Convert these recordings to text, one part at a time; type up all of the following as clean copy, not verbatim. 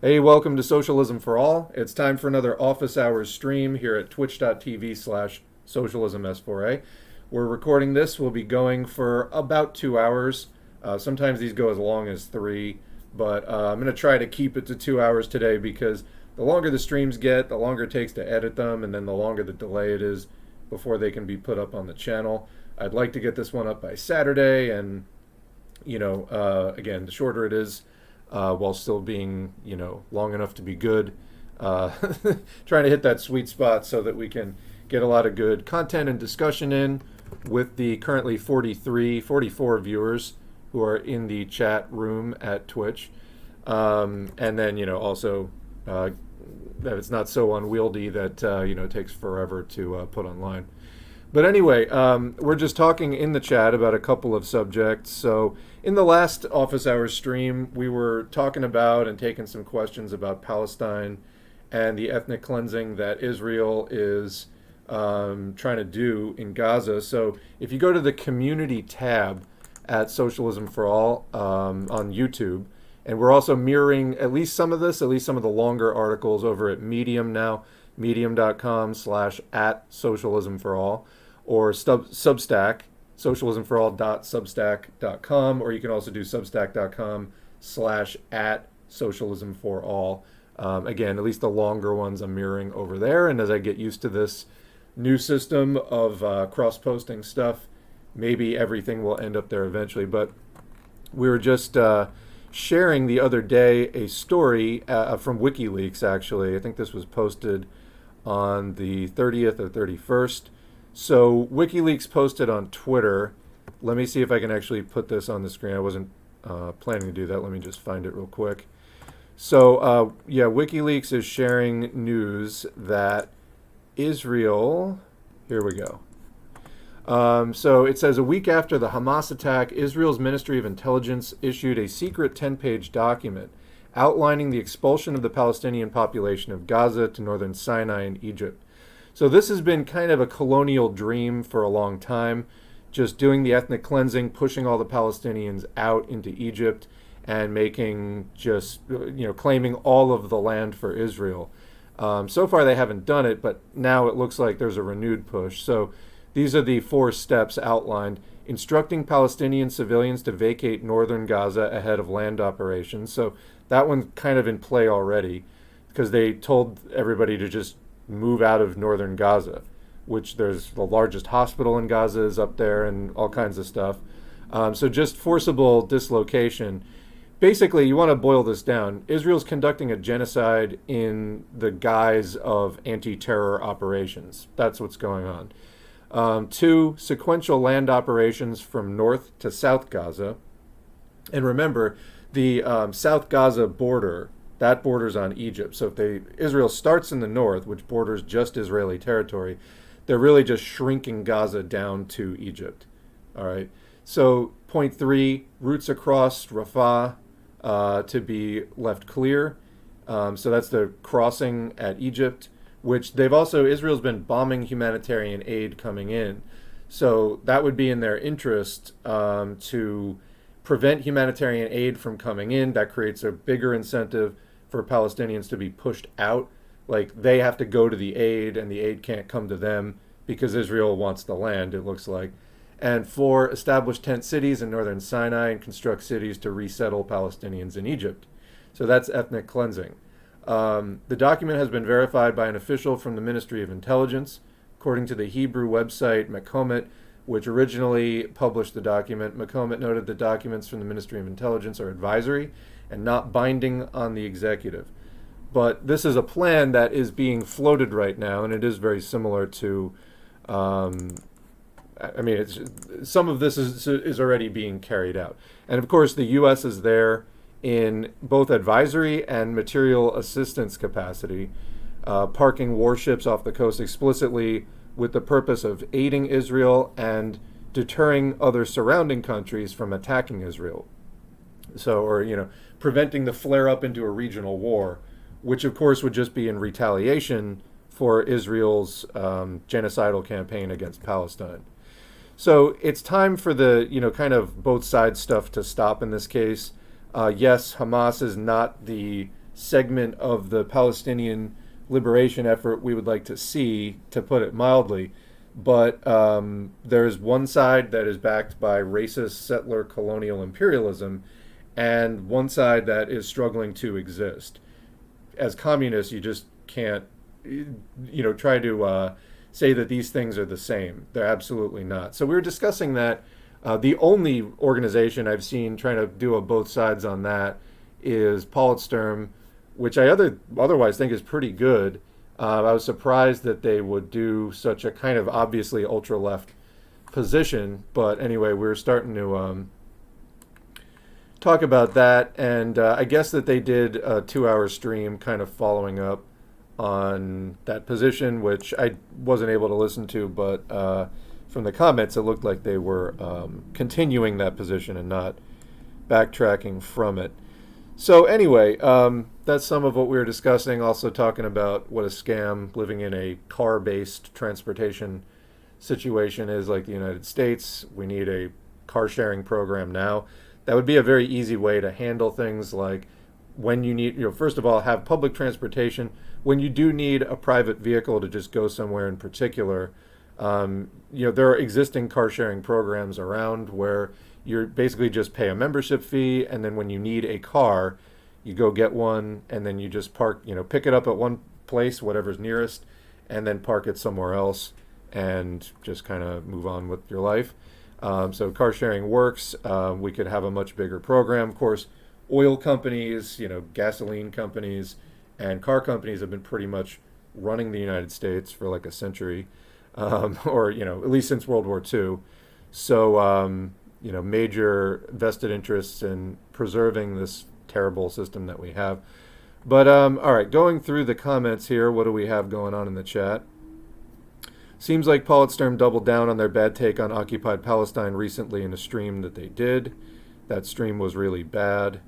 Hey, welcome to Socialism for All. It's time for another office hours stream here at twitch.tv/socialism S4A. We're recording this. We'll be going for about 2 hours. Sometimes these go as long as 3, but I'm going to try to keep it to 2 hours today because the longer the streams get, the longer it takes to edit them, and then the longer the delay it is before they can be put up on the channel. I'd like to get this one up by Saturday, and, again, the shorter it is, while still being, long enough to be good. Trying to hit that sweet spot so that we can get a lot of good content and discussion in with the currently 44 viewers who are in the chat room at Twitch. And then, also that it's not so unwieldy that, it takes forever to put online. But anyway, we're just talking in the chat about a couple of subjects. So in the last office hours stream, we were talking about and taking some questions about Palestine and the ethnic cleansing that Israel is trying to do in Gaza. So if you go to the community tab at Socialism for All on YouTube, and we're also mirroring at least some of this, at least some of the longer articles over at Medium now, medium.com/@socialismforall. Or Substack, socialismforall.substack.com, or you can also do substack.com/@socialismforall. Again, at least the longer ones I'm mirroring over there, and as I get used to this new system of cross-posting stuff, maybe everything will end up there eventually. But we were just sharing the other day a story from WikiLeaks, actually. I think this was posted on the 30th or 31st. So WikiLeaks posted on Twitter. Let me see if I can actually put this on the screen. I wasn't planning to do that. Let me just find it real quick. So, WikiLeaks is sharing news that Israel... Here we go. So it says, a week after the Hamas attack, Israel's Ministry of Intelligence issued a secret 10-page document outlining the expulsion of the Palestinian population of Gaza to northern Sinai and Egypt. So this has been kind of a colonial dream for a long time, just doing the ethnic cleansing, pushing all the Palestinians out into Egypt and making just, claiming all of the land for Israel. So far they haven't done it, but now it looks like there's a renewed push. So these are the 4 steps outlined: instructing Palestinian civilians to vacate northern Gaza ahead of land operations. So that one's kind of in play already because they told everybody to just move out of northern Gaza, which there's the largest hospital in Gaza is up there and all kinds of stuff. So just forcible dislocation. Basically, you want to boil this down. Israel's conducting a genocide in the guise of anti-terror operations. That's what's going on. 2, sequential land operations from north to south Gaza. And remember, the South Gaza border, that borders on Egypt. So if Israel starts in the north, which borders just Israeli territory, they're really just shrinking Gaza down to Egypt. All right. So point 3, routes across Rafah to be left clear. So that's the crossing at Egypt, which Israel's been bombing humanitarian aid coming in. So that would be in their interest to prevent humanitarian aid from coming in. That creates a bigger incentive for Palestinians to be pushed out. Like, they have to go to the aid and the aid can't come to them because Israel wants the land, it looks like. And 4, establish tent cities in northern Sinai and construct cities to resettle Palestinians in Egypt. So that's ethnic cleansing. The document has been verified by an official from the Ministry of Intelligence. According to the Hebrew website Mekomet, which originally published the document, Mekomet noted the documents from the Ministry of Intelligence are advisory and not binding on the executive. But this is a plan that is being floated right now, and it is very similar to, some of this is already being carried out. And of course, the U.S. is there in both advisory and material assistance capacity, parking warships off the coast explicitly with the purpose of aiding Israel and deterring other surrounding countries from attacking Israel. So, preventing the flare-up into a regional war, which of course would just be in retaliation for Israel's genocidal campaign against Palestine. So it's time for the, kind of both sides stuff to stop in this case. Yes, Hamas is not the segment of the Palestinian liberation effort we would like to see, to put it mildly. But there's one side that is backed by racist settler colonial imperialism, and one side that is struggling to exist. As communists, you just can't, try to say that these things are the same. They're absolutely not. So we were discussing that. The only organization I've seen trying to do a both sides on that is Politsturm, which I otherwise think is pretty good. I was surprised that they would do such a kind of obviously ultra-left position. But anyway, we were starting to talk about that. And I guess that they did a 2-hour stream kind of following up on that position, which I wasn't able to listen to. But from the comments, it looked like they were continuing that position and not backtracking from it. So anyway, that's some of what we were discussing. Also talking about what a scam living in a car-based transportation situation is like the United States. We need a car-sharing program now. That would be a very easy way to handle things like when you need, first of all, have public transportation. When you do need a private vehicle to just go somewhere in particular, there are existing car-sharing programs around where you basically just pay a membership fee, and then when you need a car, you go get one, and then you just park, pick it up at one place, whatever's nearest, and then park it somewhere else, and just kind of move on with your life. So car sharing works. We could have a much bigger program. Of course, oil companies, gasoline companies, and car companies have been pretty much running the United States for like a century, or at least since World War II. So major vested interests in preserving this terrible system that we have. But all right, going through the comments here, what do we have going on in the chat? Seems like Politsturm doubled down on their bad take on occupied Palestine recently in a stream that they did. That stream was really bad.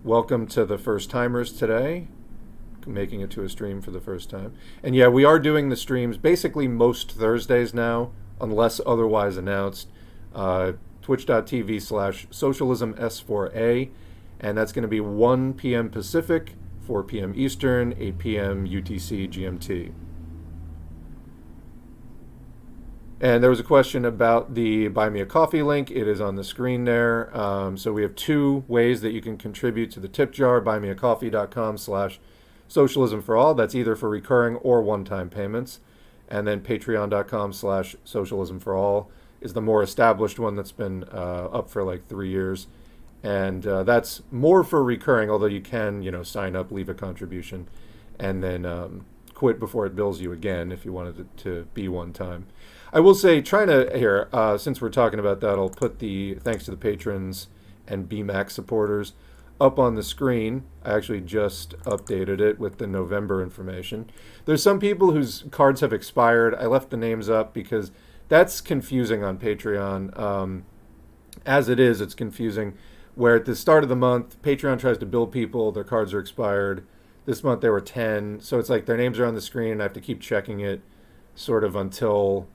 Welcome to the first timers today, making it to a stream for the first time. And yeah, we are doing the streams basically most Thursdays now, unless otherwise announced. Twitch.tv/socialism S4A, and that's going to be 1 p.m. Pacific, 4 p.m. Eastern, 8 p.m. UTC GMT. And there was a question about the Buy Me a Coffee link. It is on the screen there. So we have 2 ways that you can contribute to the tip jar: buymeacoffee.com/socialism for all. That's either for recurring or one-time payments. And then patreon.com/socialism for all is the more established one that's been up for like 3 years. And that's more for recurring, although you can, sign up, leave a contribution, and then quit before it bills you again if you wanted it to be one time. I will say, since we're talking about that, I'll put the thanks to the patrons and BMAC supporters up on the screen. I actually just updated it with the November information. There's some people whose cards have expired. I left the names up because that's confusing on Patreon. As it is, it's confusing. Where at the start of the month, Patreon tries to bill people, their cards are expired. This month there were 10, so it's like their names are on the screen and I have to keep checking it sort of until,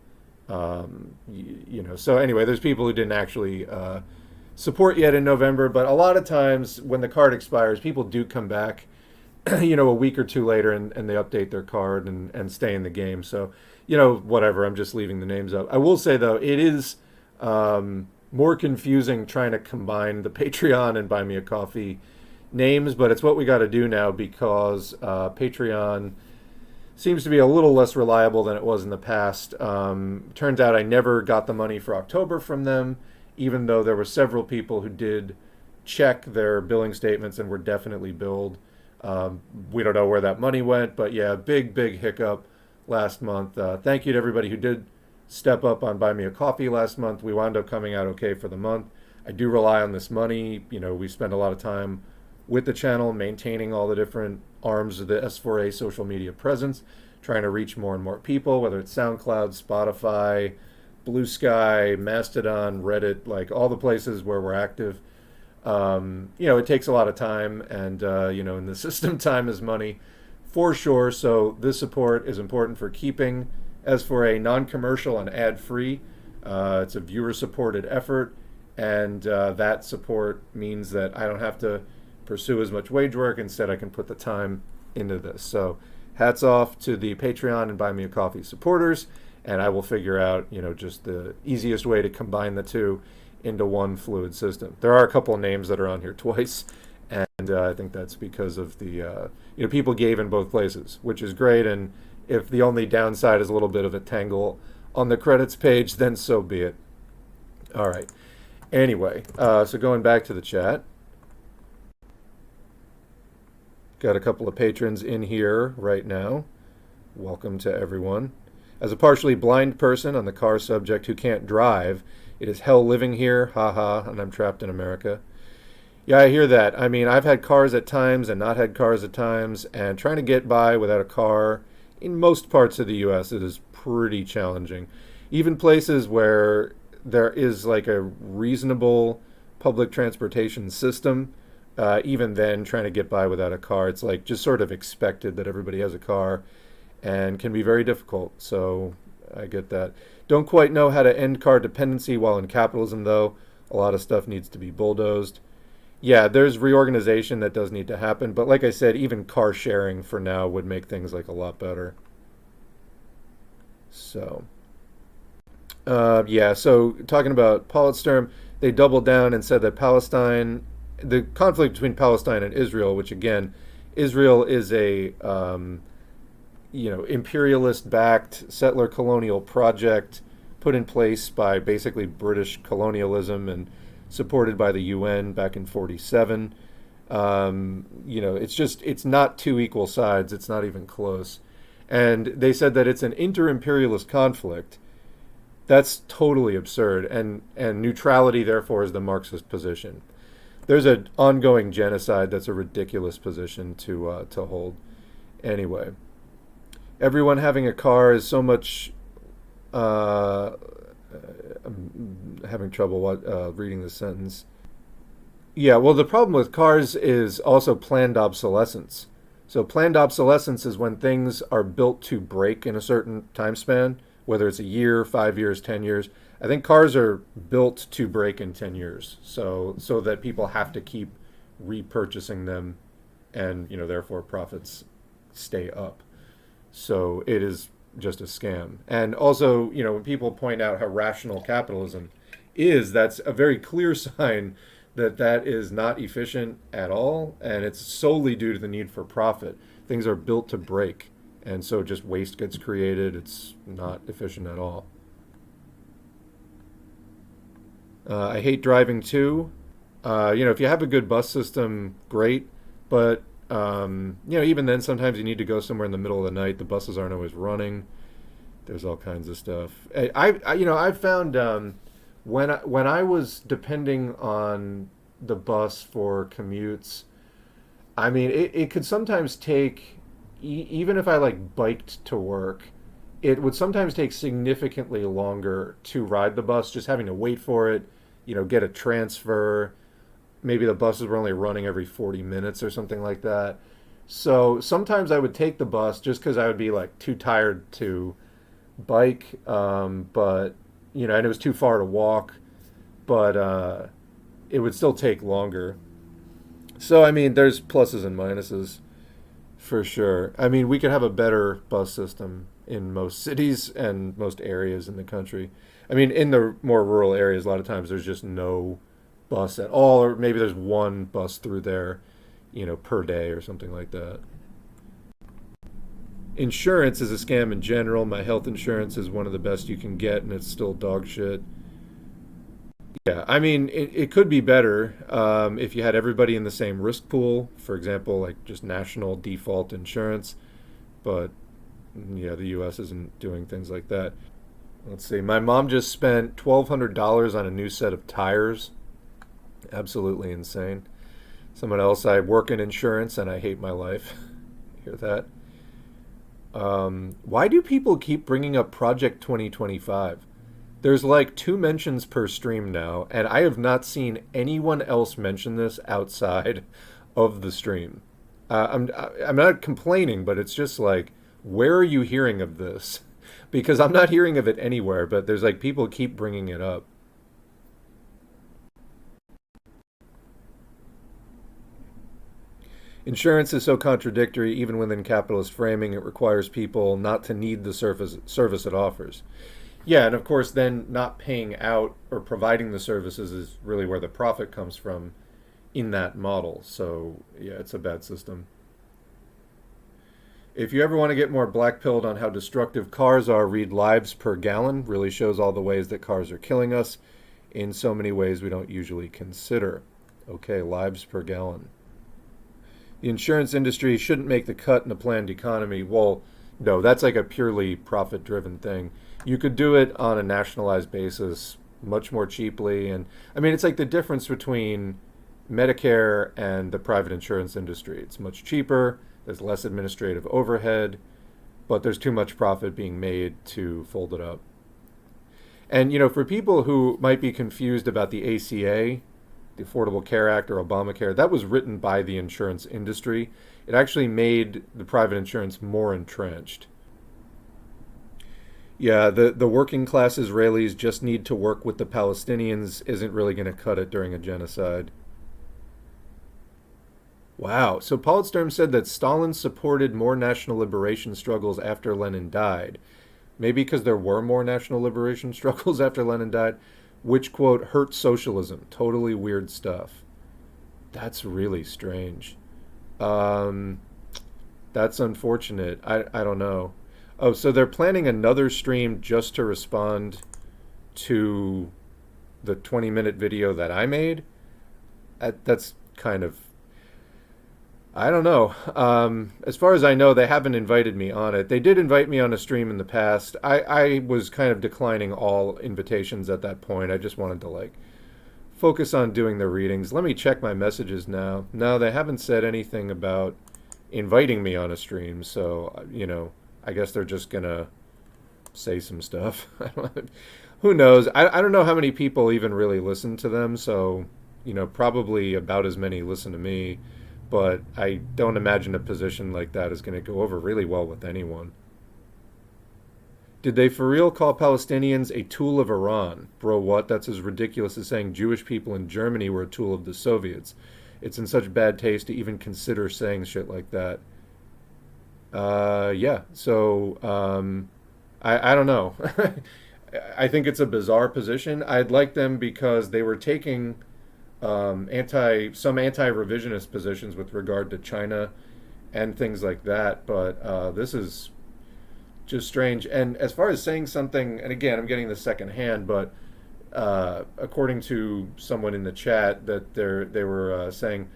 So anyway, there's people who didn't actually support yet in November, but a lot of times when the card expires, people do come back, a week or 2 later and they update their card and stay in the game. So, whatever, I'm just leaving the names up. I will say, though, it is more confusing trying to combine the Patreon and Buy Me a Coffee names, but it's what we got to do now because Patreon seems to be a little less reliable than it was in the past. Turns out I never got the money for October from them, even though there were several people who did check their billing statements and were definitely billed. We don't know where that money went, but yeah, big hiccup last month. Thank you to everybody who did step up on Buy Me a Coffee last month. We wound up coming out okay for the month. I do rely on this money. We spend a lot of time with the channel maintaining all the different arms of the S4A social media presence, trying to reach more and more people, whether it's SoundCloud, Spotify, Blue Sky, Mastodon, Reddit, like all the places where we're active. It takes a lot of time, and in the system, time is money for sure. So this support is important for keeping S4A non-commercial and ad-free. It's a viewer-supported effort, And that support means that I don't have to pursue as much wage work. Instead, I can put the time into this. So hats off to the Patreon and Buy Me a Coffee supporters, and I will figure out, just the easiest way to combine the two into one fluid system. There are a couple of names that are on here twice, and I think that's because of the, people gave in both places, which is great. And if the only downside is a little bit of a tangle on the credits page, then so be it. All right. Anyway, so going back to the chat, got a couple of patrons in here right now. Welcome to everyone. As a partially blind person on the car subject who can't drive, it is hell living here, haha, and I'm trapped in America. Yeah, I hear that. I mean, I've had cars at times and not had cars at times, and trying to get by without a car in most parts of the U.S. it is pretty challenging. Even places where there is like a reasonable public transportation system, even then trying to get by without a car, it's like just sort of expected that everybody has a car and can be very difficult. So I get that. Don't quite know how to end car dependency while in capitalism, though. A lot of stuff needs to be bulldozed. Yeah, there's reorganization that does need to happen. But like I said, even car sharing for now would make things like a lot better. So, so talking about Politsturm, they doubled down and said that the conflict between Palestine and Israel, which again, Israel is a imperialist-backed settler colonial project put in place by basically British colonialism and supported by the UN back in '47. It's not two equal sides. It's not even close. And they said that it's an inter-imperialist conflict. That's totally absurd. And neutrality, therefore, is the Marxist position. There's an ongoing genocide that's a ridiculous position to hold. Anyway, everyone having a car is so much. I'm having trouble reading this sentence. Yeah, well, the problem with cars is also planned obsolescence. So planned obsolescence is when things are built to break in a certain time span, whether it's a year, 5 years, 10 years. I think cars are built to break in 10 years, so that people have to keep repurchasing them, and therefore profits stay up. So it is just a scam. And also, when people point out how rational capitalism is, that's a very clear sign that is not efficient at all, and it's solely due to the need for profit. Things are built to break, and so just waste gets created. It's not efficient at all. I hate driving too. If you have a good bus system, great, but even then, sometimes you need to go somewhere in the middle of the night. The buses aren't always running. There's all kinds of stuff. I've found when I was depending on the bus for commutes, I mean, it could sometimes take, even if I biked to work, it would sometimes take significantly longer to ride the bus, just having to wait for it, get a transfer. Maybe the buses were only running every 40 minutes or something like that. So sometimes I would take the bus just because I would be too tired to bike, but and it was too far to walk, but it would still take longer. So I mean, there's pluses and minuses for sure. I mean, we could have a better bus system in most cities and most areas in the country. I mean, in the more rural areas, a lot of times there's just no bus at all, or maybe there's one bus through there, per day or something like that. Insurance is a scam in general. My health insurance is one of the best you can get, and it's still dog shit. Yeah, I mean, it could be better if you had everybody in the same risk pool, for example, just national default insurance. But, yeah, the U.S. isn't doing things like that. Let's see. My mom just spent $1,200 on a new set of tires. Absolutely insane. Someone else, I work in insurance and I hate my life. Hear that? Why do people keep bringing up Project 2025? There's 2 mentions per stream now, and I have not seen anyone else mention this outside of the stream. I'm not complaining, but it's just where are you hearing of this? Because I'm not hearing of it anywhere, but there's people keep bringing it up. Insurance is so contradictory, even within capitalist framing, it requires people not to need the service it offers. Yeah, and of course, then not paying out or providing the services is really where the profit comes from in that model. So, yeah, it's a bad system. If you ever want to get more black-pilled on how destructive cars are, read Lives Per Gallon. Really shows all the ways that cars are killing us in so many ways we don't usually consider. Okay, Lives Per Gallon. The insurance industry shouldn't make the cut in a planned economy. Well, no, that's like a purely profit-driven thing. You could do it on a nationalized basis much more cheaply. And I mean, it's like the difference between Medicare and the private insurance industry. It's much cheaper, there's less administrative overhead, but there's too much profit being made to fold it up. And, you know, for people who might be confused about the ACA, the Affordable Care Act or Obamacare, that was written by the insurance industry. It actually made the private insurance more entrenched. Yeah, the working class Israelis just need to work with the Palestinians isn't really going to cut it during a genocide. Wow. So Politsturm said that Stalin supported more national liberation struggles after Lenin died. Maybe because there were more national liberation struggles after Lenin died, which, quote, hurt socialism. Totally weird stuff. That's really strange. Um, that's unfortunate. I don't know. Oh, so they're planning another stream just to respond to the 20-minute video that I made? That's kind of, I don't know. As far as I know, they haven't invited me on it. They did invite me on a stream in the past. I was kind of declining all invitations at that point. I just wanted to like focus on doing the readings. Let me check my messages now. No, they haven't said anything about inviting me on a stream. So, you know, I guess they're just going to say some stuff. Who knows? I don't know how many people even really listen to them. So, you know, probably about as many listen to me. But I don't imagine a position like that is going to go over really well with anyone. Did they for real call Palestinians a tool of Iran? Bro, what? That's as ridiculous as saying Jewish people in Germany were a tool of the Soviets. It's in such bad taste to even consider saying shit like that. Yeah. So, I don't know. I think it's a bizarre position. I'd like them because they were taking anti-revisionist positions with regard to China and things like that. But this is just strange. And as far as saying something, and again, I'm getting the second hand, but according to someone in the chat, that they were saying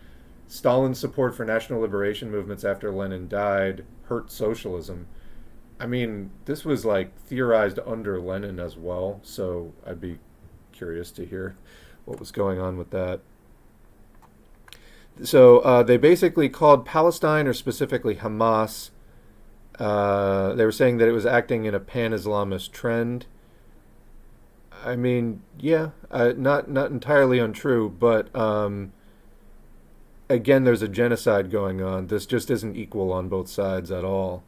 Stalin's support for national liberation movements after Lenin died hurt socialism. I mean, this was like theorized under Lenin as well, so I'd be curious to hear what was going on with that. So they basically called Palestine, or specifically Hamas, they were saying that it was acting in a pan-Islamist trend. I mean, yeah, not entirely untrue, but again, there's a genocide going on. This just isn't equal on both sides at all.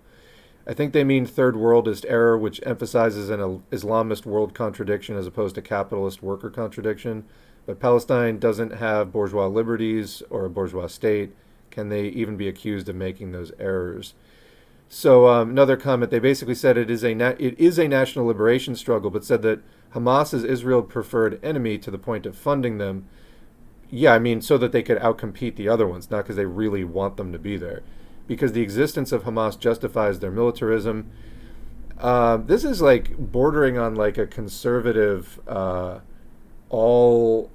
I think they mean third worldist error, which emphasizes an Islamist world contradiction as opposed to capitalist worker contradiction. But Palestine doesn't have bourgeois liberties or a bourgeois state. Can they even be accused of making those errors? So another comment, they basically said it is a national liberation struggle, but said that Hamas is Israel's preferred enemy to the point of funding them. Yeah, I mean, so that they could outcompete the other ones, not because they really want them to be there. Because the existence of Hamas justifies their militarism. This is like bordering on like a conservative, all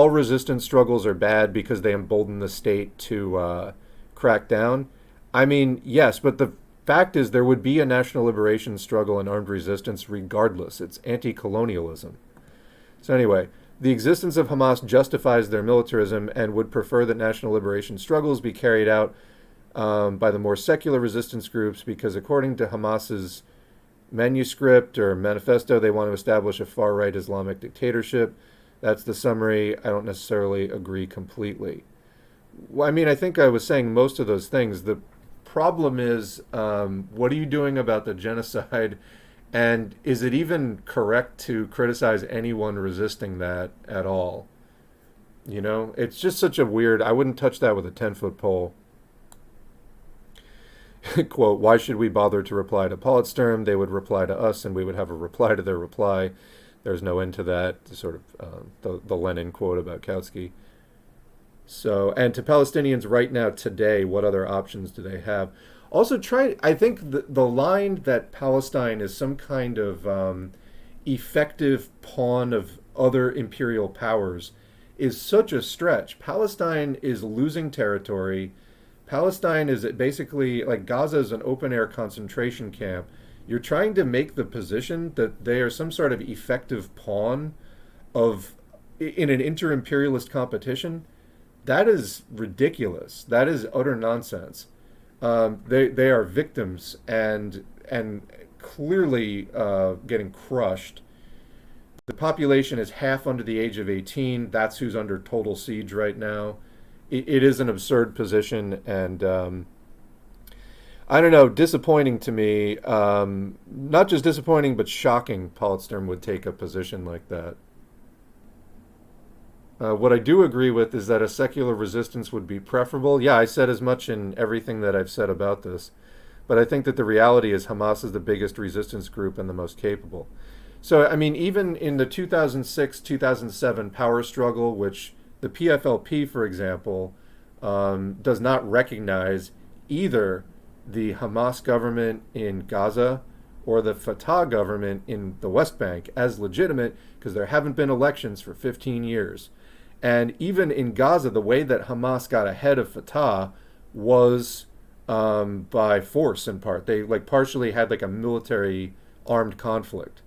resistance struggles are bad because they embolden the state to crack down. I mean, yes, but the fact is there would be a national liberation struggle and armed resistance regardless. It's anti-colonialism. So anyway, the existence of Hamas justifies their militarism and would prefer that national liberation struggles be carried out by the more secular resistance groups because according to Hamas's manuscript or manifesto, they want to establish a far-right Islamic dictatorship. That's the summary. I don't necessarily agree completely. Well, I mean, I think I was saying most of those things. The problem is, what are you doing about the genocide? And is it even correct to criticize anyone resisting that at all? You know, it's just such a weird, I wouldn't touch that with a 10-foot pole. Quote, why should we bother to reply to Politsturm? They would reply to us and we would have a reply to their reply. There's no end to that. Sort of the Lenin quote about Kautsky. So, and to Palestinians right now, today, what other options do they have? Also, I think the line that Palestine is some kind of effective pawn of other imperial powers is such a stretch. Palestine is losing territory. Palestine is basically like Gaza is an open air concentration camp. You're trying to make the position that they are some sort of effective pawn of in an inter-imperialist competition. That is ridiculous. That is utter nonsense. They are victims and clearly getting crushed. The population is half under the age of 18. That's who's under total siege right now. It is an absurd position, and I don't know, disappointing to me. Not just disappointing, but shocking. Politsturm would take a position like that. What I do agree with is that a secular resistance would be preferable. Yeah, I said as much in everything that I've said about this. But I think that the reality is Hamas is the biggest resistance group and the most capable. So, I mean, even in the 2006-2007 power struggle, which the PFLP, for example, does not recognize either the Hamas government in Gaza or the Fatah government in the West Bank as legitimate because there haven't been elections for 15 years. And even in Gaza, the way that Hamas got ahead of Fatah was by force in part. They partially had a military armed conflict.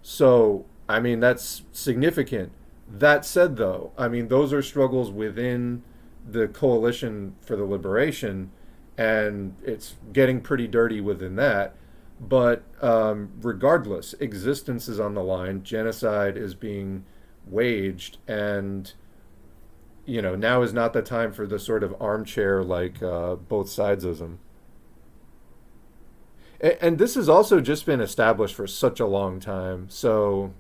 So, I mean, that's significant. That said, though, I mean, those are struggles within the coalition for the liberation, and it's getting pretty dirty within that. But regardless, existence is on the line. Genocide is being waged, and now is not the time for the sort of armchair both sidesism. And this has also just been established for such a long time. So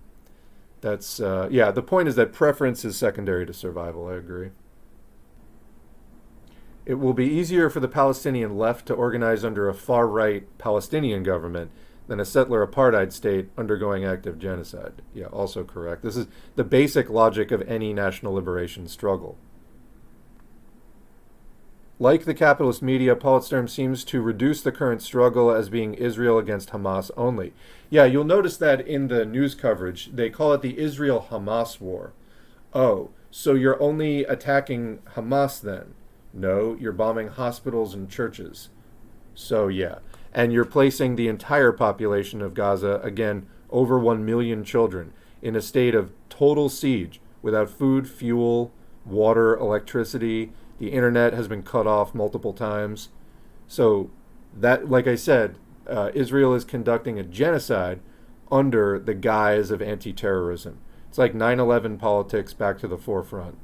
that's the point is that preference is secondary to survival. I agree. It will be easier for the Palestinian left to organize under a far-right Palestinian government than a settler apartheid state undergoing active genocide. Yeah, also correct. This is the basic logic of any national liberation struggle. Like the capitalist media, Politsturm seems to reduce the current struggle as being Israel against Hamas only. Yeah, you'll notice that in the news coverage, they call it the Israel-Hamas war. Oh, so you're only attacking Hamas then? No, you're bombing hospitals and churches. So yeah, and you're placing the entire population of Gaza, again, over 1 million children, in a state of total siege, without food, fuel, water, electricity. The internet has been cut off multiple times. So that, like I said, Israel is conducting a genocide under the guise of anti-terrorism. It's like 9/11 politics back to the forefront.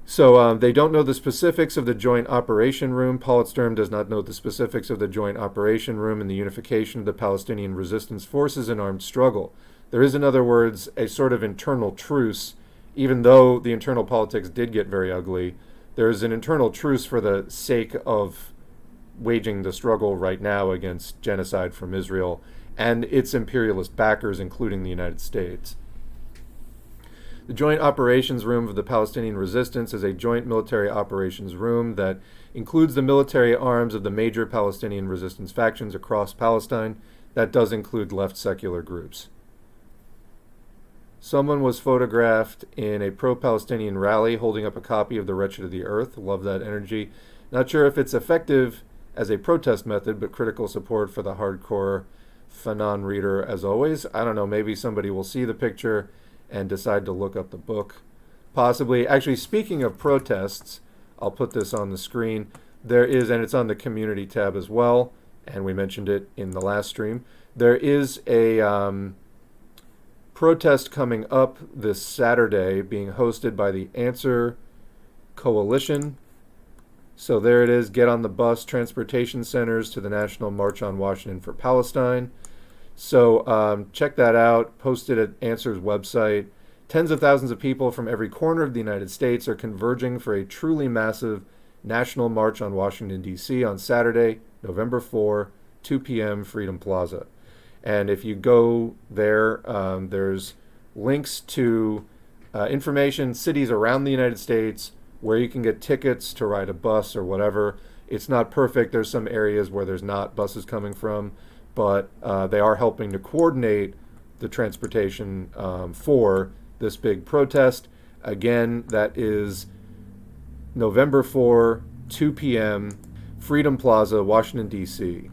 So they don't know the specifics of the Joint Operation Room. Politsturm does not know the specifics of the Joint Operation Room and the unification of the Palestinian resistance forces in armed struggle. There is, in other words, a sort of internal truce, even though the internal politics did get very ugly. There is an internal truce for the sake of waging the struggle right now against genocide from Israel and its imperialist backers, including the United States. The Joint Operations Room of the Palestinian Resistance is a joint military operations room that includes the military arms of the major Palestinian resistance factions across Palestine. That does include left secular groups. Someone was photographed in a pro-Palestinian rally holding up a copy of The Wretched of the Earth. Love that energy. Not sure if it's effective as a protest method, but critical support for the hardcore Fanon reader as always. I don't know, maybe somebody will see the picture and decide to look up the book. Possibly. Actually, speaking of protests, I'll put this on the screen. There is, and it's on the community tab as well, and we mentioned it in the last stream, there is a protest coming up this Saturday being hosted by the Answer Coalition. So there it is. Get on the bus, transportation centers to the National March on Washington for Palestine. So check that out. Posted at Answer's website. Tens of thousands of people from every corner of the United States are converging for a truly massive national march on Washington, D.C. on Saturday, November 4, 2 p.m., Freedom Plaza. And if you go there, there's links to information, cities around the United States, where you can get tickets to ride a bus or whatever. It's not perfect. There's some areas where there's not buses coming from, but they are helping to coordinate the transportation for this big protest. Again, that is November 4, 2 p.m., Freedom Plaza, Washington, D.C.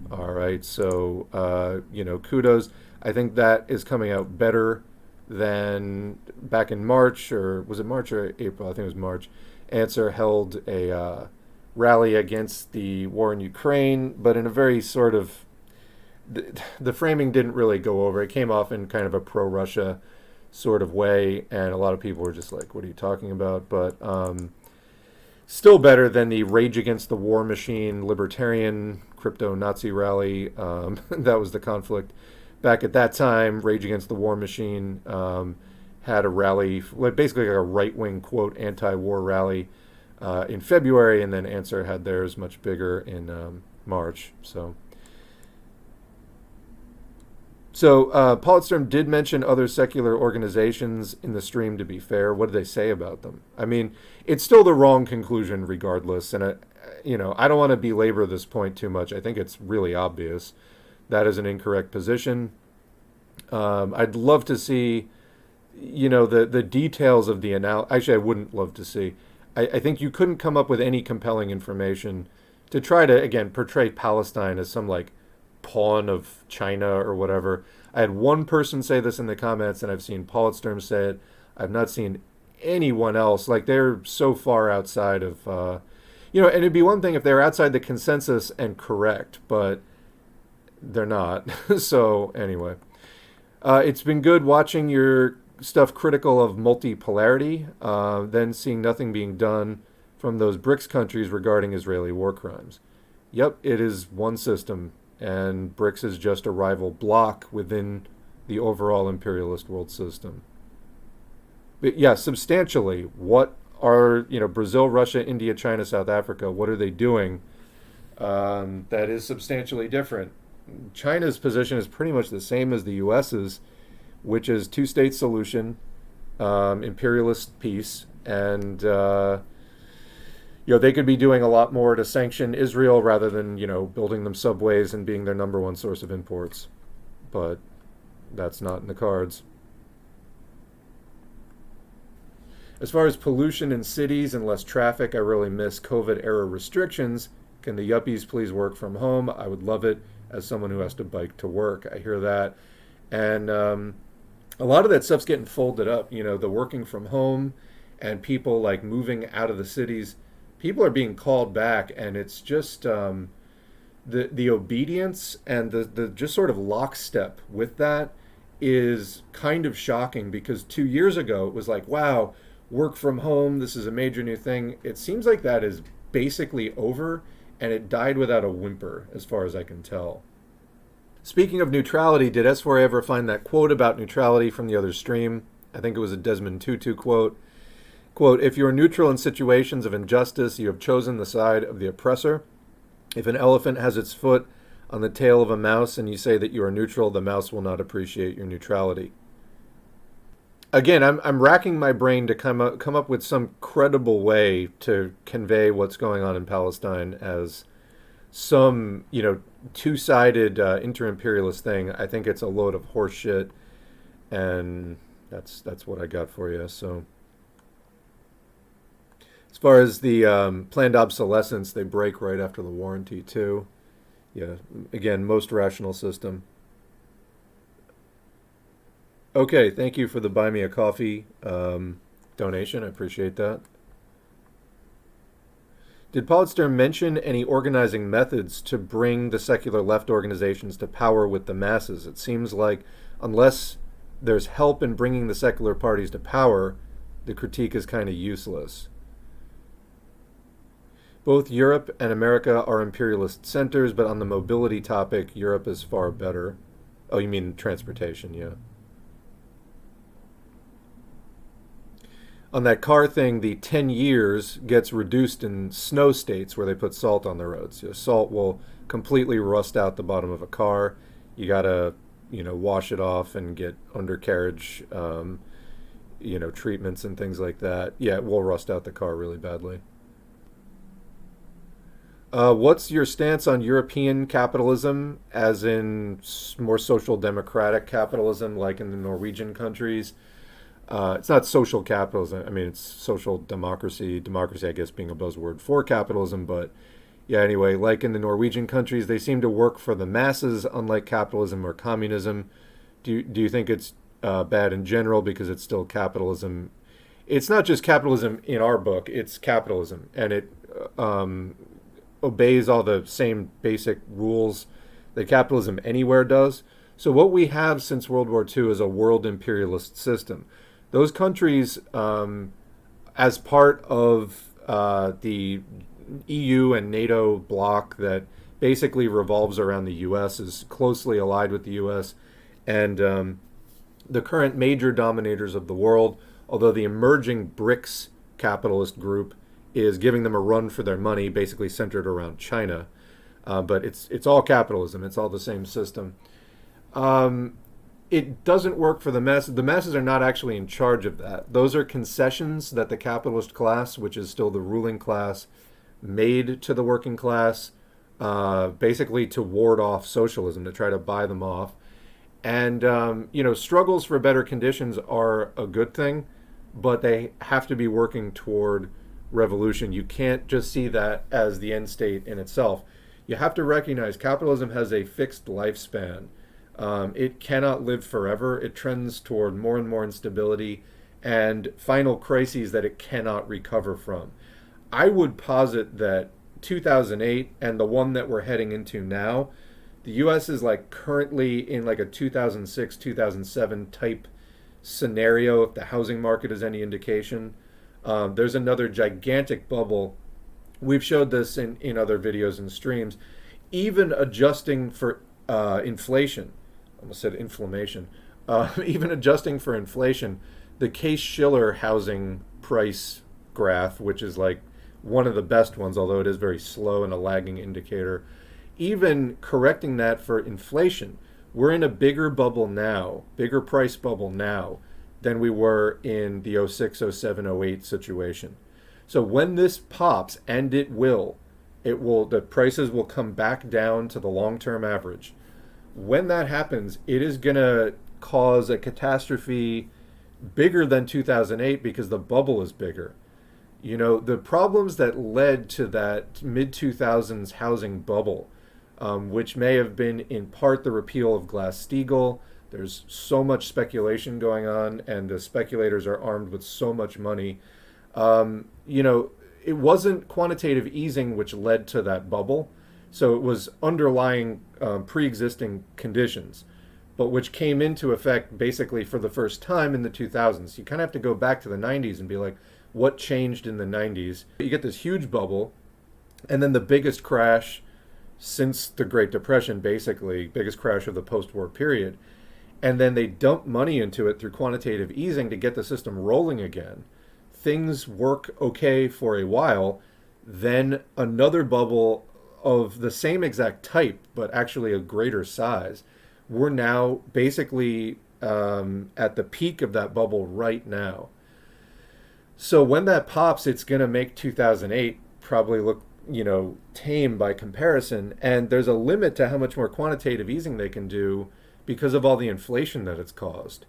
All right, so, kudos. I think that is coming out better than back in March, or was it March or April? I think it was March. Answer held a rally against the war in Ukraine, but in a very sort of, the framing didn't really go over. It came off in kind of a pro-Russia sort of way, and a lot of people were just like, what are you talking about? But still better than the Rage Against the War Machine libertarian crypto-Nazi rally. That was the conflict. Back at that time, Rage Against the War Machine had a rally, basically like a right-wing, quote, anti-war rally in February, and then Answer had theirs much bigger in March. So Politsturm did mention other secular organizations in the stream, to be fair. What did they say about them? I mean, it's still the wrong conclusion regardless. And, I don't want to belabor this point too much. I think it's really obvious. That is an incorrect position. I'd love to see, the details of the analysis. Actually, I wouldn't love to see. I think you couldn't come up with any compelling information to try to, again, portray Palestine as some, pawn of China or whatever. I had one person say this in the comments, and I've seen Politsturm say it. I've not seen anyone else. They're so far outside of, and it'd be one thing if they were outside the consensus and correct, but they're not. So anyway, it's been good watching your stuff critical of multipolarity, then seeing nothing being done from those BRICS countries regarding Israeli war crimes. Yep, it is one system, and BRICS is just a rival bloc within the overall imperialist world system. But yeah, substantially, what are, Brazil, Russia, India, China, South Africa, what are they doing that is substantially different? China's position is pretty much the same as the US's, which is two-state solution, imperialist peace, and they could be doing a lot more to sanction Israel rather than, building them subways and being their number one source of imports. But that's not in the cards. As far as pollution in cities and less traffic, I really miss COVID-era restrictions. Can the yuppies please work from home? I would love it as someone who has to bike to work. I hear that. And a lot of that stuff's getting folded up. The working from home and people moving out of the cities. People are being called back, and it's just the obedience and the just sort of lockstep with that is kind of shocking, because 2 years ago it was wow, work from home, this is a major new thing. It seems like that is basically over, and it died without a whimper as far as I can tell. Speaking of neutrality, did S4A ever find that quote about neutrality from the other stream? I think it was a Desmond Tutu quote. Quote, if you are neutral in situations of injustice, you have chosen the side of the oppressor. If an elephant has its foot on the tail of a mouse and you say that you are neutral, the mouse will not appreciate your neutrality. Again, I'm racking my brain to come up with some credible way to convey what's going on in Palestine as some, two-sided inter-imperialist thing. I think it's a load of horse shit, and that's what I got for you. So as far as the planned obsolescence, they break right after the warranty too. Yeah, again, most rational system. Okay, thank you for the Buy Me a Coffee donation. I appreciate that. Did Politsturm mention any organizing methods to bring the secular left organizations to power with the masses? It seems like unless there's help in bringing the secular parties to power, the critique is kind of useless. Both Europe and America are imperialist centers, but on the mobility topic, Europe is far better. Oh, you mean transportation, yeah. On that car thing, the 10 years gets reduced in snow states where they put salt on the roads. Salt will completely rust out the bottom of a car. You gotta, wash it off and get undercarriage, treatments and things like that. Yeah, it will rust out the car really badly. What's your stance on European capitalism, as in more social democratic capitalism, like in the Norwegian countries? It's not social capitalism. I mean, it's social democracy. Democracy, I guess, being a buzzword for capitalism. But yeah, anyway, like in the Norwegian countries, they seem to work for the masses, unlike capitalism or communism. Do you think it's bad in general because it's still capitalism? It's not just capitalism in our book. It's capitalism, and it obeys all the same basic rules that capitalism anywhere does. So what we have since World War II is a world imperialist system. Those countries, as part of the EU and NATO bloc that basically revolves around the U.S., is closely allied with the U.S., and the current major dominators of the world, although the emerging BRICS capitalist group is giving them a run for their money, basically centered around China. But it's all capitalism. It's all the same system. It doesn't work for the masses. The masses are not actually in charge of that. Those are concessions that the capitalist class, which is still the ruling class, made to the working class, basically to ward off socialism, to try to buy them off. And, struggles for better conditions are a good thing, but they have to be working toward revolution. You can't just see that as the end state in itself. You have to recognize capitalism has a fixed lifespan. It cannot live forever. It trends toward more and more instability and final crises that it cannot recover from. I would posit that 2008 and the one that we're heading into now, the US is like currently in like a 2006, 2007 type scenario, if the housing market is any indication. There's another gigantic bubble. We've showed this in other videos and streams. Even adjusting for inflation, I almost said inflammation, even adjusting for inflation, the Case-Shiller housing price graph, which is like one of the best ones, although it is very slow and a lagging indicator, even correcting that for inflation, we're in a bigger bubble now, bigger price bubble now, than we were in the 06, 07, 08 situation. So when this pops, and it will, the prices will come back down to the long-term average. When that happens, it is going to cause a catastrophe bigger than 2008 because the bubble is bigger. The problems that led to that mid-2000s housing bubble, which may have been in part the repeal of Glass-Steagall. There's so much speculation going on, and the speculators are armed with so much money. It wasn't quantitative easing which led to that bubble. So it was underlying pre-existing conditions, but which came into effect basically for the first time in the 2000s. You kind of have to go back to the 90s and be like, what changed in the 90s? You get this huge bubble, and then the biggest crash since the Great Depression, basically, biggest crash of the post-war period. And then they dump money into it through quantitative easing to get the system rolling again. Things work okay for a while, then another bubble of the same exact type, but actually a greater size. We're now basically at the peak of that bubble right now. So when that pops, it's going to make 2008 probably look, tame by comparison. And there's a limit to how much more quantitative easing they can do because of all the inflation that it's caused.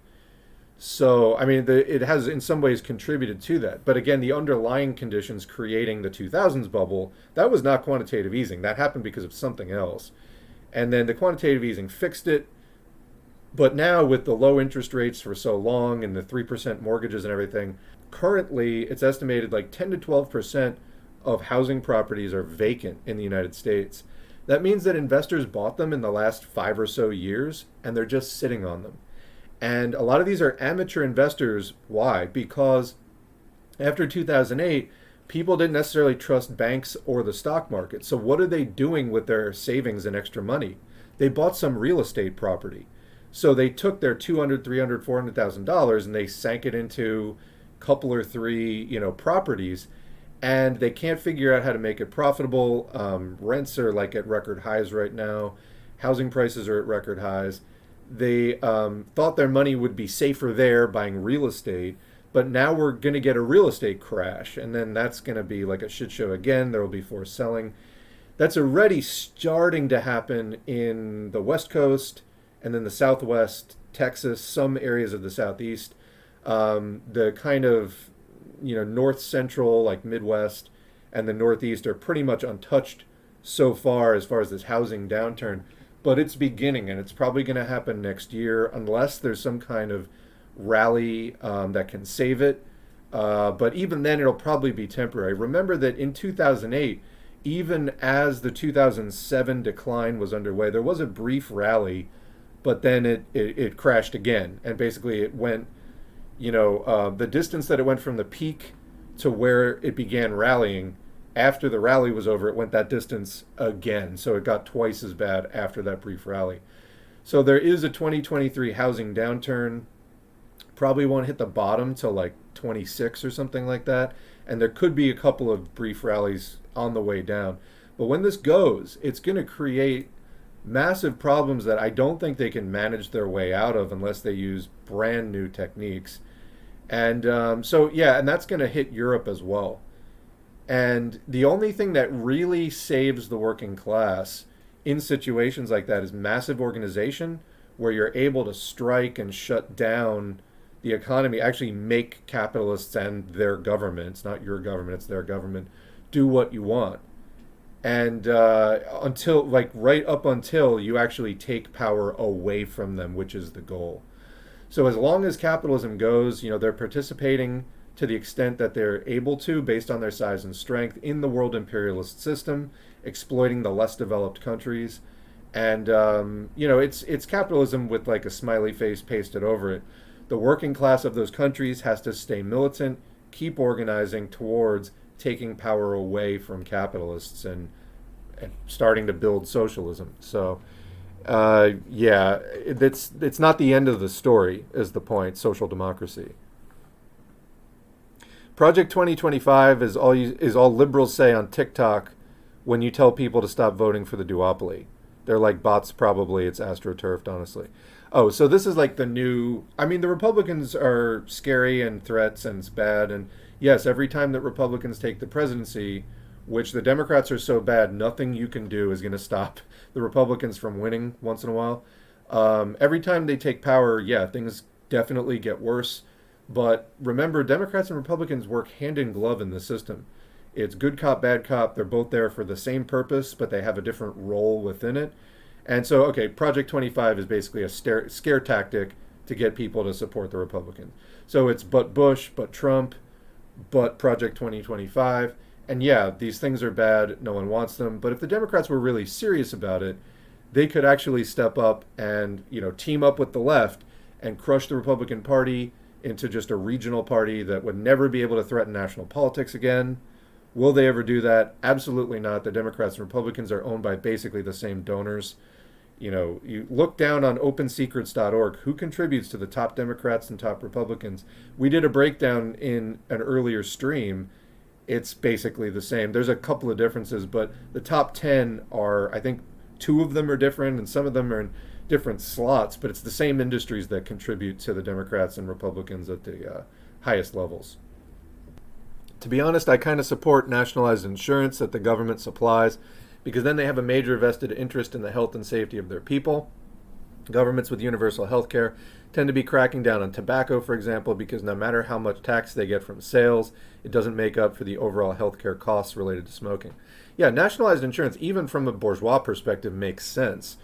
So, it has in some ways contributed to that. But again, the underlying conditions creating the 2000s bubble, that was not quantitative easing. That happened because of something else. And then the quantitative easing fixed it. But now with the low interest rates for so long and the 3% mortgages and everything, currently it's estimated like 10 to 12% of housing properties are vacant in the United States. That means that investors bought them in the last 5 or so years, and they're just sitting on them. And a lot of these are amateur investors. Why? Because after 2008, people didn't necessarily trust banks or the stock market. So what are they doing with their savings and extra money? They bought some real estate property. So they took their $200,000, $300,000, $400,000 and they sank it into couple or three, properties, and they can't figure out how to make it profitable. Rents are like at record highs right now. Housing prices are at record highs. They thought their money would be safer there buying real estate, but now we're going to get a real estate crash, and then that's going to be like a shit show again. There will be forced selling. That's already starting to happen in the West Coast and then the Southwest, Texas, some areas of the Southeast. The kind of, North Central, like Midwest, and the Northeast are pretty much untouched so far as this housing downturn. But it's beginning, and it's probably going to happen next year unless there's some kind of rally that can save it. But even then, it'll probably be temporary. Remember that in 2008, even as the 2007 decline was underway, there was a brief rally, but then it crashed again. And basically it went, the distance that it went from the peak to where it began rallying, after the rally was over, it went that distance again. So it got twice as bad after that brief rally. So there is a 2023 housing downturn. Probably won't hit the bottom till like 26 or something like that. And there could be a couple of brief rallies on the way down. But when this goes, it's going to create massive problems that I don't think they can manage their way out of unless they use brand new techniques. And and that's going to hit Europe as well. And the only thing that really saves the working class in situations like that is massive organization, where you're able to strike and shut down the economy, actually make capitalists and their government, it's not your government, it's their government, do what you want. And right up until you actually take power away from them, which is the goal. So as long as capitalism goes, they're participating to the extent that they're able to, based on their size and strength, in the world imperialist system, exploiting the less developed countries. And, it's capitalism with like a smiley face pasted over it. The working class of those countries has to stay militant, keep organizing towards taking power away from capitalists and starting to build socialism. So, it's not the end of the story, is the point, social democracy. Project 2025 is all liberals say on TikTok when you tell people to stop voting for the duopoly. They're like bots, probably. It's astroturfed, honestly. Oh, so this is like the new... I mean, the Republicans are scary and threats and it's bad. And yes, every time that Republicans take the presidency, which the Democrats are so bad, nothing you can do is going to stop the Republicans from winning once in a while. Every time they take power, things definitely get worse. But remember, Democrats and Republicans work hand in glove in the system. It's good cop, bad cop. They're both there for the same purpose, but they have a different role within it. And so, Project 25 is basically a scare tactic to get people to support the Republicans. So it's but Bush, but Trump, but Project 2025. And these things are bad. No one wants them. But if the Democrats were really serious about it, they could actually step up and, team up with the left and crush the Republican Party into just a regional party that would never be able to threaten national politics again. Will they ever do that? Absolutely not. The Democrats and Republicans are owned by basically the same donors. You look down on opensecrets.org, who contributes to the top Democrats and top Republicans. We did a breakdown in an earlier stream. It's basically the same. There's a couple of differences, but the top 10 are, I think, 2 of them are different and some of them are in different slots, but it's the same industries that contribute to the Democrats and Republicans at the highest levels. To be honest, I kind of support nationalized insurance that the government supplies, because then they have a major vested interest in the health and safety of their people. Governments with universal health care tend to be cracking down on tobacco, for example, because no matter how much tax they get from sales, it doesn't make up for the overall healthcare costs related to smoking. Nationalized insurance, even from a bourgeois perspective, makes sense.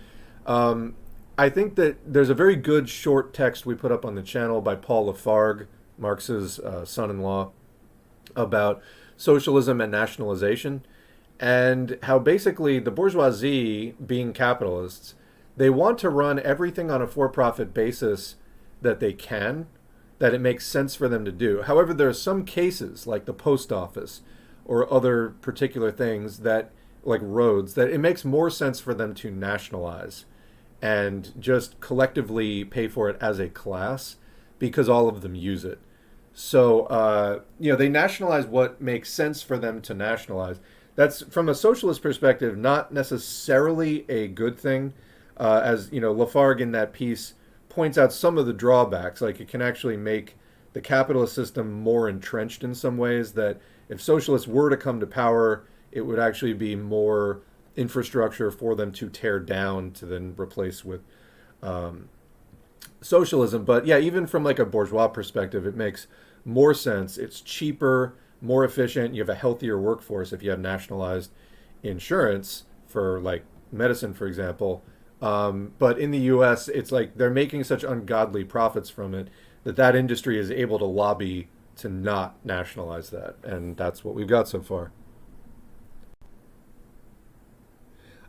I think that there's a very good short text we put up on the channel by Paul Lafargue, Marx's son-in-law, about socialism and nationalization, and how basically the bourgeoisie, being capitalists, they want to run everything on a for-profit basis that they can, that it makes sense for them to do. However, there are some cases, like the post office or other particular things that, like roads, that it makes more sense for them to nationalize and just collectively pay for it as a class because all of them use it. So, they nationalize what makes sense for them to nationalize. That's, from a socialist perspective, not necessarily a good thing. As, Lafargue in that piece points out some of the drawbacks. Like, it can actually make the capitalist system more entrenched in some ways, that if socialists were to come to power, it would actually be more infrastructure for them to tear down to then replace with socialism. But yeah, even from like a bourgeois perspective, it makes more sense. It's cheaper, more efficient. You have a healthier workforce if you have nationalized insurance for like medicine, for example. But in the U.S., it's like they're making such ungodly profits from it that industry is able to lobby to not nationalize that. And that's what we've got so far.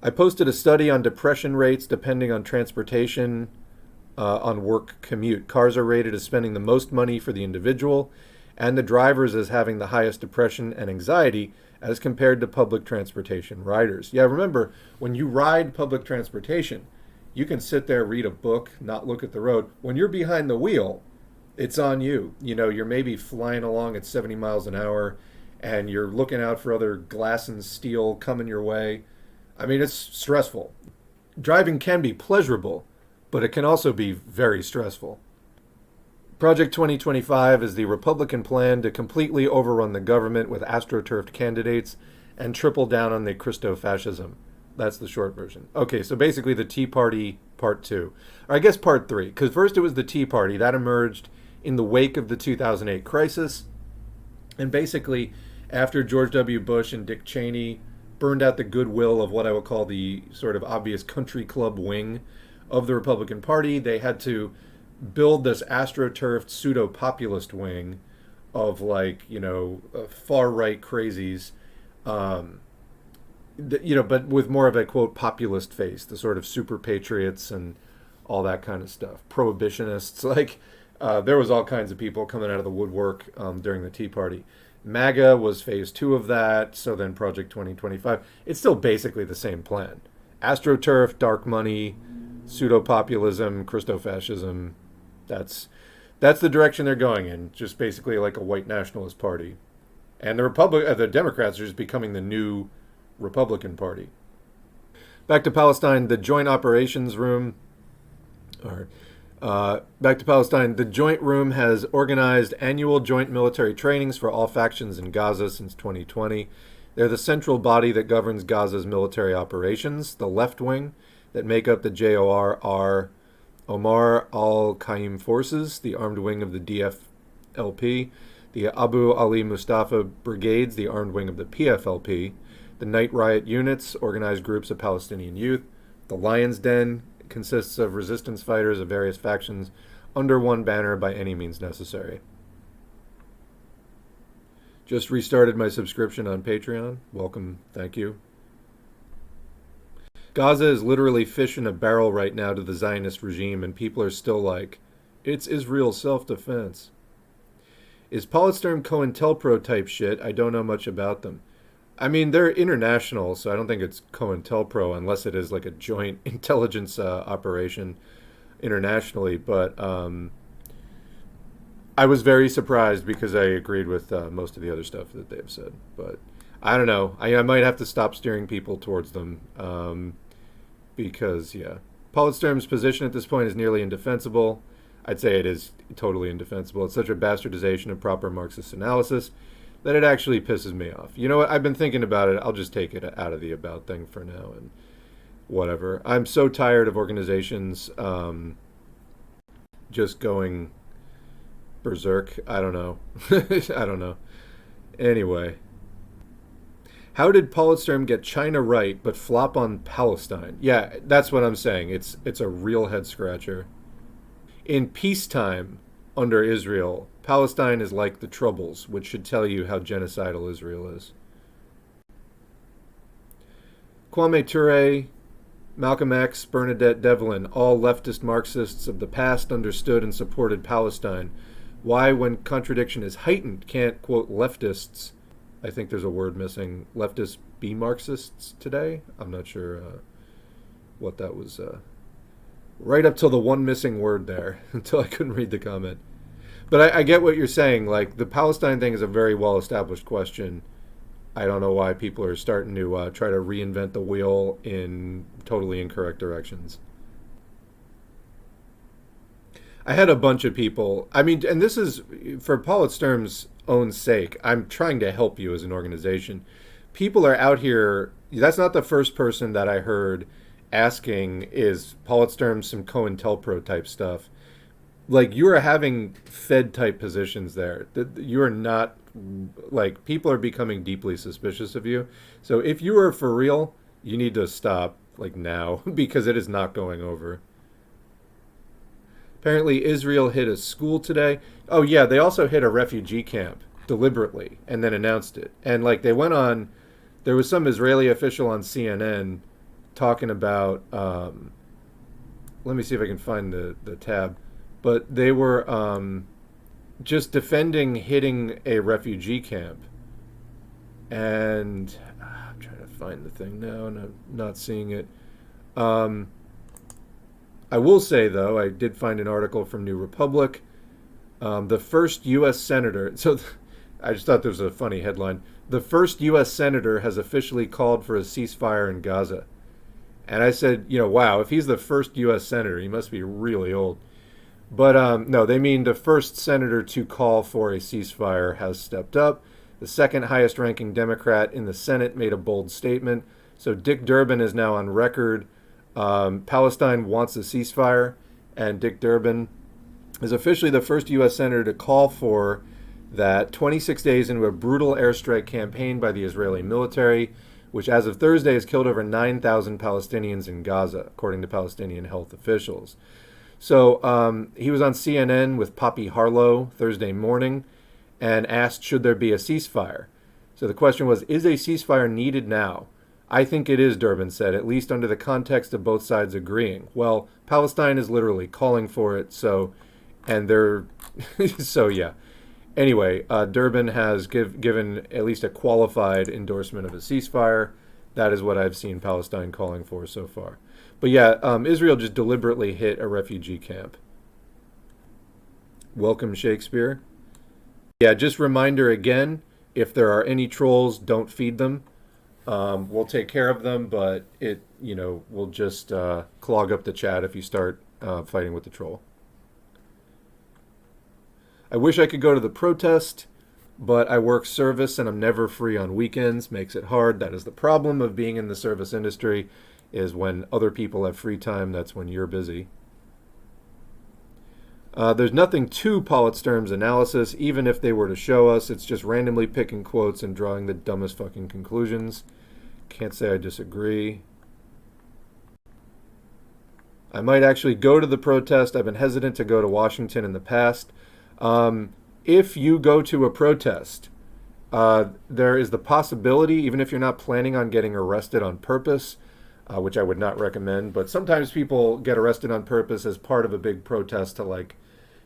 I posted a study on depression rates depending on transportation, on work commute. Cars are rated as spending the most money for the individual, and the drivers as having the highest depression and anxiety as compared to public transportation riders. Yeah, remember, when you ride public transportation, you can sit there, read a book, not look at the road. When you're behind the wheel, it's on you. You're maybe flying along at 70 miles an hour, and you're looking out for other glass and steel coming your way. I mean, it's stressful. Driving can be pleasurable, but it can also be very stressful. Project 2025 is the Republican plan to completely overrun the government with astroturfed candidates and triple down on the Christo-fascism. That's the short version. Okay, so basically the Tea Party Part 2. Or I guess Part 3, because first it was the Tea Party. That emerged in the wake of the 2008 crisis. And basically, after George W. Bush and Dick Cheney burned out the goodwill of what I would call the sort of obvious country club wing of the Republican Party, they had to build this astroturfed pseudo-populist wing of far-right crazies, but with more of a, quote, populist face, the sort of super patriots and all that kind of stuff. Prohibitionists, there was all kinds of people coming out of the woodwork during the Tea Party. MAGA was phase 2 of that, so then Project 2025. It's still basically the same plan. AstroTurf, dark money, pseudo-populism, Christo-fascism. That's the direction they're going in, just basically like a white nationalist party. And the Democrats are just becoming the new Republican Party. Back to Palestine, the Joint Operations Room, back to Palestine, the Joint Room has organized annual joint military trainings for all factions in Gaza since 2020. They're the central body that governs Gaza's military operations. The left wing that make up the JOR are Omar al-Qaim forces, the armed wing of the DFLP, the Abu Ali Mustafa brigades, the armed wing of the PFLP, the Night Riot units, organized groups of Palestinian youth. The Lion's Den consists of resistance fighters of various factions under one banner by any means necessary. Just restarted my subscription on Patreon. Welcome. Thank you. Gaza is literally fish in a barrel right now to the Zionist regime, and people are still like, it's Israel's self-defense. Is Politsturm COINTELPRO type shit? I don't know much about them. I mean, they're international, so I don't think it's COINTELPRO unless it is like a joint intelligence operation internationally. But I was very surprised because I agreed with most of the other stuff that they've said. But I don't know. I might have to stop steering people towards them because, yeah. Politsturm's position at this point is nearly indefensible. I'd say it is totally indefensible. It's such a bastardization of proper Marxist analysis that it actually pisses me off. You know what? I've been thinking about it. I'll just take it out of the about thing for now and whatever. I'm so tired of organizations just going berserk. I don't know. I don't know. Anyway. How did Politsturm get China right but flop on Palestine? Yeah, that's what I'm saying. It's a real head scratcher. In peacetime under Israel, Palestine is like the Troubles, which should tell you how genocidal Israel is. Kwame Ture, Malcolm X, Bernadette Devlin, all leftist Marxists of the past understood and supported Palestine. Why, when contradiction is heightened, can't, quote, leftists, I think there's a word missing, leftists be Marxists today? I'm not sure what that was. Right up till the one missing word there, until I couldn't read the comment. But I get what you're saying. Like, the Palestine thing is a very well-established question. I don't know why people are starting to try to reinvent the wheel in totally incorrect directions. I had a bunch of people. I mean, and this is for Politsturm's own sake. I'm trying to help you as an organization. People are out here. That's not the first person that I heard asking, is Politsturm some COINTELPRO type stuff? Like, you are having Fed type positions there. You are not, like, people are becoming deeply suspicious of you. So if you are for real, you need to stop, like, now because it is not going over. Apparently, Israel hit a school today. Oh, yeah, they also hit a refugee camp deliberately and then announced it. And, like, they went on, there was some Israeli official on CNN talking about, let me see if I can find the tab, but they were just defending hitting a refugee camp. And I'm trying to find the thing now and I'm not seeing it. I will say, though, I did find an article from New Republic. The first U.S. senator, so I just thought there was a funny headline. The first U.S. senator has officially called for a ceasefire in Gaza. And I said, wow, if he's the first U.S. senator, he must be really old. But no, they mean the first senator to call for a ceasefire has stepped up. The second highest ranking Democrat in the Senate made a bold statement. So Dick Durbin is now on record. Palestine wants a ceasefire, and Dick Durbin is officially the first U.S. senator to call for that 26 days into a brutal airstrike campaign by the Israeli military, which as of Thursday has killed over 9,000 Palestinians in Gaza, according to Palestinian health officials. So he was on CNN with Poppy Harlow Thursday morning and asked, should there be a ceasefire? So the question was, is a ceasefire needed now? I think it is, Durbin said, at least under the context of both sides agreeing. Well, Palestine is literally calling for it, so, and they're, so yeah. Anyway, Durbin has given at least a qualified endorsement of a ceasefire. That is what I've seen Palestine calling for so far. But yeah, Israel just deliberately hit a refugee camp. Welcome, Shakespeare. Yeah, just reminder again, if there are any trolls, don't feed them. We'll take care of them, but we'll just clog up the chat if you start fighting with the troll. I wish I could go to the protest, but I work service and I'm never free on weekends. Makes it hard. That is the problem of being in the service industry, is when other people have free time, that's when you're busy. There's nothing to Politsturm's analysis, even if they were to show us. It's just randomly picking quotes and drawing the dumbest fucking conclusions. Can't say I disagree. I might actually go to the protest. I've been hesitant to go to Washington in the past. If you go to a protest, there is the possibility, even if you're not planning on getting arrested on purpose, which I would not recommend, but sometimes people get arrested on purpose as part of a big protest to, like,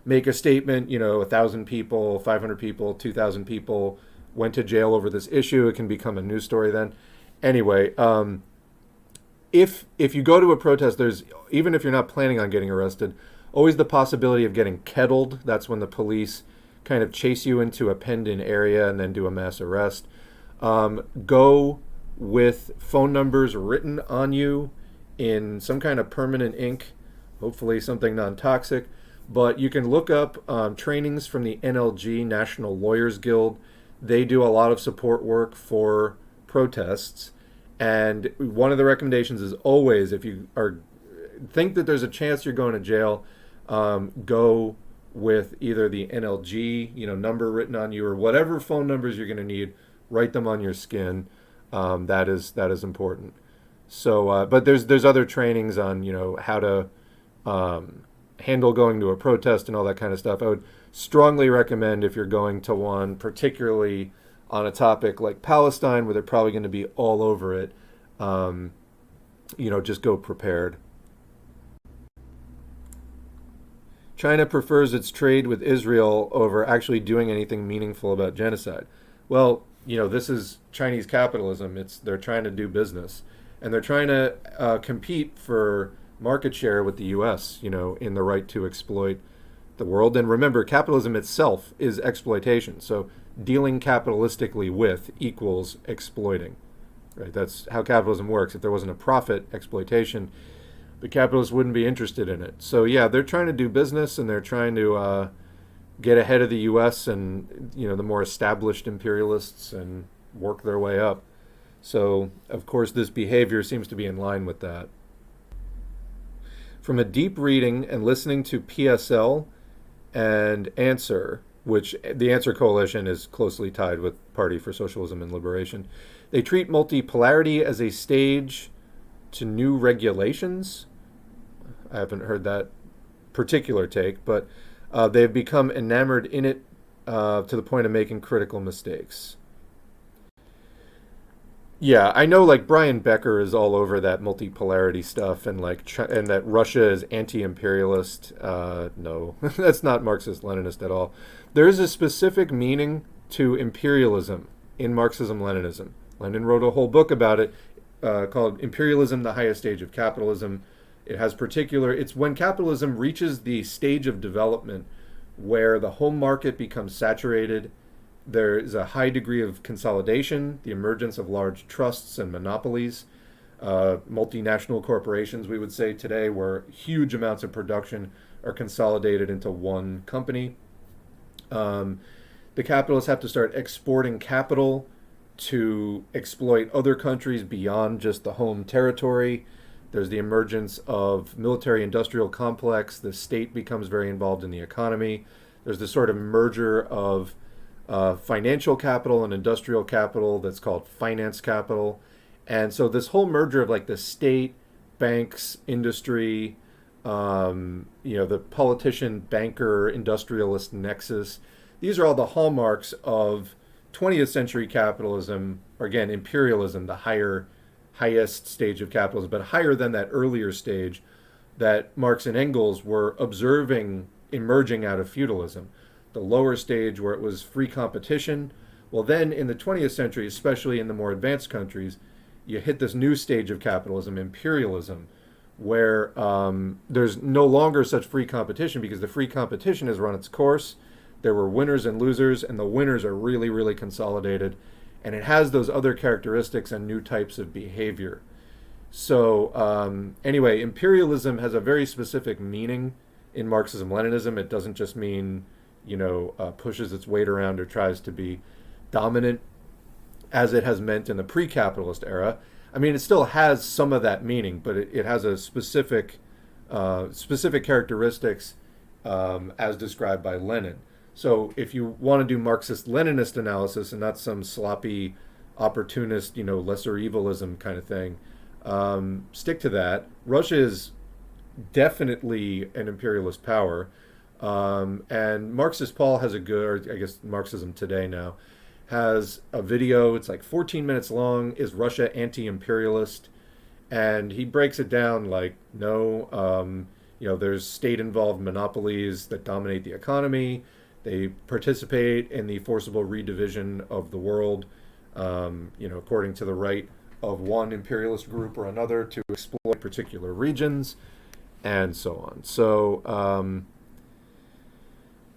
make a statement. 1,000 people, 500 people, 2,000 people went to jail over this issue. It can become a news story then. Anyway, if you go to a protest, there's, even if you're not planning on getting arrested, always the possibility of getting kettled. That's when the police kind of chase you into a penned-in area and then do a mass arrest. Go with phone numbers written on you in some kind of permanent ink, hopefully something non-toxic. But you can look up trainings from the NLG, National Lawyers Guild. They do a lot of support work for protests. And one of the recommendations is always, if you think that there's a chance you're going to jail, go with either the NLG, number written on you, or whatever phone numbers you're going to need. Write them on your skin. That is important. So, but there's other trainings on how to handle going to a protest and all that kind of stuff. I would strongly recommend, if you're going to one, particularly on a topic like Palestine, where they're probably going to be all over it, just go prepared. China prefers its trade with Israel over actually doing anything meaningful about genocide. Well, this is Chinese capitalism. They're trying to do business, and they're trying to compete for market share with the U.S. In the right to exploit the world. And remember, capitalism itself is exploitation. So dealing capitalistically with equals exploiting. Right? That's how capitalism works. If there wasn't a profit, exploitation, the capitalists wouldn't be interested in it. So yeah, they're trying to do business, and they're trying to get ahead of the U.S. and the more established imperialists and work their way up. So of course, this behavior seems to be in line with that. From a deep reading and listening to PSL and Answer, which the Answer Coalition is closely tied with Party for Socialism and Liberation, they treat multipolarity as a stage to new regulations. I haven't heard that particular take, but they've become enamored in it to the point of making critical mistakes. Yeah, I know like Brian Becker is all over that multipolarity stuff and and that Russia is anti-imperialist. No, that's not Marxist-Leninist at all. There is a specific meaning to imperialism in Marxism-Leninism. Lenin wrote a whole book about it called Imperialism, the Highest Stage of Capitalism. It's when capitalism reaches the stage of development where the home market becomes saturated. There is a high degree of consolidation, the emergence of large trusts and monopolies, multinational corporations, we would say today, where huge amounts of production are consolidated into one company. The capitalists have to start exporting capital to exploit other countries beyond just the home territory. There's the emergence of military-industrial complex. The state becomes very involved in the economy. There's this sort of merger of financial capital and industrial capital that's called finance capital. And so this whole merger of like the state, banks, industry, the politician, banker, industrialist nexus, these are all the hallmarks of 20th century capitalism, or again, imperialism, the highest stage of capitalism, but higher than that earlier stage that Marx and Engels were observing emerging out of feudalism. The lower stage where it was free competition. Well, then in the 20th century, especially in the more advanced countries, you hit this new stage of capitalism, imperialism, where there's no longer such free competition because the free competition has run its course. There were winners and losers, and the winners are really, really consolidated. And it has those other characteristics and new types of behavior. So anyway, imperialism has a very specific meaning in Marxism-Leninism. It doesn't just mean pushes its weight around or tries to be dominant as it has meant in the pre-capitalist era. I mean, it still has some of that meaning, but it has a specific characteristics as described by Lenin. So if you want to do Marxist-Leninist analysis and not some sloppy opportunist, lesser evilism kind of thing, stick to that. Russia is definitely an imperialist power. And Marxist Paul has or I guess Marxism Today now, has a video, it's like 14 minutes long, is Russia anti-imperialist? And he breaks it down like, no, there's state-involved monopolies that dominate the economy. They participate in the forcible redivision of the world, according to the right of one imperialist group or another to exploit particular regions, and so on. So,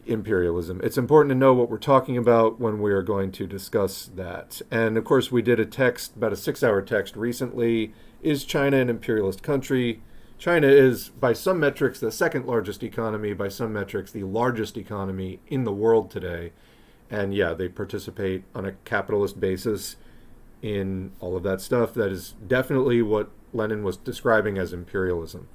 imperialism. It's important to know what we're talking about when we are going to discuss that. And of course, we did a text, about a 6-hour text recently. Is China an imperialist country? China is, by some metrics, the second largest economy, by some metrics, the largest economy in the world today. And yeah, they participate on a capitalist basis in all of that stuff. That is definitely what Lenin was describing as imperialism.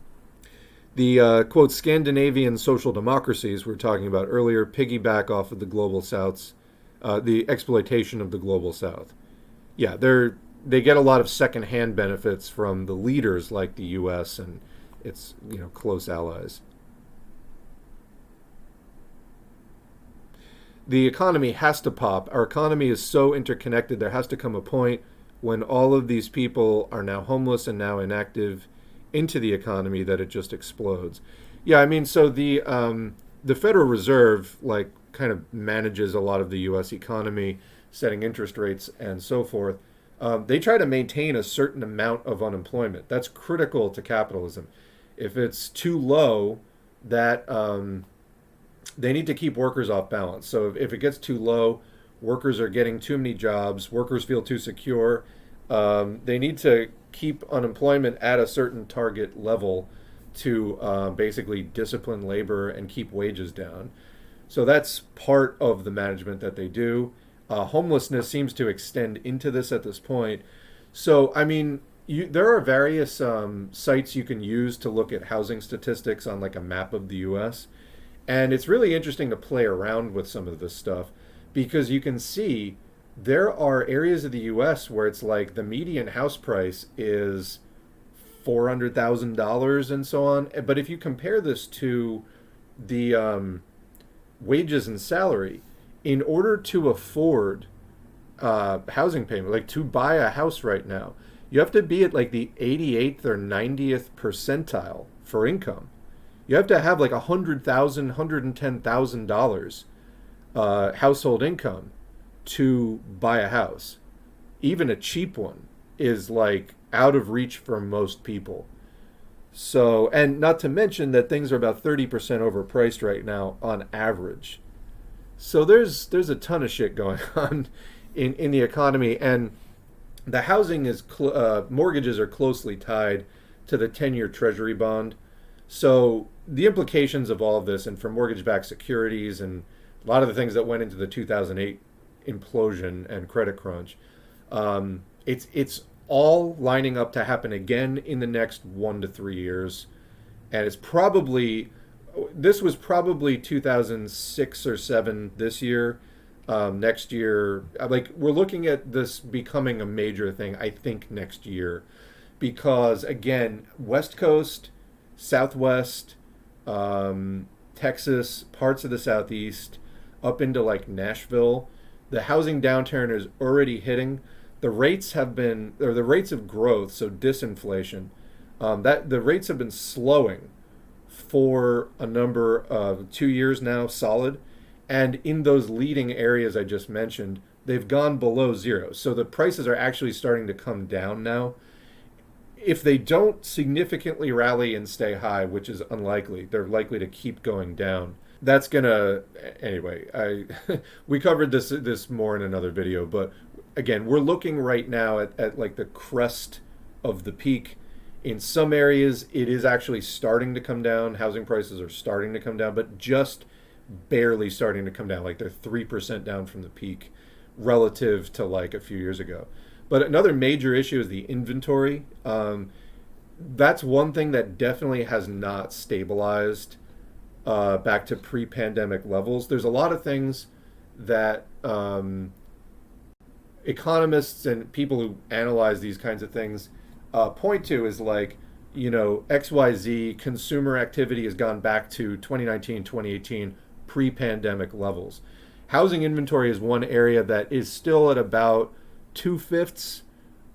The, quote, Scandinavian social democracies we were talking about earlier piggyback off of the global South's, the exploitation of the global South. Yeah, they get a lot of secondhand benefits from the leaders like the U.S. and its, close allies. The economy has to pop. Our economy is so interconnected, there has to come a point when all of these people are now homeless and now inactive into the economy that it just explodes. Yeah, I mean, so the Federal Reserve kind of manages a lot of the U.S. economy, setting interest rates and so forth. They try to maintain a certain amount of unemployment. That's critical to capitalism. If it's too low, that they need to keep workers off balance. So if it gets too low, workers are getting too many jobs, workers feel too secure. They need to keep unemployment at a certain target level to basically discipline labor and keep wages down. So that's part of the management that they do. Homelessness seems to extend into this at this point. So, I mean, there are various sites you can use to look at housing statistics on like a map of the US. And it's really interesting to play around with some of this stuff because you can see there are areas of the US where it's like the median house price is $400,000 and so on. But if you compare this to the wages and salary, in order to afford housing payment, like to buy a house right now, you have to be at like the 88th or 90th percentile for income. You have to have like $100,000, $110,000 household income to buy a house. Even a cheap one is like out of reach for most people. So, and not to mention that things are about 30% overpriced right now on average. So there's a ton of shit going on in the economy, and the housing is mortgages are closely tied to the 10-year Treasury bond. So the implications of all of this, and for mortgage-backed securities, and a lot of the things that went into the 2008 implosion and credit crunch, it's all lining up to happen again in the next 1 to 3 years, and this was probably 2006 or 7 this year. Next year, like we're looking at this becoming a major thing, I think, next year, because again, West Coast, Southwest, Texas, parts of the Southeast, up into like Nashville, the housing downturn is already hitting. The rates of growth, so disinflation, the rates have been slowing for a number of 2 years now, solid. And in those leading areas I just mentioned, they've gone below zero. So the prices are actually starting to come down now. If they don't significantly rally and stay high, which is unlikely, they're likely to keep going down. That's gonna, anyway, we covered this more in another video, but again, we're looking right now at like the crest of the peak. In some areas, it is actually starting to come down. Housing prices are starting to come down, but just barely starting to come down. Like they're 3% down from the peak relative to like a few years ago. But another major issue is the inventory. That's one thing that definitely has not stabilized back to pre-pandemic levels. There's a lot of things that economists and people who analyze these kinds of things point to is like, XYZ consumer activity has gone back to 2019, 2018 pre-pandemic levels. Housing inventory is one area that is still at about 2/5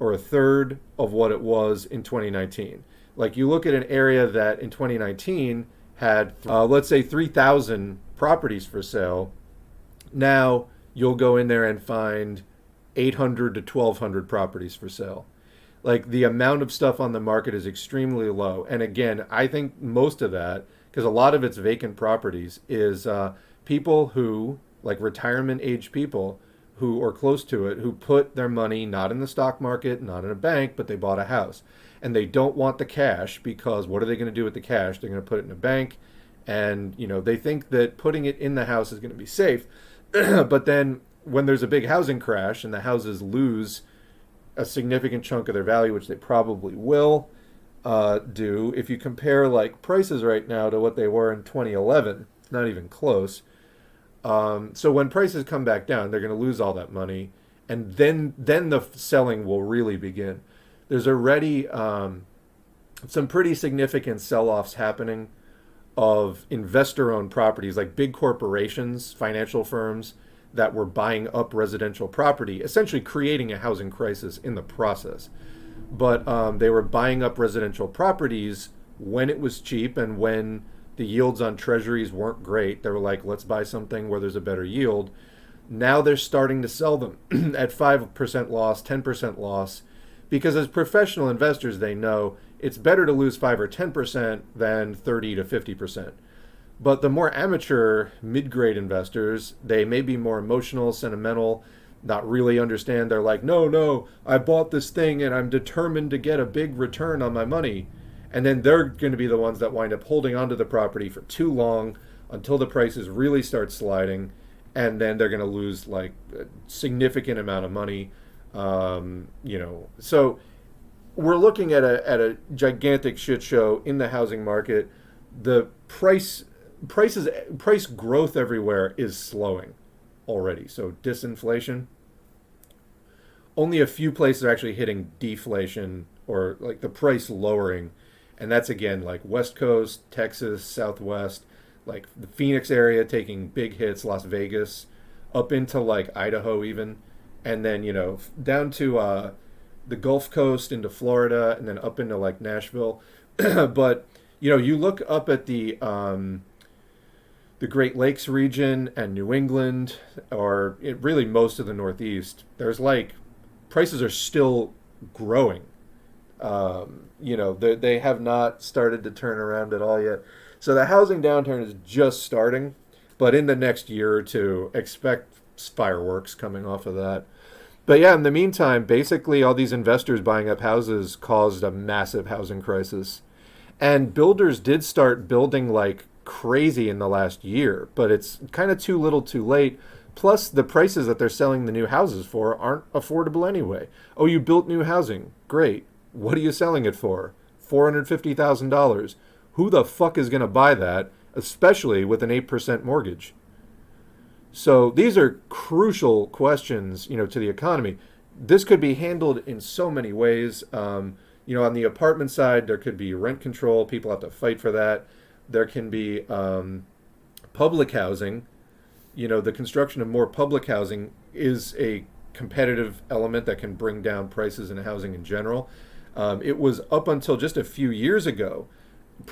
or a third of what it was in 2019. Like you look at an area that in 2019 had, let's say 3,000 properties for sale. Now you'll go in there and find 800 to 1,200 properties for sale. Like the amount of stuff on the market is extremely low. And again, I think most of that, because a lot of it's vacant properties, is people who, like retirement age people who are close to it, who put their money not in the stock market, not in a bank, but they bought a house. And they don't want the cash because what are they going to do with the cash? They're going to put it in a bank. And, they think that putting it in the house is going to be safe. But then when there's a big housing crash and the houses lose a significant chunk of their value, which they probably will do, if you compare like prices right now to what they were in 2011, not even close. So when prices come back down, they're going to lose all that money, and then the selling will really begin. There's already some pretty significant sell-offs happening of investor-owned properties, like big corporations, financial firms that were buying up residential property, essentially creating a housing crisis in the process. But they were buying up residential properties when it was cheap and when the yields on treasuries weren't great. They were like, let's buy something where there's a better yield. Now they're starting to sell them at 5% loss, 10% loss, because as professional investors, they know it's better to lose 5 or 10% than 30 to 50%. But the more amateur mid-grade investors, they may be more emotional, sentimental, not really understand. They're like, no, no, I bought this thing and I'm determined to get a big return on my money. And then they're going to be the ones that wind up holding onto the property for too long until the prices really start sliding. And then they're going to lose like a significant amount of money. So we're looking at a gigantic shit show in the housing market. The price growth everywhere is slowing already. So disinflation. Only a few places are actually hitting deflation or like the price lowering. And that's again like West Coast, Texas, Southwest, like the Phoenix area taking big hits, Las Vegas, up into like Idaho even. And then, down to the Gulf Coast into Florida and then up into like Nashville. But, you look up at the Great Lakes region and New England, or really most of the Northeast, there's like prices are still growing. They have not started to turn around at all yet. So the housing downturn is just starting, but in the next year or two, expect fireworks coming off of that. But yeah, in the meantime, basically all these investors buying up houses caused a massive housing crisis. And builders did start building like crazy in the last year, but it's kind of too little too late. Plus, the prices that they're selling the new houses for aren't affordable anyway. Oh, you built new housing. Great. What are you selling it for? $450,000. Who the fuck is going to buy that, especially with an 8% mortgage? So these are crucial questions, to the economy. This could be handled in so many ways. On the apartment side, there could be rent control. People have to fight for that. There can be public housing. The construction of more public housing is a competitive element that can bring down prices in housing in general. It was up until just a few years ago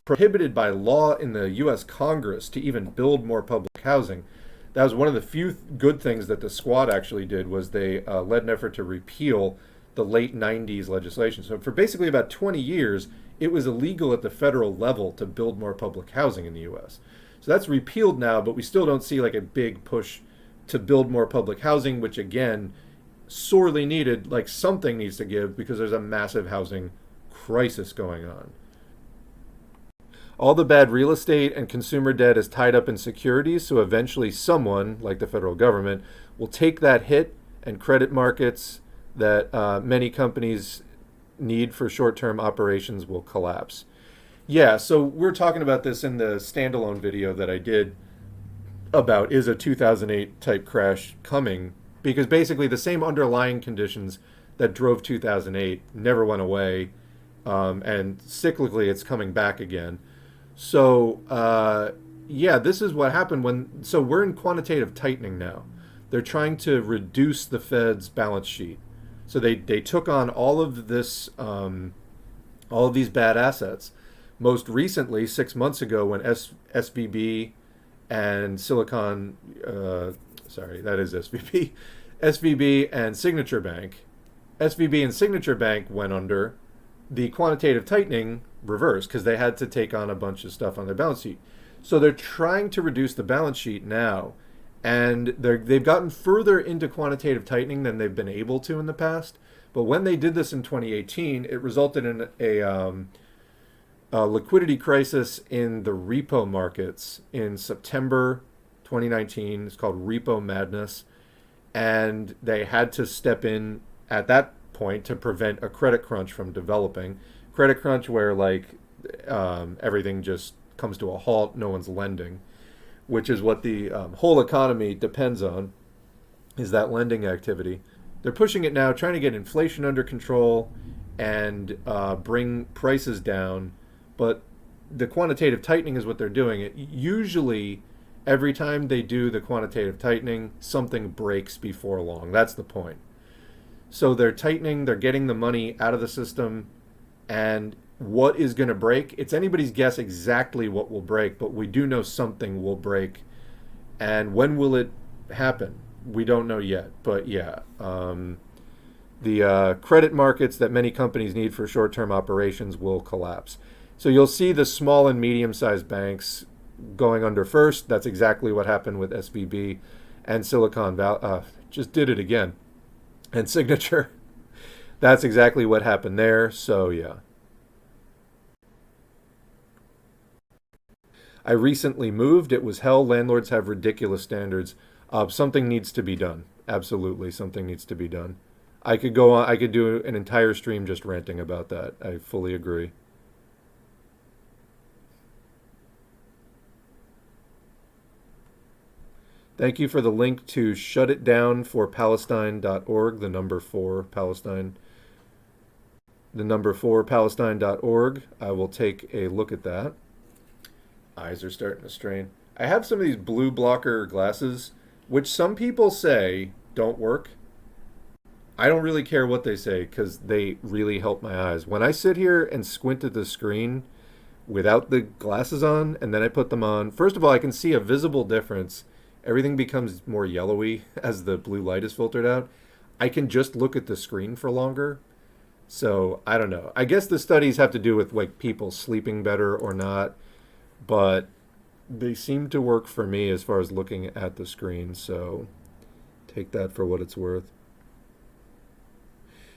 prohibited by law in the U.S. Congress to even build more public housing. That was one of the few good things that the squad actually did, was they led an effort to repeal the late 90s legislation. So for basically about 20 years, it was illegal at the federal level to build more public housing in the U.S. So that's repealed now, but we still don't see like a big push to build more public housing, which again, sorely needed. Like something needs to give because there's a massive housing crisis going on. All the bad real estate and consumer debt is tied up in securities, so eventually someone, like the federal government, will take that hit, and credit markets that many companies need for short-term operations will collapse. Yeah, so we're talking about this in the standalone video that I did about is a 2008 type crash coming, because basically the same underlying conditions that drove 2008 never went away, and cyclically it's coming back again. So, this is what happened so we're in quantitative tightening now. They're trying to reduce the Fed's balance sheet. So they took on all of this, all of these bad assets. Most recently, 6 months ago, when SVB and SVB and Signature Bank, went under, the quantitative tightening reversed because they had to take on a bunch of stuff on their balance sheet. So they're trying to reduce the balance sheet now, and they've gotten further into quantitative tightening than they've been able to in the past. But when they did this in 2018, it resulted in a liquidity crisis in the repo markets in September 2019. It's called repo madness, and they had to step in at that point to prevent a credit crunch from developing. Credit crunch where everything just comes to a halt, no one's lending, which is what the whole economy depends on, is that lending activity. They're pushing it now, trying to get inflation under control and bring prices down, but the quantitative tightening is what they're doing. Usually, every time they do the quantitative tightening, something breaks before long. That's the point. So they're tightening, they're getting the money out of the system, and what is going to break? It's anybody's guess exactly what will break, but we do know something will break. And when will it happen? We don't know yet. But yeah, the credit markets that many companies need for short-term operations will collapse. So you'll see the small and medium-sized banks going under first. That's exactly what happened with SVB and Silicon Valley. Just did it again. And Signature. That's exactly what happened there. So, yeah. I recently moved. It was hell. Landlords have ridiculous standards. Something needs to be done. Absolutely, something needs to be done. I could go on. I could do an entire stream just ranting about that. I fully agree. Thank you for the link to shutitdownforpalestine.org, the number 4 Palestine, the number 4 Palestine.org. I will take a look at that. Eyes are starting to strain. I have some of these blue blocker glasses, which some people say don't work. I don't really care what they say because they really help my eyes. When I sit here and squint at the screen without the glasses on and then I put them on, first of all, I can see a visible difference. Everything becomes more yellowy as the blue light is filtered out. I can just look at the screen for longer. So I don't know. I guess the studies have to do with like people sleeping better or not, but they seem to work for me as far as looking at the screen. So take that for what it's worth.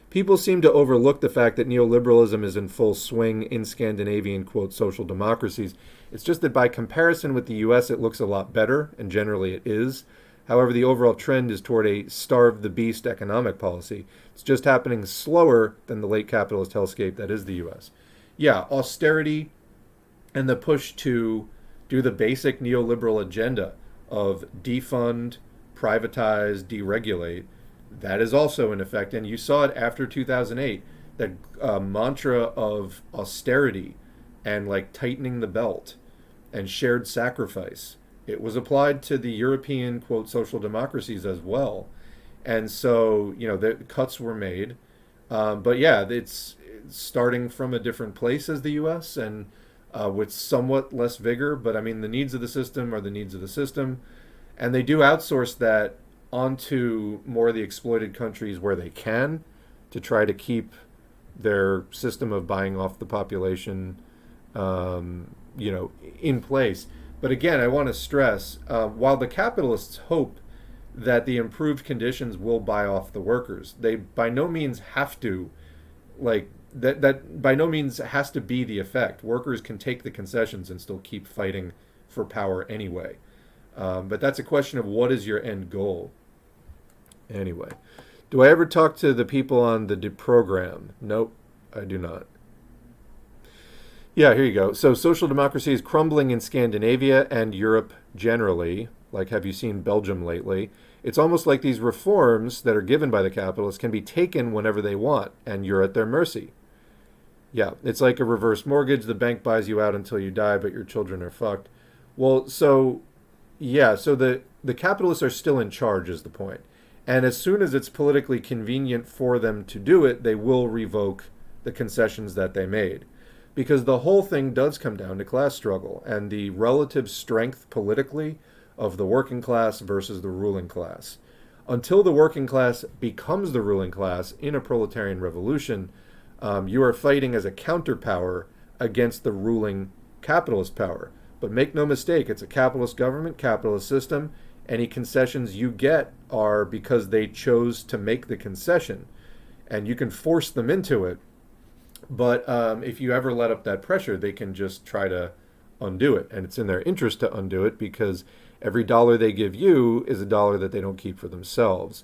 People seem to overlook the fact that neoliberalism is in full swing in Scandinavian, quote, social democracies. It's just that by comparison with the US, it looks a lot better, and generally it is. However, the overall trend is toward a starve the beast economic policy. It's just happening slower than the late capitalist hellscape that is the US. Yeah, austerity and the push to do the basic neoliberal agenda of defund, privatize, deregulate, that is also in effect. And you saw it after 2008, that mantra of austerity and like tightening the belt and shared sacrifice. It was applied to the European, quote, social democracies as well. And so, the cuts were made. But yeah, it's starting from a different place as the US and with somewhat less vigor. But I mean, the needs of the system are the needs of the system. And they do outsource that onto more of the exploited countries where they can to try to keep their system of buying off the population, in place. But again, I want to stress, while the capitalists hope that the improved conditions will buy off the workers, they by no means have to, that by no means has to be the effect. Workers can take the concessions and still keep fighting for power anyway. But that's a question of what is your end goal. Anyway, do I ever talk to the people on the program? Nope, I do not. Yeah, here you go. So social democracy is crumbling in Scandinavia and Europe generally. Like, have you seen Belgium lately? It's almost like these reforms that are given by the capitalists can be taken whenever they want, and you're at their mercy. Yeah, it's like a reverse mortgage. The bank buys you out until you die, but your children are fucked. Well, so the capitalists are still in charge is the point. And as soon as it's politically convenient for them to do it, they will revoke the concessions that they made. Because the whole thing does come down to class struggle and the relative strength politically of the working class versus the ruling class. Until the working class becomes the ruling class in a proletarian revolution, you are fighting as a counterpower against the ruling capitalist power. But make no mistake, it's a capitalist government, capitalist system. Any concessions you get are because they chose to make the concession, and you can force them into it. But if you ever let up that pressure, they can just try to undo it. And it's in their interest to undo it because every dollar they give you is a dollar that they don't keep for themselves.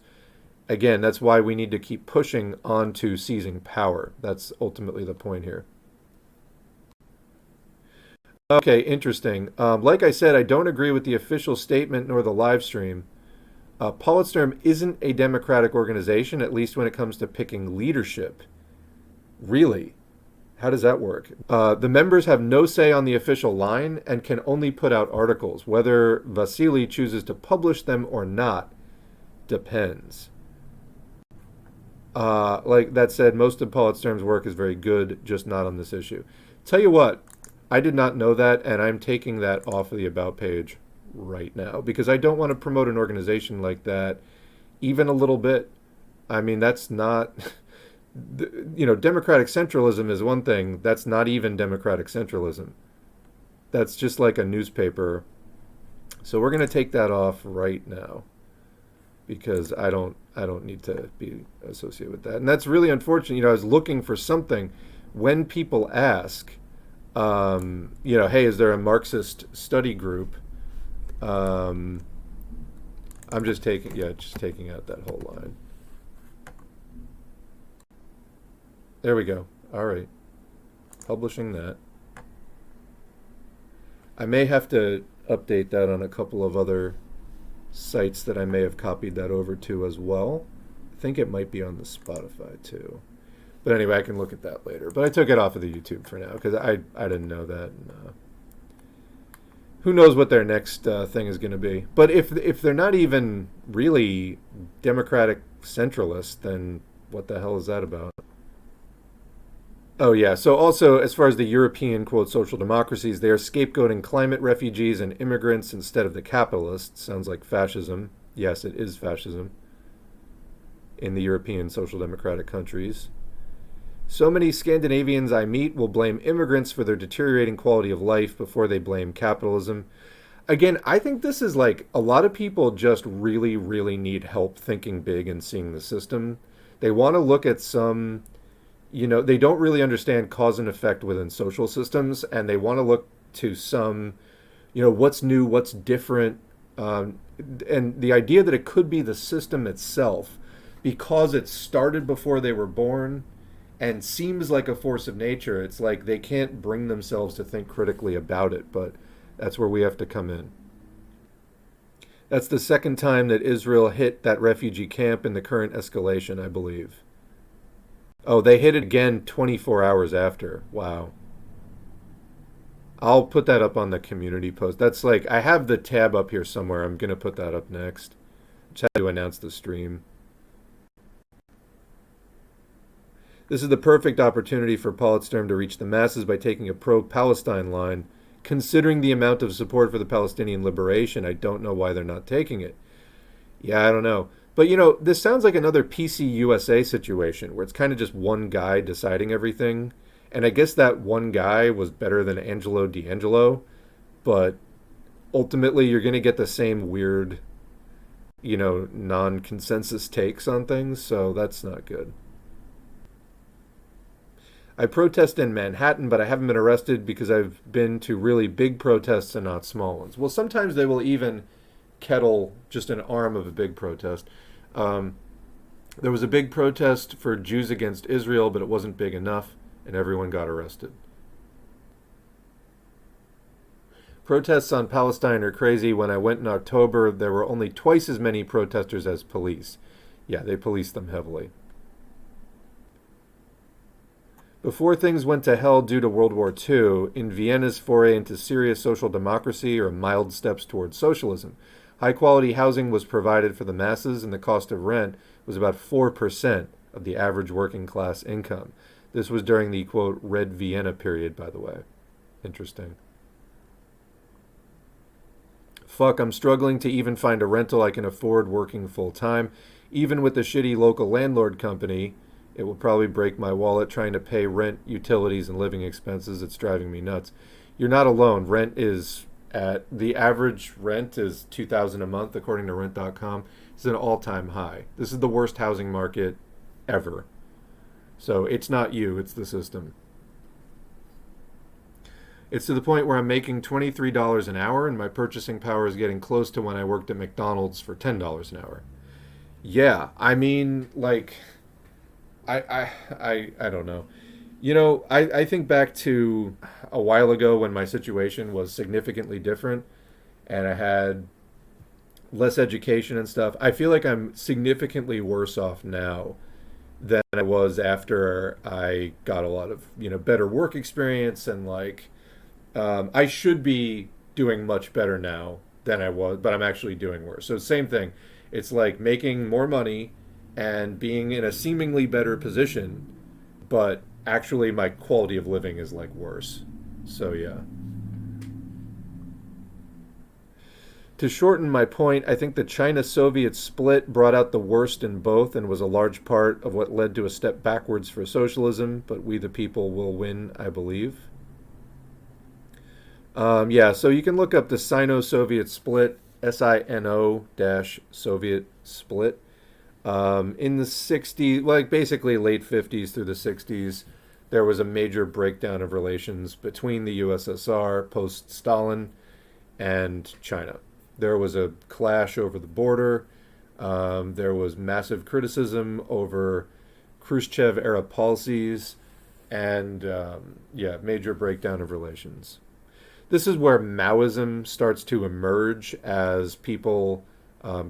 Again, that's why we need to keep pushing on to seizing power. That's ultimately the point here. Okay, interesting. Like I said, I don't agree with the official statement nor the live stream. Politsturm isn't a democratic organization, at least when it comes to picking leadership. Really? How does that work? The members have no say on the official line and can only put out articles. Whether Vasily chooses to publish them or not depends. Like that said, most of Politsturm's work is very good, just not on this issue. Tell you what, I did not know that, and I'm taking that off of the About page right now because I don't want to promote an organization like that even a little bit. I mean, that's not... democratic centralism is one thing. That's not even democratic centralism. That's just like a newspaper. So we're going to take that off right now because I don't need to be associated with that. And that's really unfortunate. I was looking for something when people ask, hey, is there a Marxist study group? I'm just taking out that whole line. There we go. All right. Publishing that. I may have to update that on a couple of other sites that I may have copied that over to as well. I think it might be on the Spotify too. But anyway, I can look at that later. But I took it off of the YouTube for now because I didn't know that. And, who knows what their next thing is going to be. But if they're not even really democratic centralists, then what the hell is that about? Oh, yeah. So also, as far as the European, quote, social democracies, they are scapegoating climate refugees and immigrants instead of the capitalists. Sounds like fascism. Yes, it is fascism in the European social democratic countries. So many Scandinavians I meet will blame immigrants for their deteriorating quality of life before they blame capitalism. Again, I think this is like a lot of people just really, really need help thinking big and seeing the system. They want to look at some... they don't really understand cause and effect within social systems, and they want to look to some, what's new, what's different, and the idea that it could be the system itself because it started before they were born and seems like a force of nature. It's like they can't bring themselves to think critically about it, but that's where we have to come in. That's the second time that Israel hit that refugee camp in the current escalation, I believe. Oh, they hit it again 24 hours after. Wow. I'll put that up on the community post. That's like, I have the tab up here somewhere. I'm going to put that up next. Just had to announce the stream. This is the perfect opportunity for Politsturm to reach the masses by taking a pro-Palestine line. Considering the amount of support for the Palestinian liberation, I don't know why they're not taking it. Yeah, I don't know. But, this sounds like another PC USA situation where it's kind of just one guy deciding everything. And I guess that one guy was better than Angelo D'Angelo. But ultimately, you're going to get the same weird, non-consensus takes on things. So that's not good. I protest in Manhattan, but I haven't been arrested because I've been to really big protests and not small ones. Well, sometimes they will even kettle just an arm of a big protest. There was a big protest for Jews against Israel, but it wasn't big enough, and everyone got arrested. Protests on Palestine are crazy. When I went in October, there were only twice as many protesters as police. Yeah, they policed them heavily. Before things went to hell due to World War II, in Vienna's foray into serious social democracy or mild steps towards socialism, high-quality housing was provided for the masses, and the cost of rent was about 4% of the average working-class income. This was during the, quote, Red Vienna period, by the way. Interesting. Fuck, I'm struggling to even find a rental I can afford working full-time. Even with the shitty local landlord company, it will probably break my wallet trying to pay rent, utilities, and living expenses. It's driving me nuts. You're not alone. The average rent is $2,000 a month, according to rent.com. It's an all-time high. This is the worst housing market ever. So it's not you, it's the system. It's to the point where I'm making $23 an hour, and my purchasing power is getting close to when I worked at McDonald's for $10 an hour. Yeah, I mean, like... I don't know. I think back to a while ago when my situation was significantly different and I had less education and stuff. I feel like I'm significantly worse off now than I was after I got a lot of, better work experience and I should be doing much better now than I was, but I'm actually doing worse. So same thing. It's like making more money and being in a seemingly better position, but actually my quality of living is worse. So yeah. To shorten my point, I think the China-Soviet split brought out the worst in both and was a large part of what led to a step backwards for socialism, but we the people will win, I believe. Yeah, so you can look up the Sino-Soviet split, Sino-Soviet split. In the 60s, like basically late 50s through the 60s, there was a major breakdown of relations between the USSR post Stalin and China. There was a clash over the border. There was massive criticism over Khrushchev era policies, and yeah, major breakdown of relations. This is where Maoism starts to emerge as people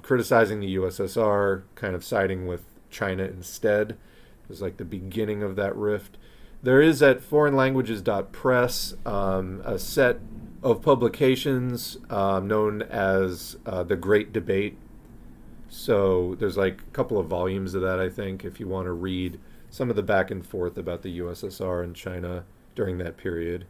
criticizing the USSR, kind of siding with China instead. It was like the beginning of that rift. There is at foreignlanguages.press a set of publications known as The Great Debate. So there's like a couple of volumes of that, I think, if you want to read some of the back and forth about the USSR and China during that period.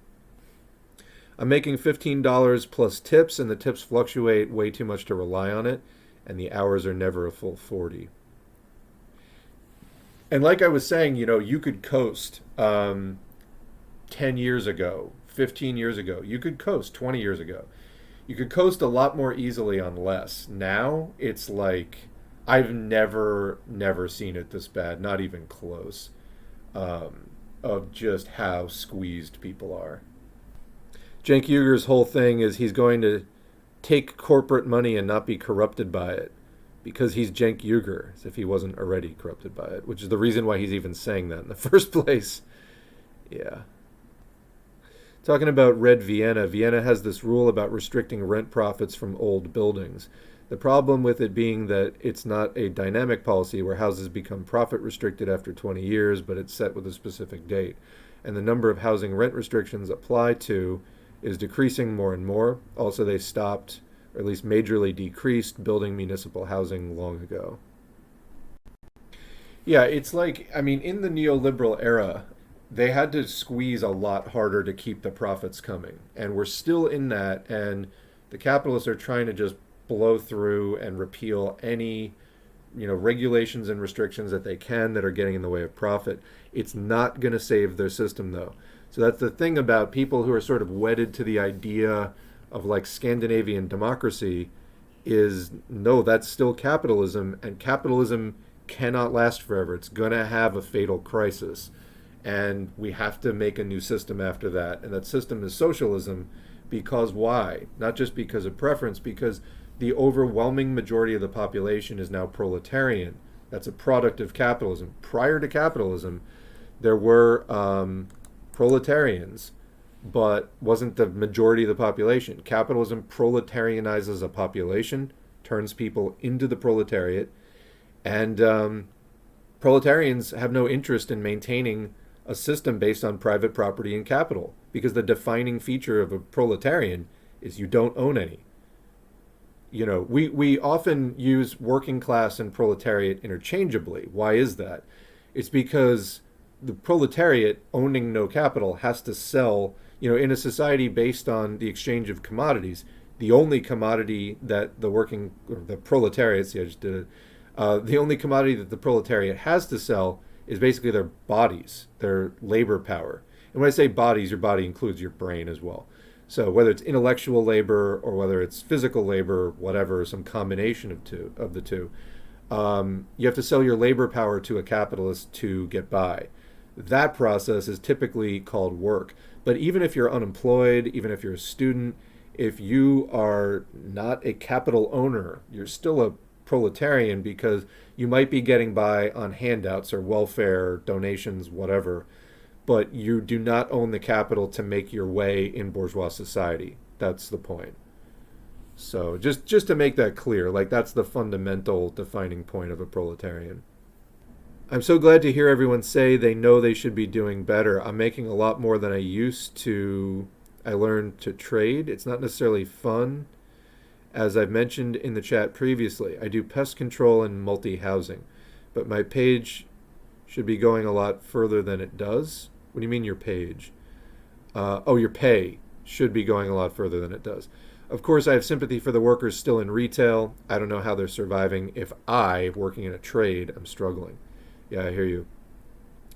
I'm making $15 plus tips, and the tips fluctuate way too much to rely on it, and the hours are never a full 40. And like I was saying, you could coast 10 years ago, 15 years ago. You could coast 20 years ago. You could coast a lot more easily on less. Now, it's like, I've never seen it this bad, not even close, of just how squeezed people are. Cenk Uygur's whole thing is he's going to take corporate money and not be corrupted by it because he's Cenk Uygur, as if he wasn't already corrupted by it, which is the reason why he's even saying that in the first place. Yeah. Talking about Red Vienna, Vienna has this rule about restricting rent profits from old buildings. The problem with it being that it's not a dynamic policy where houses become profit restricted after 20 years, but it's set with a specific date. And the number of housing rent restrictions applied to is decreasing more and more. Also, they stopped, or at least majorly decreased, building municipal housing long ago. Yeah, it's like, in the neoliberal era, they had to squeeze a lot harder to keep the profits coming. And we're still in that, and the capitalists are trying to just blow through and repeal any regulations and restrictions that they can that are getting in the way of profit. It's not going to save their system, though. So that's the thing about people who are sort of wedded to the idea of like Scandinavian democracy is no, that's still capitalism, and capitalism cannot last forever. It's going to have a fatal crisis, and we have to make a new system after that. And that system is socialism. Because why? Not just because of preference, because the overwhelming majority of the population is now proletarian. That's a product of capitalism. Prior to capitalism, there were proletarians, but wasn't the majority of the population. Capitalism proletarianizes a population, turns people into the proletariat, and proletarians have no interest in maintaining a system based on private property and capital, because the defining feature of a proletarian is you don't own any. We often use working class and proletariat interchangeably. Why is that? It's because the proletariat owning no capital has to sell, in a society based on the exchange of commodities, the only commodity that the proletariat, see, I just did it, the only commodity that the proletariat has to sell is basically their bodies, their labor power. And when I say bodies, your body includes your brain as well. So whether it's intellectual labor or whether it's physical labor, whatever, some combination of the two, you have to sell your labor power to a capitalist to get by. That process is typically called work. But even if you're unemployed, even if you're a student, if you are not a capital owner, you're still a proletarian because you might be getting by on handouts or welfare, donations, whatever, but you do not own the capital to make your way in bourgeois society. That's the point. So just to make that clear, like that's the fundamental defining point of a proletarian. I'm so glad to hear everyone say they know they should be doing better. I'm making a lot more than I used to. I learned to trade. It's not necessarily fun. As I've mentioned in the chat previously, I do pest control and multi-housing, but my page should be going a lot further than it does. What do you mean your page? Your pay should be going a lot further than it does. Of course, I have sympathy for the workers still in retail. I don't know how they're surviving if I, working in a trade, am struggling. Yeah, I hear you.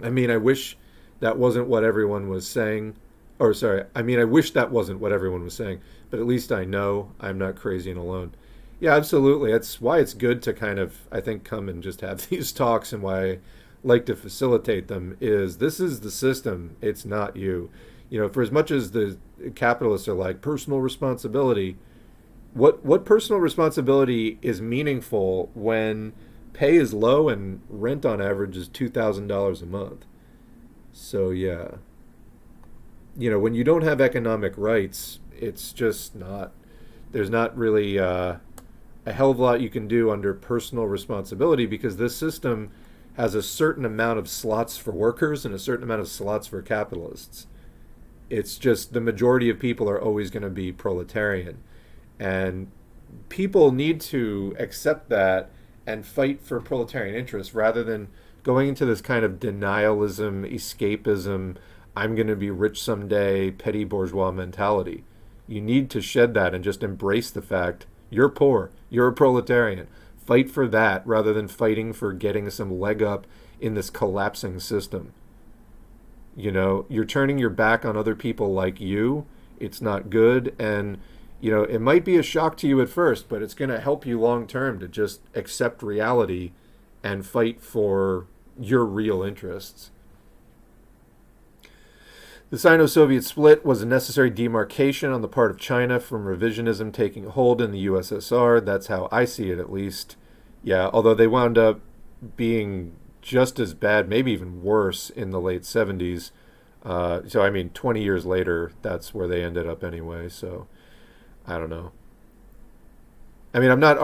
I wish that wasn't what everyone was saying. Or sorry, I mean, I wish that wasn't what everyone was saying, but at least I know I'm not crazy and alone. Yeah, absolutely. That's why it's good to kind of, I think, come and just have these talks, and why I like to facilitate them is this is the system. It's not you. You know, for as much as the capitalists are like personal responsibility, what personal responsibility is meaningful when pay is low and rent on average is $2,000 a month? So yeah, you know, when you don't have economic rights, it's just not, there's not really a hell of a lot you can do under personal responsibility, because this system has a certain amount of slots for workers and a certain amount of slots for capitalists. It's just the majority of people are always going to be proletarian. And people need to accept that and fight for proletarian interests rather than going into this kind of denialism, escapism, I'm going to be rich someday, petty bourgeois mentality. You need to shed that and just embrace the fact you're poor, you're a proletarian. Fight for that rather than fighting for getting some leg up in this collapsing system. You know, you're turning your back on other people like you. It's not good. And, you know, it might be a shock to you at first, but it's going to help you long term to just accept reality and fight for your real interests. The Sino-Soviet split was a necessary demarcation on the part of China from revisionism taking hold in the USSR. That's how I see it, at least. Yeah, although they wound up being just as bad, maybe even worse, in the late 70s. So, I mean, 20 years later, that's where they ended up anyway. So, I don't know. I mean, I'm not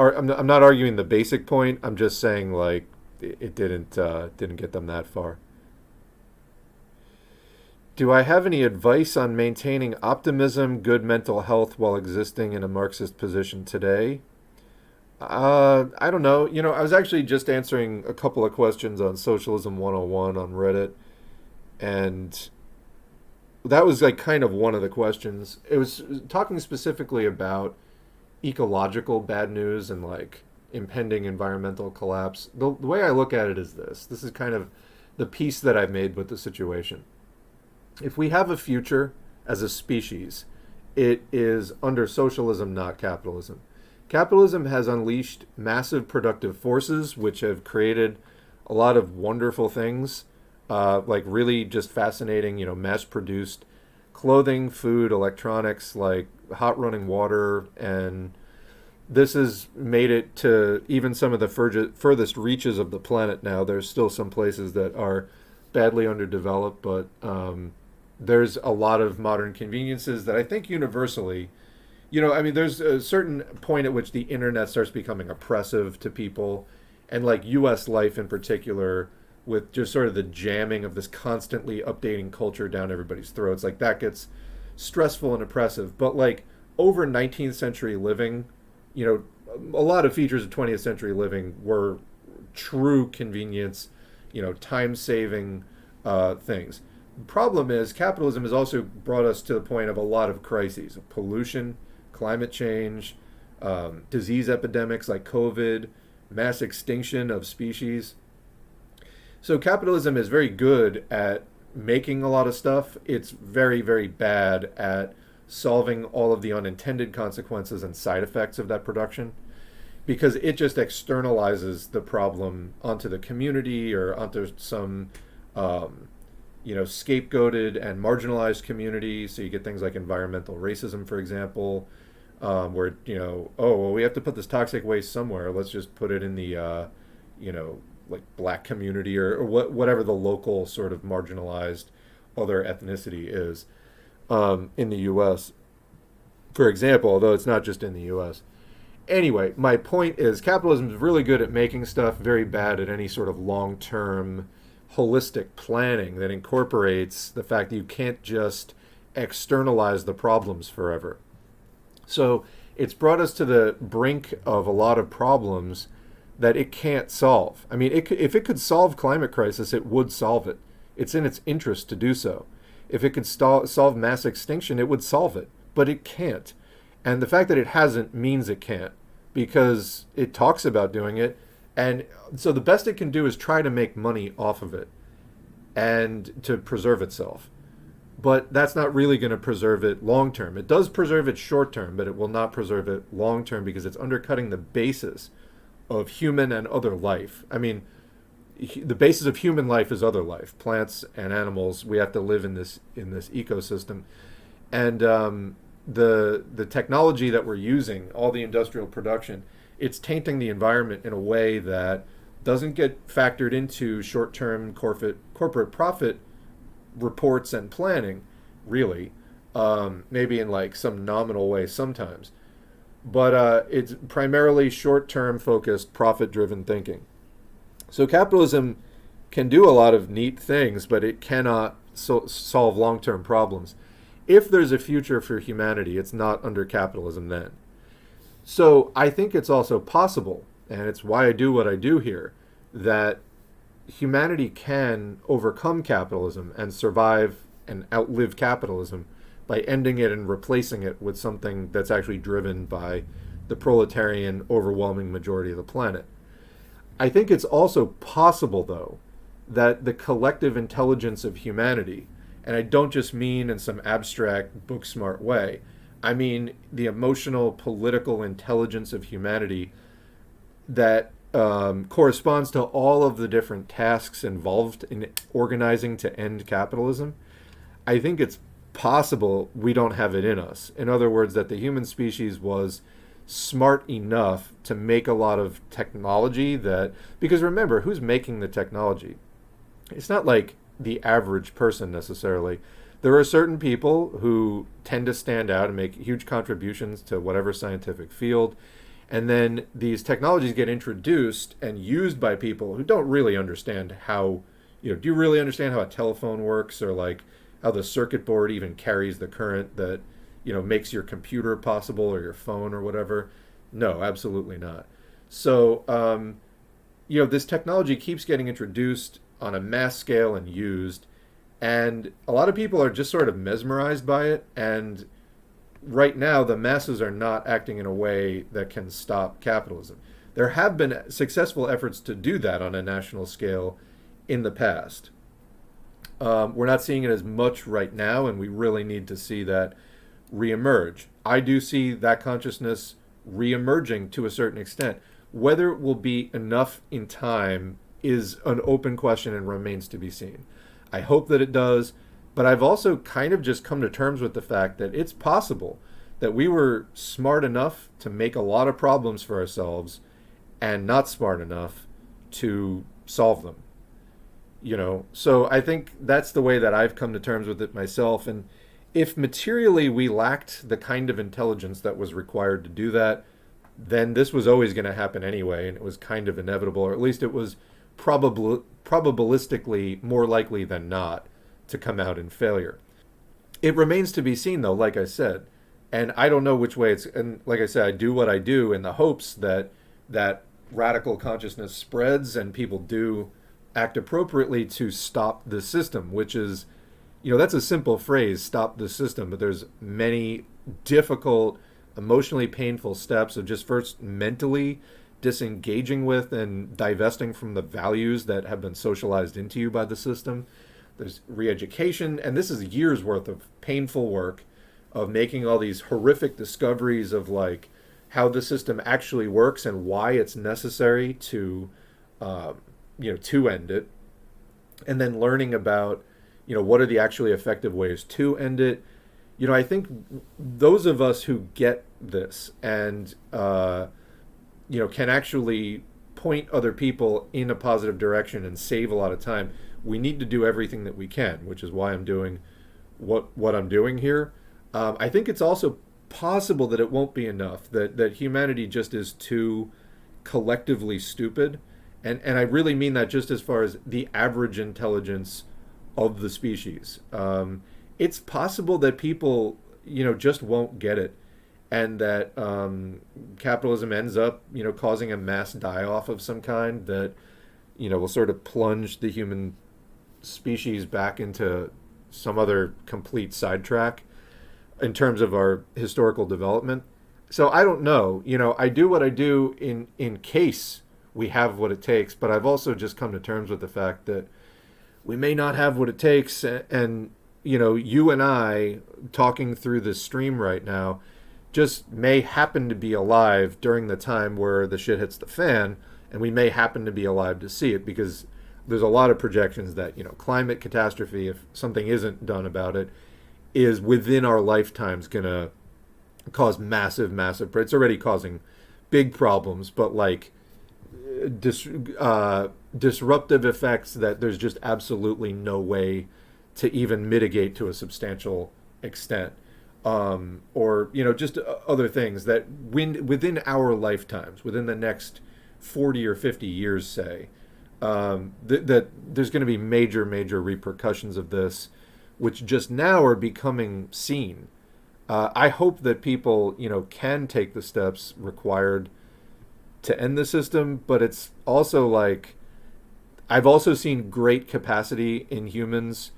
arguing the basic point. I'm just saying, like, it didn't get them that far. Do I have any advice on maintaining optimism, good mental health while existing in a Marxist position today? I don't know. You know, I was actually just answering a couple of questions on Socialism 101 on Reddit, and that was like kind of one of the questions. It was talking specifically about ecological bad news and like impending environmental collapse. The way I look at it is this. This is kind of the peace that I've made with the situation. If we have a future as a species, it is under socialism, not capitalism. Capitalism has unleashed massive productive forces, which have created a lot of wonderful things, like really just fascinating, you know, mass-produced clothing, food, electronics, like hot running water, and this has made it to even some of the furthest reaches of the planet now. There's still some places that are badly underdeveloped, but there's a lot of modern conveniences that I think universally, you know, I mean, there's a certain point at which the internet starts becoming oppressive to people, and like US life in particular, with just sort of the jamming of this constantly updating culture down everybody's throats, like that gets stressful and oppressive. But like over 19th century living, you know, a lot of features of 20th century living were true convenience, you know, time-saving things. The problem is capitalism has also brought us to the point of a lot of crises: pollution, climate change, disease epidemics like COVID, mass extinction of species. So capitalism is very good at making a lot of stuff. It's very, very bad at solving all of the unintended consequences and side effects of that production, because it just externalizes the problem onto the community or onto some you know, scapegoated and marginalized community. So you get things like environmental racism, for example, where, you know, oh, well, we have to put this toxic waste somewhere. Let's just put it in the, you know, like black community or whatever the local sort of marginalized other ethnicity is in the U.S., for example, although it's not just in the U.S. Anyway, my point is capitalism is really good at making stuff, very bad at any sort of long-term holistic planning that incorporates the fact that you can't just externalize the problems forever. So it's brought us to the brink of a lot of problems that it can't solve. I mean, if it could solve climate crisis, it would solve it. It's in its interest to do so. If it could solve mass extinction, it would solve it. But it can't. And the fact that it hasn't means it can't, because it talks about doing it. And so the best it can do is try to make money off of it and to preserve itself. but that's not really going to preserve it long term. It does preserve it short term, but it will not preserve it long term because it's undercutting the basis of human and other life. I mean, the basis of human life is other life, plants and animals. We have to live in this ecosystem, and the technology that we're using, all the industrial production, it's tainting the environment in a way that doesn't get factored into short-term corporate profit reports and planning, really. Maybe in like some nominal way sometimes, but it's primarily short-term focused, profit-driven thinking. So capitalism can do a lot of neat things, but it cannot solve long-term problems. If there's a future for humanity, it's not under capitalism then. So I think it's also possible, and it's why I do what I do here, that humanity can overcome capitalism and survive and outlive capitalism by ending it and replacing it with something that's actually driven by the proletarian overwhelming majority of the planet. I think it's also possible, though, that the collective intelligence of humanity, and I don't just mean in some abstract, book-smart way, I mean the emotional, political intelligence of humanity that corresponds to all of the different tasks involved in organizing to end capitalism. I think it's possible we don't have it in us. In other words, that the human species was smart enough to make a lot of technology that, because remember, who's making the technology? It's not like the average person necessarily. There are certain people who tend to stand out and make huge contributions to whatever scientific field. And then these technologies get introduced and used by people who don't really understand how, do you really understand how a telephone works, or like how the circuit board even carries the current that, makes your computer possible or your phone or whatever? No, absolutely not. So, this technology keeps getting introduced on a mass scale and used, and a lot of people are just sort of mesmerized by it. And right now, the masses are not acting in a way that can stop capitalism. There have been successful efforts to do that on a national scale in the past. We're not seeing it as much right now, and we really need to see that reemerge. I do see that consciousness reemerging to a certain extent. Whether it will be enough in time is an open question and remains to be seen. I hope that it does, but I've also kind of just come to terms with the fact that it's possible that we were smart enough to make a lot of problems for ourselves and not smart enough to solve them. So I think that's the way that I've come to terms with it myself. And if materially we lacked the kind of intelligence that was required to do that, then this was always going to happen anyway, and it was kind of inevitable, or at least it was probabilistically more likely than not to come out in failure. It remains to be seen, though, like I said, and I don't know which way it's, and like I said, I do what I do in the hopes that radical consciousness spreads and people do act appropriately to stop the system, which is, that's a simple phrase, stop the system, but there's many difficult, emotionally painful steps of just first mentally disengaging with and divesting from the values that have been socialized into you by the system. There's re-education, and this is years worth of painful work of making all these horrific discoveries of like how the system actually works and why it's necessary to to end it, and then learning about what are the actually effective ways to end it. I think those of us who get this and can actually point other people in a positive direction and save a lot of time, we need to do everything that we can, which is why I'm doing what I'm doing here. I think it's also possible that it won't be enough, that humanity just is too collectively stupid. And I really mean that just as far as the average intelligence of the species. It's possible that people, just won't get it, and that capitalism ends up, causing a mass die-off of some kind that, will sort of plunge the human species back into some other complete sidetrack in terms of our historical development. So I don't know. I do what I do in case we have what it takes, but I've also just come to terms with the fact that we may not have what it takes, and you and I talking through this stream right now just may happen to be alive during the time where the shit hits the fan, and we may happen to be alive to see it, because there's a lot of projections that, climate catastrophe, if something isn't done about it, is within our lifetimes going to cause massive, it's already causing big problems, but like disruptive effects that there's just absolutely no way to even mitigate to a substantial extent. Or just other things that within our lifetimes, within the next 40 or 50 years, say, that there's going to be major repercussions of this, which just now are becoming seen. I hope that people, can take the steps required to end the system, but it's also like, I've also seen great capacity in humans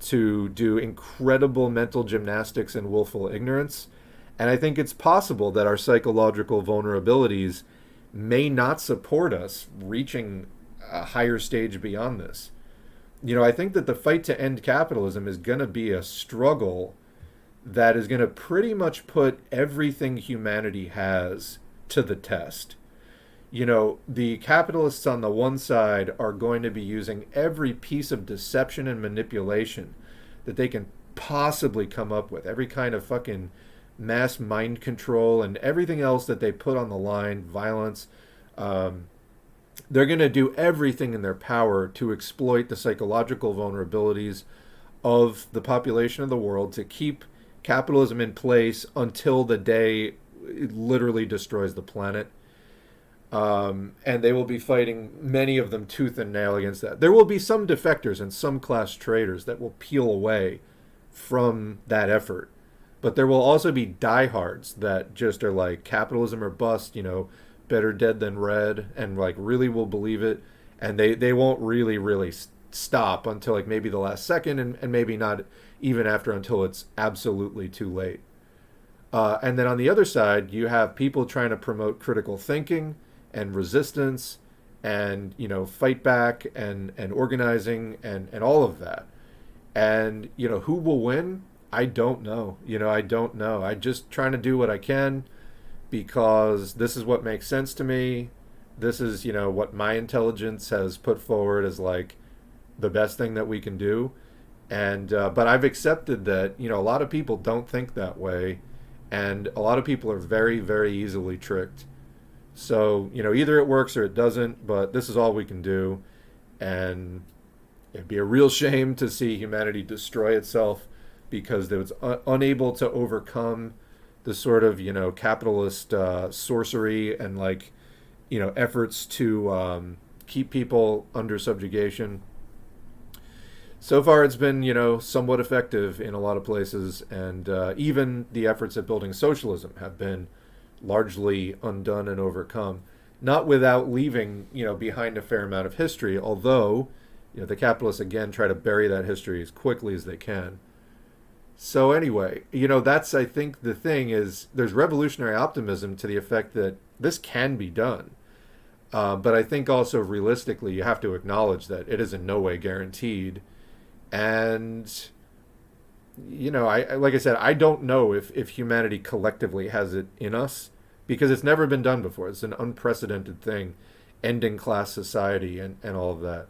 to do incredible mental gymnastics and willful ignorance. And I think it's possible that our psychological vulnerabilities may not support us reaching a higher stage beyond this. I think that the fight to end capitalism is going to be a struggle that is going to pretty much put everything humanity has to the test. The capitalists on the one side are going to be using every piece of deception and manipulation that they can possibly come up with, every kind of fucking mass mind control and everything else that they put on the line, violence. They're going to do everything in their power to exploit the psychological vulnerabilities of the population of the world to keep capitalism in place until the day it literally destroys the planet. And they will be fighting, many of them, tooth and nail against that. There will be some defectors and some class traders that will peel away from that effort. But there will also be diehards that just are like, capitalism or bust, better dead than red, and like really will believe it. And they won't really stop until like maybe the last second, and maybe not even after, until it's absolutely too late. And then on the other side, you have people trying to promote critical thinking and resistance and fight back and organizing and all of that. And who will win? I don't know. I don't know. I'm just trying to do what I can, because this is what makes sense to me. This is what my intelligence has put forward as like the best thing that we can do. And but I've accepted that a lot of people don't think that way, and a lot of people are very easily tricked. So, either it works or it doesn't, but this is all we can do. And it'd be a real shame to see humanity destroy itself because it was unable to overcome the sort of, capitalist sorcery and like, efforts to keep people under subjugation. So far, it's been, somewhat effective in a lot of places. And even the efforts at building socialism have been largely undone and overcome, not without leaving behind a fair amount of history, although the capitalists again try to bury that history as quickly as they can. So anyway, that's, I think, the thing is, there's revolutionary optimism to the effect that this can be done, but I think also realistically you have to acknowledge that it is in no way guaranteed. And I like I said, I don't know if humanity collectively has it in us, because it's never been done before. It's an unprecedented thing, ending class society and all of that.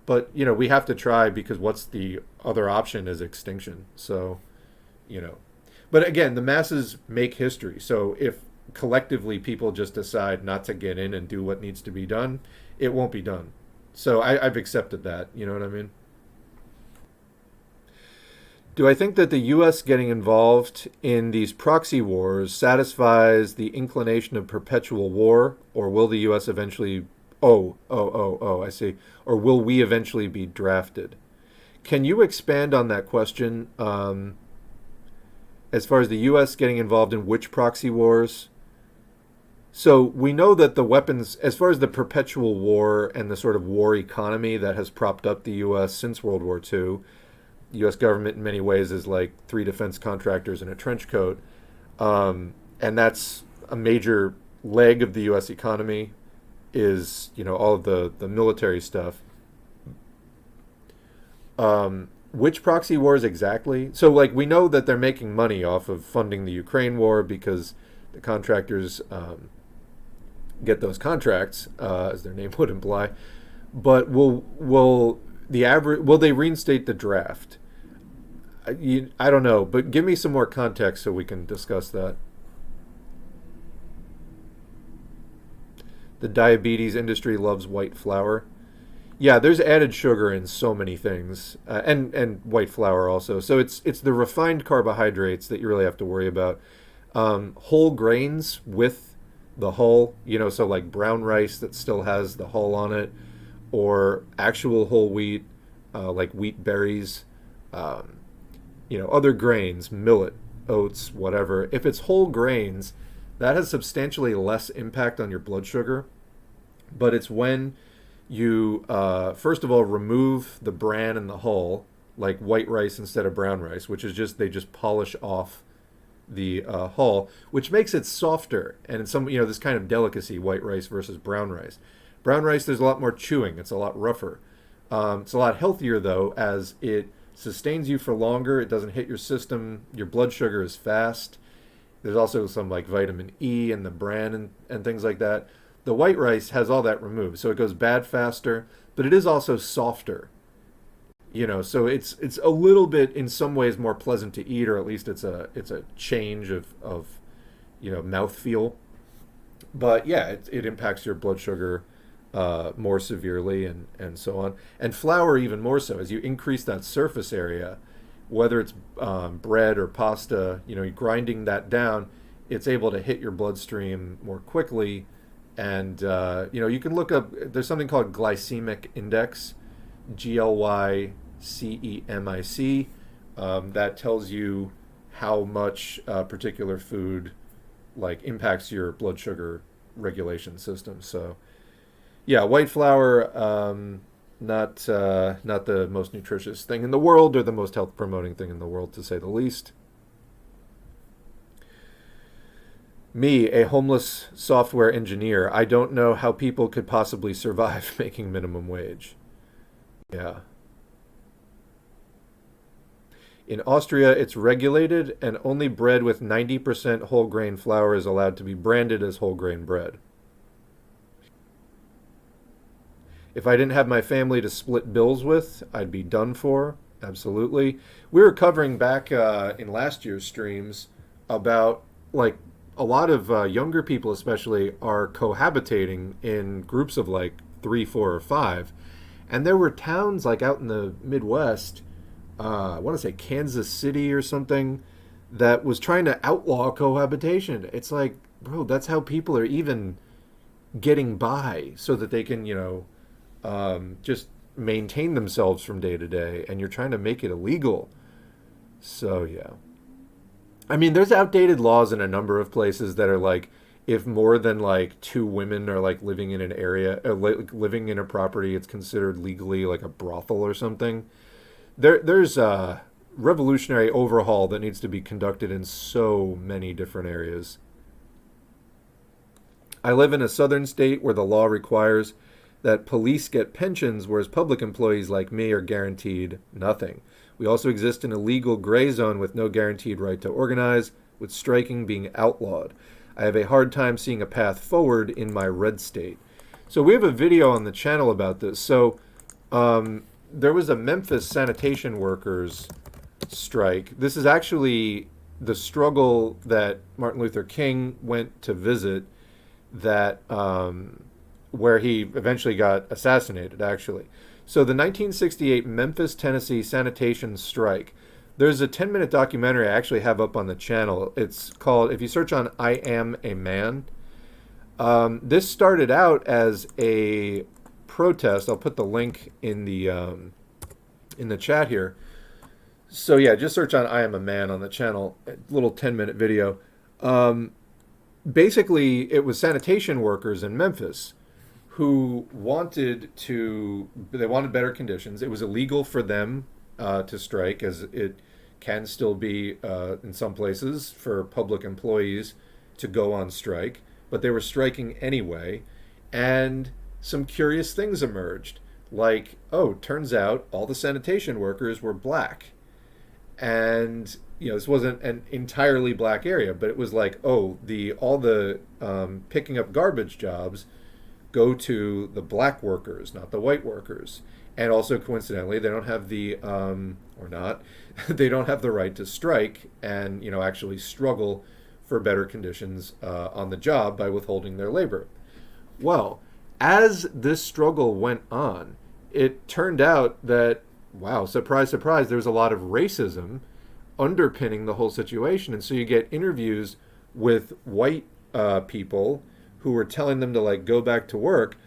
But, we have to try, because what's the other option is extinction. So, But again, the masses make history. So if collectively people just decide not to get in and do what needs to be done, it won't be done. So I've accepted that. You know what I mean? Do I think that the U.S. getting involved in these proxy wars satisfies the inclination of perpetual war, or will the U.S. eventually... I see. Or will we eventually be drafted? Can you expand on that question as far as the U.S. getting involved in which proxy wars? So we know that the weapons, as far as the perpetual war and the sort of war economy that has propped up the U.S. since World War II, the U.S. government in many ways is like 3 defense contractors in a trench coat. And that's a major leg of the U.S. economy, is, all of the military stuff. Which proxy wars exactly? So, like, we know that they're making money off of funding the Ukraine war because the contractors get those contracts, as their name would imply. But will they reinstate the draft? I don't know, but give me some more context so we can discuss that. The diabetes industry loves white flour. Yeah, there's added sugar in so many things, and white flour also. So it's the refined carbohydrates that you really have to worry about. Whole grains with the hull, so like brown rice that still has the hull on it, or actual whole wheat, like wheat berries, other grains, millet, oats, whatever. If it's whole grains, that has substantially less impact on your blood sugar. But it's when you, first of all, remove the bran and the hull, like white rice instead of brown rice, which is they just polish off the hull, which makes it softer. And in some, this kind of delicacy, white rice versus brown rice. Brown rice, there's a lot more chewing. It's a lot rougher. It's a lot healthier, though, as it sustains you for longer. It doesn't hit your system. Your blood sugar is fast. There's also some like vitamin E in the bran and things like that. The white rice has all that removed, so it goes bad faster, but it is also softer. So it's a little bit in some ways more pleasant to eat, or at least it's a change of mouthfeel. But yeah, it impacts your blood sugar more severely and so on. And flour even more so. As you increase that surface area, whether it's bread or pasta, grinding that down, it's able to hit your bloodstream more quickly. And, you can look up, there's something called glycemic index, GLYCEMIC, that tells you how much particular food like impacts your blood sugar regulation system. So, yeah, white flour, not the most nutritious thing in the world, or the most health promoting thing in the world, to say the least. Me, a homeless software engineer, I don't know how people could possibly survive making minimum wage. Yeah. In Austria, it's regulated, and only bread with 90% whole grain flour is allowed to be branded as whole grain bread. If I didn't have my family to split bills with, I'd be done for. Absolutely. We were covering back in last year's streams about like a lot of younger people, especially, are cohabitating in groups of like 3, 4, or 5. And there were towns like out in the Midwest, I want to say Kansas City or something, that was trying to outlaw cohabitation. It's like, bro, that's how people are even getting by so that they can, just maintain themselves from day to day. And you're trying to make it illegal. So, yeah. I mean, there's outdated laws in a number of places that are like, if more than like 2 women are like living in an area, living in a property, it's considered legally like a brothel or something. There's a revolutionary overhaul that needs to be conducted in so many different areas. I live in a southern state where the law requires that police get pensions, whereas public employees like me are guaranteed nothing. We also exist in a legal gray zone with no guaranteed right to organize, with striking being outlawed. I have a hard time seeing a path forward in my red state. So we have a video on the channel about this. So there was a Memphis sanitation workers strike. This is actually the struggle that Martin Luther King went to visit, that where he eventually got assassinated, actually. So the 1968 Memphis, Tennessee sanitation strike. There's a 10-minute documentary I actually have up on the channel. It's called, if you search on I Am a Man, this started out as a protest. I'll put the link in the chat here. So yeah, just search on I Am a Man on the channel. A little 10-minute video. Basically, it was sanitation workers in Memphis who wanted better conditions. It was illegal for them to strike, as it can still be in some places for public employees to go on strike, but they were striking anyway, and some curious things emerged. like, oh, turns out all the sanitation workers were black. And this wasn't an entirely black area, but it was like, oh, the all the picking up garbage jobs go to the black workers, not the white workers. And also, coincidentally, they don't have the or not, they don't have the right to strike and actually struggle for better conditions on the job by withholding their labor. Well, as this struggle went on, it turned out that, wow, surprise, surprise, there was a lot of racism underpinning the whole situation. And so you get interviews with white people who were telling them to like go back to work,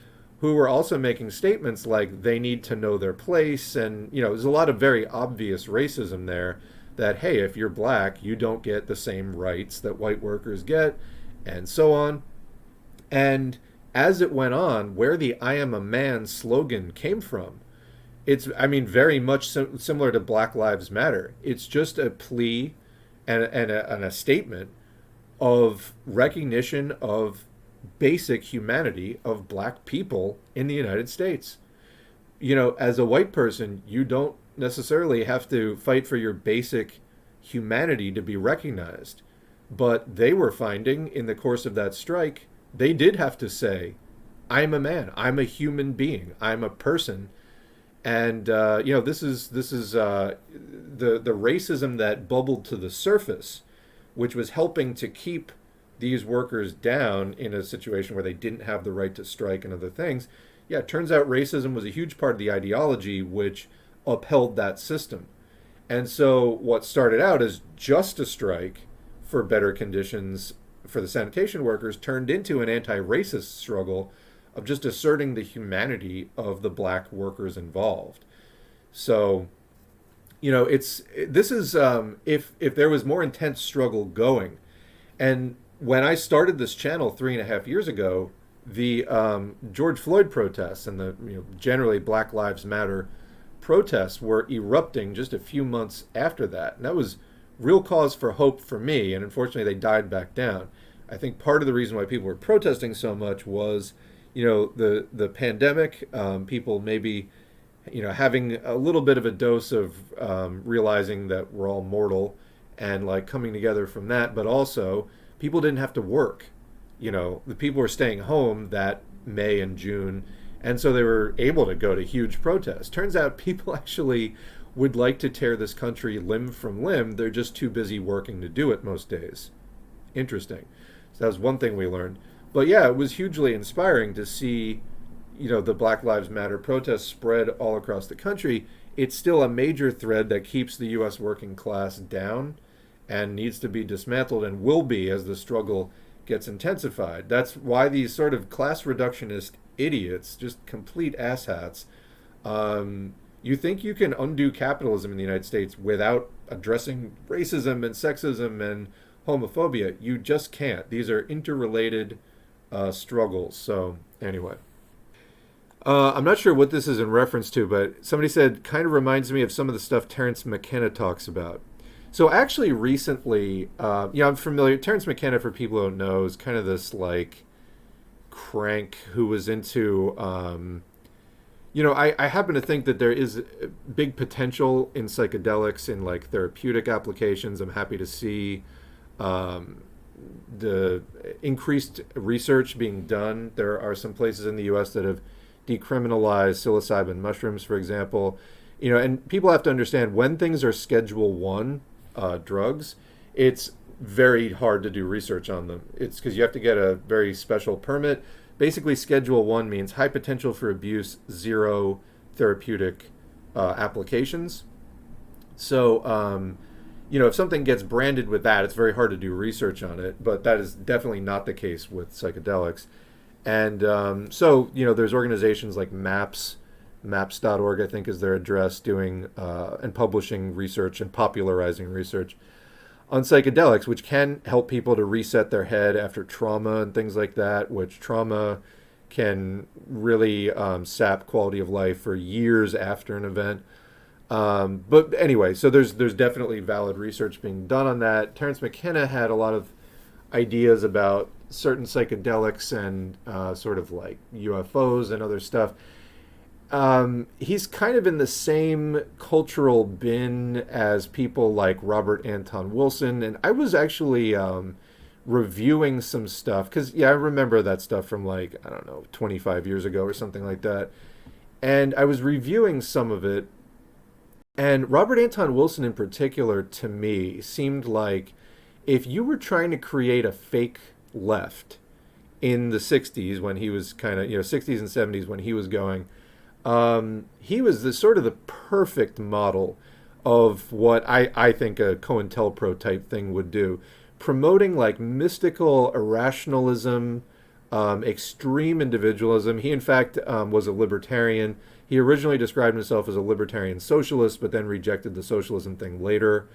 who were also making statements like they need to know their place. And, there's a lot of very obvious racism there that, hey, if you're black, you don't get the same rights that white workers get, and so on. And as it went on, where the I am a man slogan came from, it's, very much similar to Black Lives Matter. It's just a plea and a statement of recognition of basic humanity of black people in the United States. As a white person, you don't necessarily have to fight for your basic humanity to be recognized. But they were finding in the course of that strike, they did have to say, I'm a man, I'm a human being, I'm a person. And this is the racism that bubbled to the surface, which was helping to keep these workers down in a situation where they didn't have the right to strike and other things. Yeah, it turns out racism was a huge part of the ideology which upheld that system. And so what started out as just a strike for better conditions for the sanitation workers turned into an anti-racist struggle of just asserting the humanity of the black workers involved. So, this is if there was more intense struggle going. And when I started this channel 3.5 years ago, the George Floyd protests and the generally Black Lives Matter protests were erupting just a few months after that. And that was real cause for hope for me. And unfortunately, they died back down. I think part of the reason why people were protesting so much was the pandemic, people maybe, having a little bit of a dose of realizing that we're all mortal and like coming together from that. But also, people didn't have to work. The people were staying home that May and June. And so they were able to go to huge protests. Turns out people actually would like to tear this country limb from limb. They're just too busy working to do it most days. Interesting. So that was one thing we learned. But yeah, it was hugely inspiring to see, the Black Lives Matter protests spread all across the country. It's still a major thread that keeps the U.S. working class down and needs to be dismantled and will be as the struggle gets intensified. That's why these sort of class reductionist idiots, just complete asshats, you think you can undo capitalism in the United States without addressing racism and sexism and homophobia. You just can't. These are interrelated struggles. So anyway, I'm not sure what this is in reference to, but somebody said kind of reminds me of some of the stuff Terence McKenna talks about. So actually recently, I'm familiar. Terence McKenna, for people who don't know, is kind of this like crank who was into, I happen to think that there is big potential in psychedelics in like therapeutic applications. I'm happy to see the increased research being done. There are some places in the U.S. that have decriminalized psilocybin mushrooms, for example. And people have to understand when things are Schedule 1 drugs, it's very hard to do research on them. It's because you have to get a very special permit. Basically, Schedule 1 means high potential for abuse, zero therapeutic applications. So, if something gets branded with that, it's very hard to do research on it, but that is definitely not the case with psychedelics. And there's organizations like maps.org, I think is their address, doing and publishing research and popularizing research on psychedelics, which can help people to reset their head after trauma and things like that, which trauma can really sap quality of life for years after an event. But anyway, so there's definitely valid research being done on that. Terence McKenna had a lot of ideas about certain psychedelics and sort of like UFOs and other stuff. he's kind of in the same cultural bin as people like Robert Anton Wilson. And I was actually reviewing some stuff because, yeah, I remember that stuff from like, I don't know, 25 years ago or something like that. And I was reviewing some of it. And Robert Anton Wilson in particular, to me, seemed like if you were trying to create a fake left in the 60s when he was kind of, 60s and 70s when he was going, he was the sort of the perfect model of what I think a COINTELPRO type thing would do, promoting like mystical irrationalism, extreme individualism. He, in fact, was a libertarian. He originally described himself as a libertarian socialist, but then rejected the socialism thing later.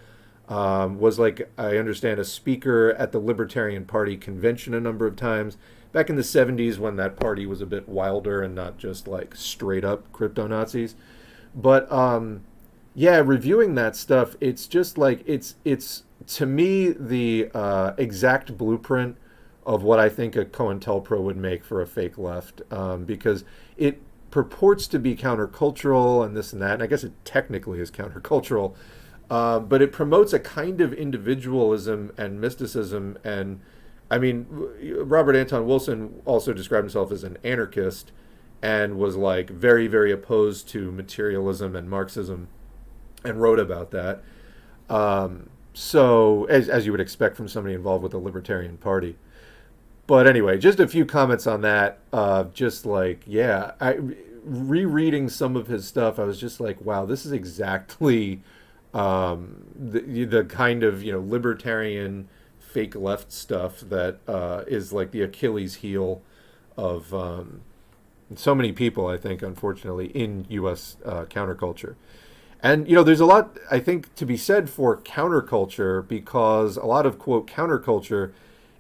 Was, like, I understand, a speaker at the Libertarian Party convention a number of times back in the 70s when that party was a bit wilder and not just like straight up crypto Nazis. But yeah, reviewing that stuff, it's just like it's to me the exact blueprint of what I think a COINTELPRO would make for a fake left, because it purports to be countercultural and this and that, and I guess it technically is countercultural, but it promotes a kind of individualism and mysticism. And I mean, Robert Anton Wilson also described himself as an anarchist and was like very, very opposed to materialism and Marxism and wrote about that. So, as you would expect from somebody involved with the Libertarian Party. But anyway, just a few comments on that. Just like, yeah, rereading some of his stuff, I was just like, wow, this is exactly the kind of, libertarian fake left stuff that is like the Achilles heel of so many people, I think, unfortunately, in U.S. Counterculture. And, there's a lot, I think, to be said for counterculture, because a lot of, quote, counterculture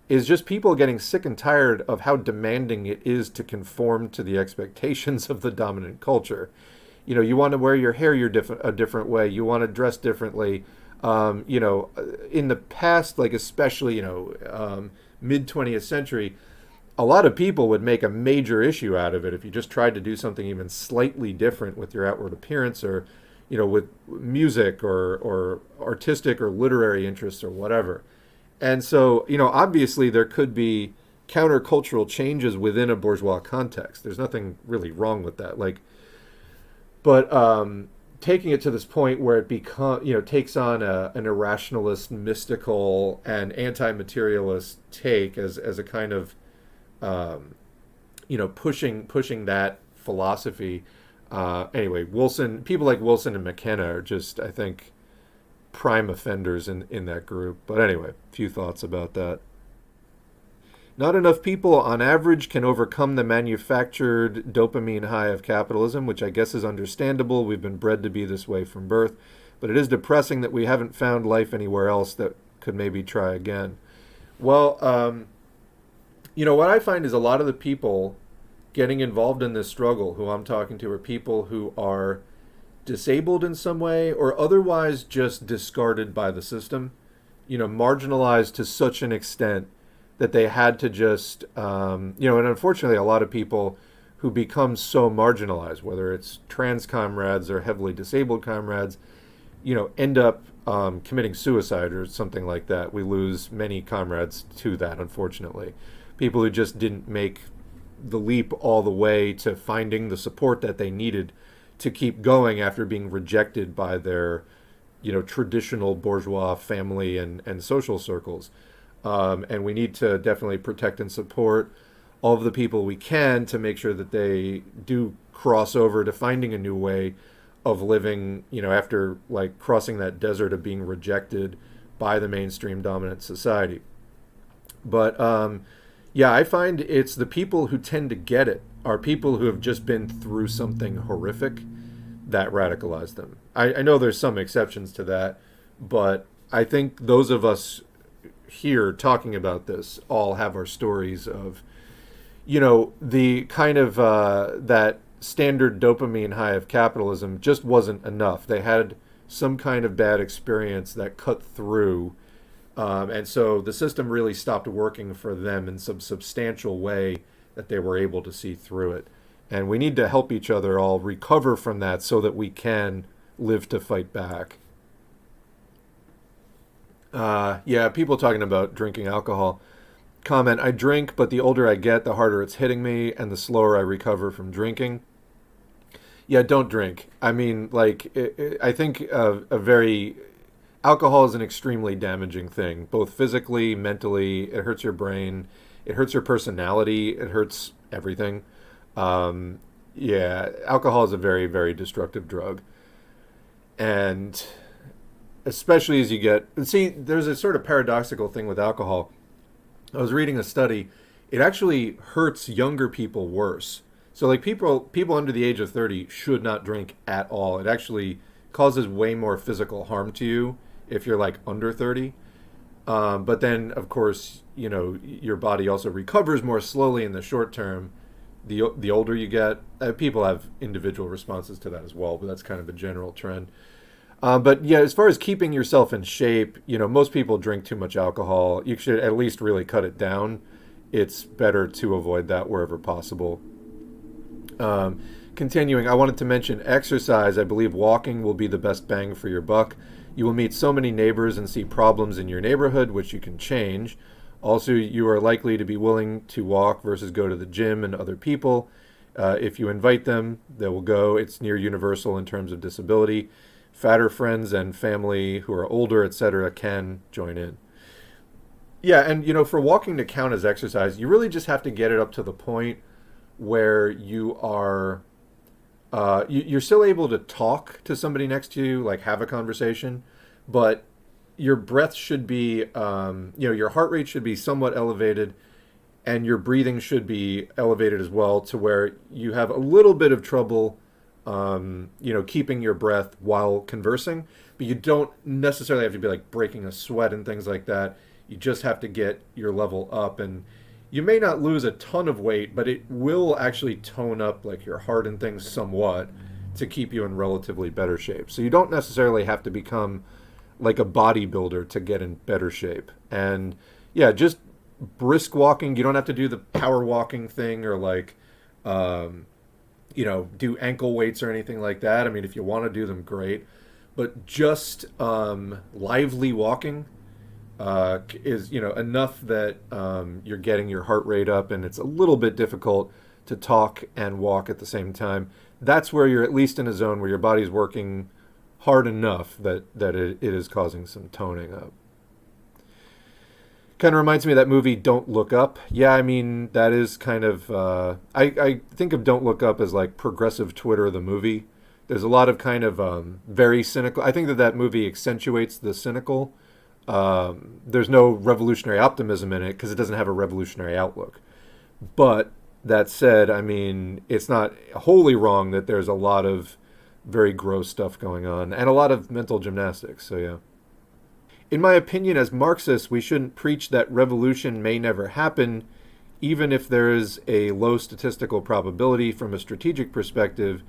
is just people getting sick and tired of how demanding it is to conform to the expectations of the dominant culture. You want to wear your hair a different way. You want to dress differently. In the past, like especially, mid 20th century, a lot of people would make a major issue out of it if you just tried to do something even slightly different with your outward appearance, or, with music or artistic or literary interests or whatever. And so, obviously there could be countercultural changes within a bourgeois context. There's nothing really wrong with that. But taking it to this point where it takes on an irrationalist, mystical, and anti-materialist take as a kind of, pushing that philosophy. Anyway, people like Wilson and McKenna are just, I think, prime offenders in that group. But anyway, a few thoughts about that. Not enough people on average can overcome the manufactured dopamine high of capitalism, which I guess is understandable. We've been bred to be this way from birth. But it is depressing that we haven't found life anywhere else that could maybe try again. Well, what I find is a lot of the people getting involved in this struggle who I'm talking to are people who are disabled in some way or otherwise just discarded by the system, marginalized to such an extent that they had to just, and unfortunately a lot of people who become so marginalized, whether it's trans comrades or heavily disabled comrades, end up committing suicide or something like that. We lose many comrades to that, unfortunately. People who just didn't make the leap all the way to finding the support that they needed to keep going after being rejected by their, traditional bourgeois family and social circles. And we need to definitely protect and support all of the people we can to make sure that they do cross over to finding a new way of living, after like crossing that desert of being rejected by the mainstream dominant society. But yeah, I find it's the people who tend to get it are people who have just been through something horrific that radicalize them. I know there's some exceptions to that, but I think those of us here talking about this all have our stories of, the kind of that standard dopamine high of capitalism just wasn't enough. They had some kind of bad experience that cut through, and so the system really stopped working for them in some substantial way that they were able to see through it. And we need to help each other all recover from that so that we can live to fight back. Yeah, people talking about drinking alcohol. Comment, I drink, but the older I get, the harder it's hitting me, and the slower I recover from drinking. Yeah, don't drink. I mean, like, I think alcohol is an extremely damaging thing, both physically, mentally. It hurts your brain. It hurts your personality. It hurts everything. Yeah, alcohol is a very, very destructive drug. And especially as you get, see, there's a sort of paradoxical thing with alcohol. I was reading a study. It actually hurts younger people worse. So like people under the age of 30 should not drink at all. It actually causes way more physical harm to you if you're like under 30. But then, of course, you know, your body also recovers more slowly in the short term. The older you get, people have individual responses to that as well, but that's kind of a general trend. But yeah, as far as keeping yourself in shape, you know, most people drink too much alcohol. You should at least really cut it down. It's better to avoid that wherever possible. Continuing, I wanted to mention exercise. I believe walking will be the best bang for your buck. You will meet so many neighbors and see problems in your neighborhood, which you can change. Also, you are likely to be willing to walk versus go to the gym and other people. If you invite them, they will go. It's near universal in terms of disability. Fatter friends and family who are older, etc., can join in. Yeah, and you know, for walking to count as exercise, you really just have to get it up to the point where you are you're still able to talk to somebody next to you, like have a conversation, but your breath should be your heart rate should be somewhat elevated, and your breathing should be elevated as well, to where you have a little bit of trouble keeping your breath while conversing, but you don't necessarily have to be like breaking a sweat and things like that. You just have to get your level up, and you may not lose a ton of weight, but it will actually tone up like your heart and things somewhat to keep you in relatively better shape. So you don't necessarily have to become like a bodybuilder to get in better shape. And yeah, just brisk walking. You don't have to do the power walking thing or like, do ankle weights or anything like that. I mean, if you want to do them, great. But just lively walking is enough that you're getting your heart rate up, and it's a little bit difficult to talk and walk at the same time. That's where you're at least in a zone where your body's working hard enough that it is causing some toning up. Kind of reminds me of that movie Don't Look Up. Yeah, I mean, that is kind of I think of Don't Look Up as like progressive Twitter, the movie. There's a lot of kind of very cynical. I think that movie accentuates the cynical. There's no revolutionary optimism in it because it doesn't have a revolutionary outlook. But that said, I mean, it's not wholly wrong that there's a lot of very gross stuff going on and a lot of mental gymnastics. So yeah. In my opinion, as Marxists, we shouldn't preach that revolution may never happen, even if there is a low statistical probability. From a strategic perspective,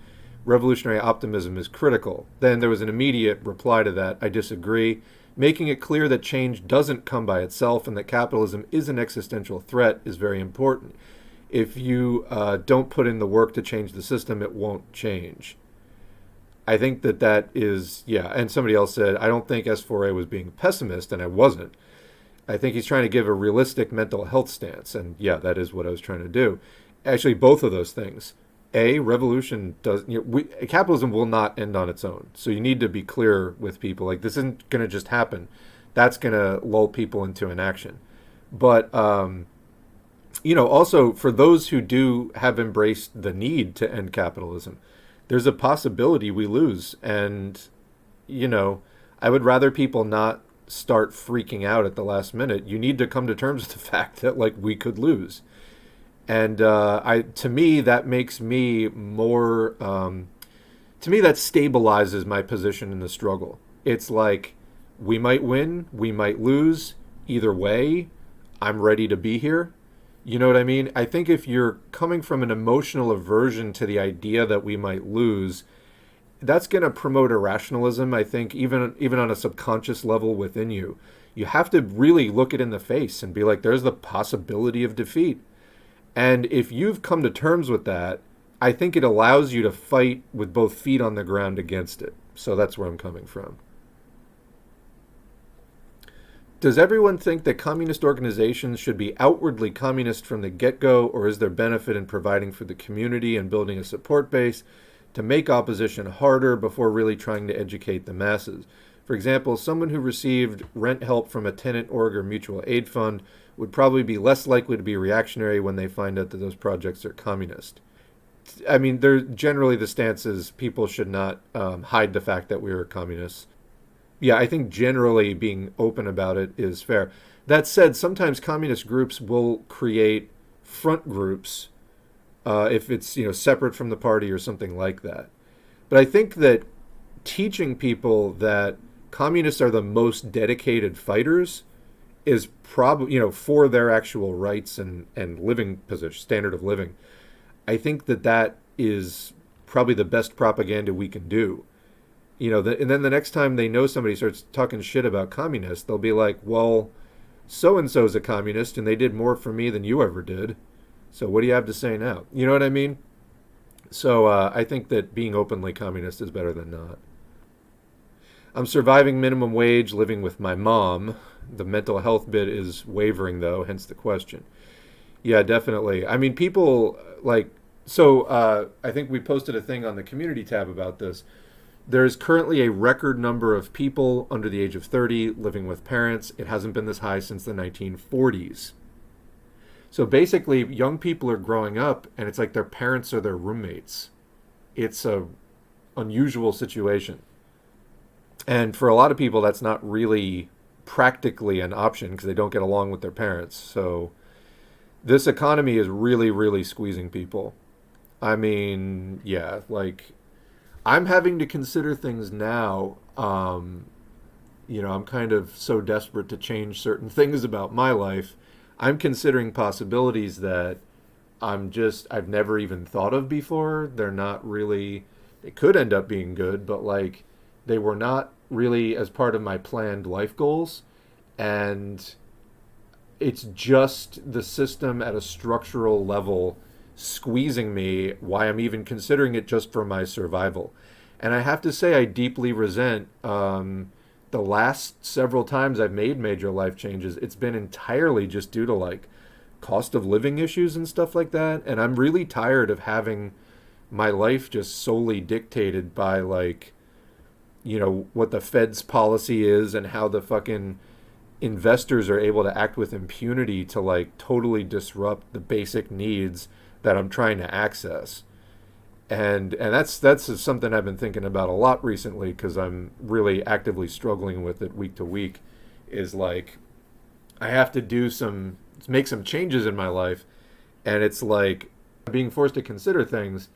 revolutionary optimism is critical. Then there was an immediate reply to that: I disagree. Making it clear that change doesn't come by itself and that capitalism is an existential threat is very important. If you don't put in the work to change the system, it won't change. I think that is, yeah. And somebody else said, I don't think S4A was being pessimist, and I wasn't. I think he's trying to give a realistic mental health stance, and yeah, that is what I was trying to do. Actually, both of those things. Revolution does. Capitalism will not end on its own. So you need to be clear with people. Like, this isn't going to just happen. That's going to lull people into inaction. But also for those who do have embraced the need to end capitalism, there's a possibility we lose. And I would rather people not start freaking out at the last minute. You need to come to terms with the fact that like we could lose. And to me, that makes me more. To me, that stabilizes my position in the struggle. It's like we might win, we might lose. Either way, I'm ready to be here. You know what I mean? I think if you're coming from an emotional aversion to the idea that we might lose, that's going to promote irrationalism. I think even on a subconscious level within you, you have to really look it in the face and be like, there's the possibility of defeat. And if you've come to terms with that, I think it allows you to fight with both feet on the ground against it. So that's where I'm coming from. Does everyone think that communist organizations should be outwardly communist from the get-go, or is there benefit in providing for the community and building a support base to make opposition harder before really trying to educate the masses? For example, someone who received rent help from a tenant org or mutual aid fund would probably be less likely to be reactionary when they find out that those projects are communist. I mean, generally the stance is people should not hide the fact that we are communists. Yeah, I think generally being open about it is fair. That said, sometimes communist groups will create front groups if it's separate from the party or something like that. But I think that teaching people that communists are the most dedicated fighters is probably for their actual rights and living position, standard of living. I think that is probably the best propaganda we can do. And then the next time they know somebody starts talking shit about communists, they'll be like, well, so-and-so's a communist and they did more for me than you ever did. So what do you have to say now? You know what I mean? So I think that being openly communist is better than not. I'm surviving minimum wage, living with my mom. The mental health bit is wavering, though, hence the question. Yeah, definitely. I mean, people I think we posted a thing on the community tab about this. There's currently a record number of people under the age of 30 living with parents. It hasn't been this high since the 1940s. So basically, young people are growing up, and it's like their parents are their roommates. It's a unusual situation. And for a lot of people, that's not really practically an option because they don't get along with their parents. So this economy is really, really squeezing people. I mean, yeah, I'm having to consider things now. I'm kind of so desperate to change certain things about my life. I'm considering possibilities that I've never even thought of before. They're not really, they could end up being good, but they were not really as part of my planned life goals. And it's just the system at a structural level squeezing me, why I'm even considering it just for my survival. And I have to say, I deeply resent the last several times I've made major life changes. It's been entirely just due to cost of living issues and stuff like that. And I'm really tired of having my life just solely dictated by what the Fed's policy is and how the fucking investors are able to act with impunity to totally disrupt the basic needs that I'm trying to access. And that's something I've been thinking about a lot recently because I'm really actively struggling with it week to week. Is I have to make some changes in my life, and it's being forced to consider things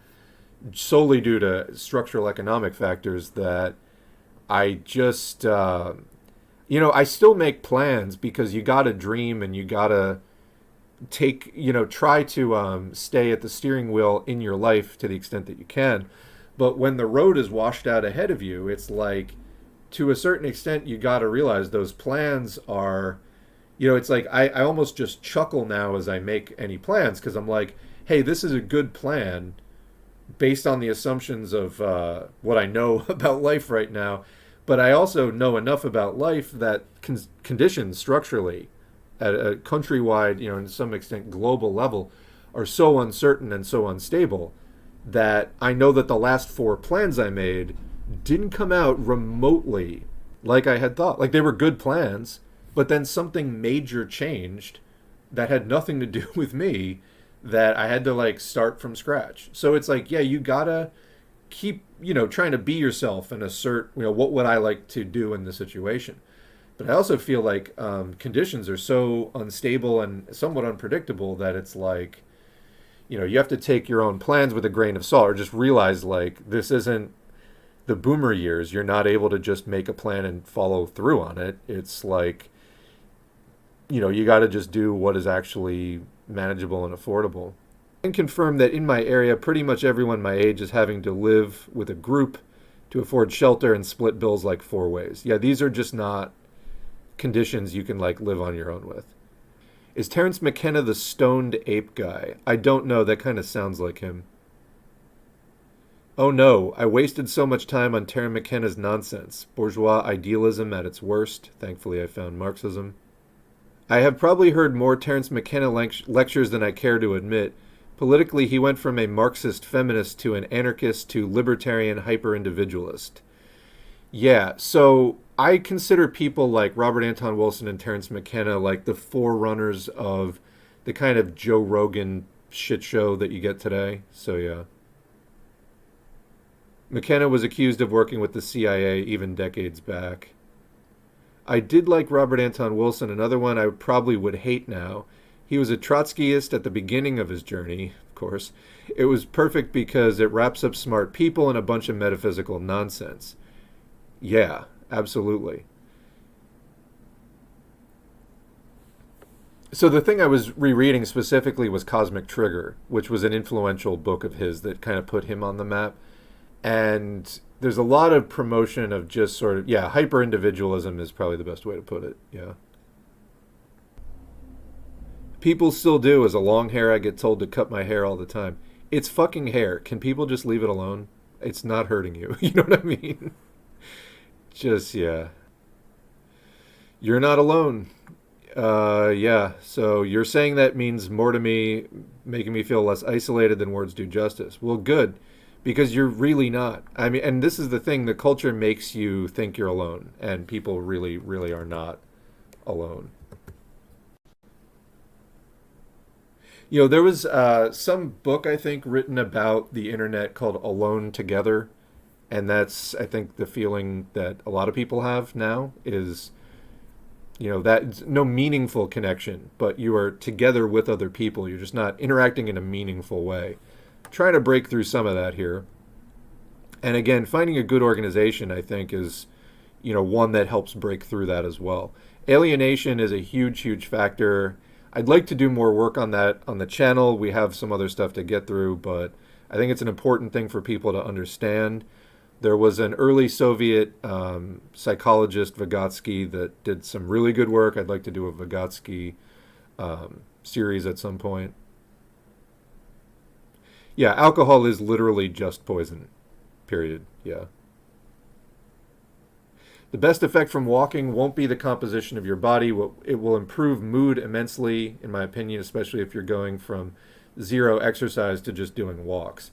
solely due to structural economic factors that I just I still make plans because you gotta dream and you gotta try to stay at the steering wheel in your life to the extent that you can. But when the road is washed out ahead of you, it's to a certain extent, you got to realize those plans are, it's I almost just chuckle now as I make any plans because I'm hey, this is a good plan based on the assumptions of what I know about life right now. But I also know enough about life that conditions structurally at a countrywide, in some extent global level, are so uncertain and so unstable that I know that the last 4 plans I made didn't come out remotely like I had thought. They were good plans, but then something major changed that had nothing to do with me that I had to start from scratch. So it's yeah, you gotta keep, trying to be yourself and assert, what would I like to do in this situation. But I also feel conditions are so unstable and somewhat unpredictable that it's you have to take your own plans with a grain of salt or just realize this isn't the boomer years. You're not able to just make a plan and follow through on it. It's you got to just do what is actually manageable and affordable. I can confirm that in my area, pretty much everyone my age is having to live with a group to afford shelter and split bills 4 ways. Yeah, these are just not conditions you can live on your own with. Is Terence McKenna the stoned ape guy? I don't know. That kind of sounds like him. Oh no, I wasted so much time on Terry McKenna's nonsense. Bourgeois idealism at its worst. Thankfully, I found Marxism. I have probably heard more Terence McKenna lectures than I care to admit. Politically, he went from a Marxist feminist to an anarchist to libertarian hyper individualist. Yeah, so I consider people like Robert Anton Wilson and Terence McKenna like the forerunners of the kind of Joe Rogan shit show that you get today. So, yeah. McKenna was accused of working with the CIA even decades back. I did like Robert Anton Wilson, another one I probably would hate now. He was a Trotskyist at the beginning of his journey, of course. It was perfect because it wraps up smart people in a bunch of metaphysical nonsense. Yeah, absolutely. So the thing I was rereading specifically was Cosmic Trigger, which was an influential book of his that kind of put him on the map. And there's a lot of promotion of just sort of, yeah, hyper individualism is probably the best way to put it. Yeah. People still do. As a long hair, I get told to cut my hair all the time. It's fucking hair. Can people just leave it alone? It's not hurting you. You know what I mean? Just, yeah. You're not alone. Yeah. So you're saying that means more to me, making me feel less isolated than words do justice. Well, good, because you're really not. I mean, and this is the thing: the culture makes you think you're alone, and people really, really are not alone. There was some book I think written about the internet called "Alone Together," and that's I think the feeling that a lot of people have now is that no meaningful connection, but you are together with other people. You're just not interacting in a meaningful way. Trying to break through some of that here. And again, finding a good organization, I think, is one that helps break through that as well. Alienation is a huge, huge factor. I'd like to do more work on that on the channel. We have some other stuff to get through, but I think it's an important thing for people to understand. There was an early Soviet psychologist, Vygotsky, that did some really good work. I'd like to do a Vygotsky series at some point. Yeah, alcohol is literally just poison, period. Yeah. The best effect from walking won't be the composition of your body. It will improve mood immensely, in my opinion, especially if you're going from zero exercise to just doing walks.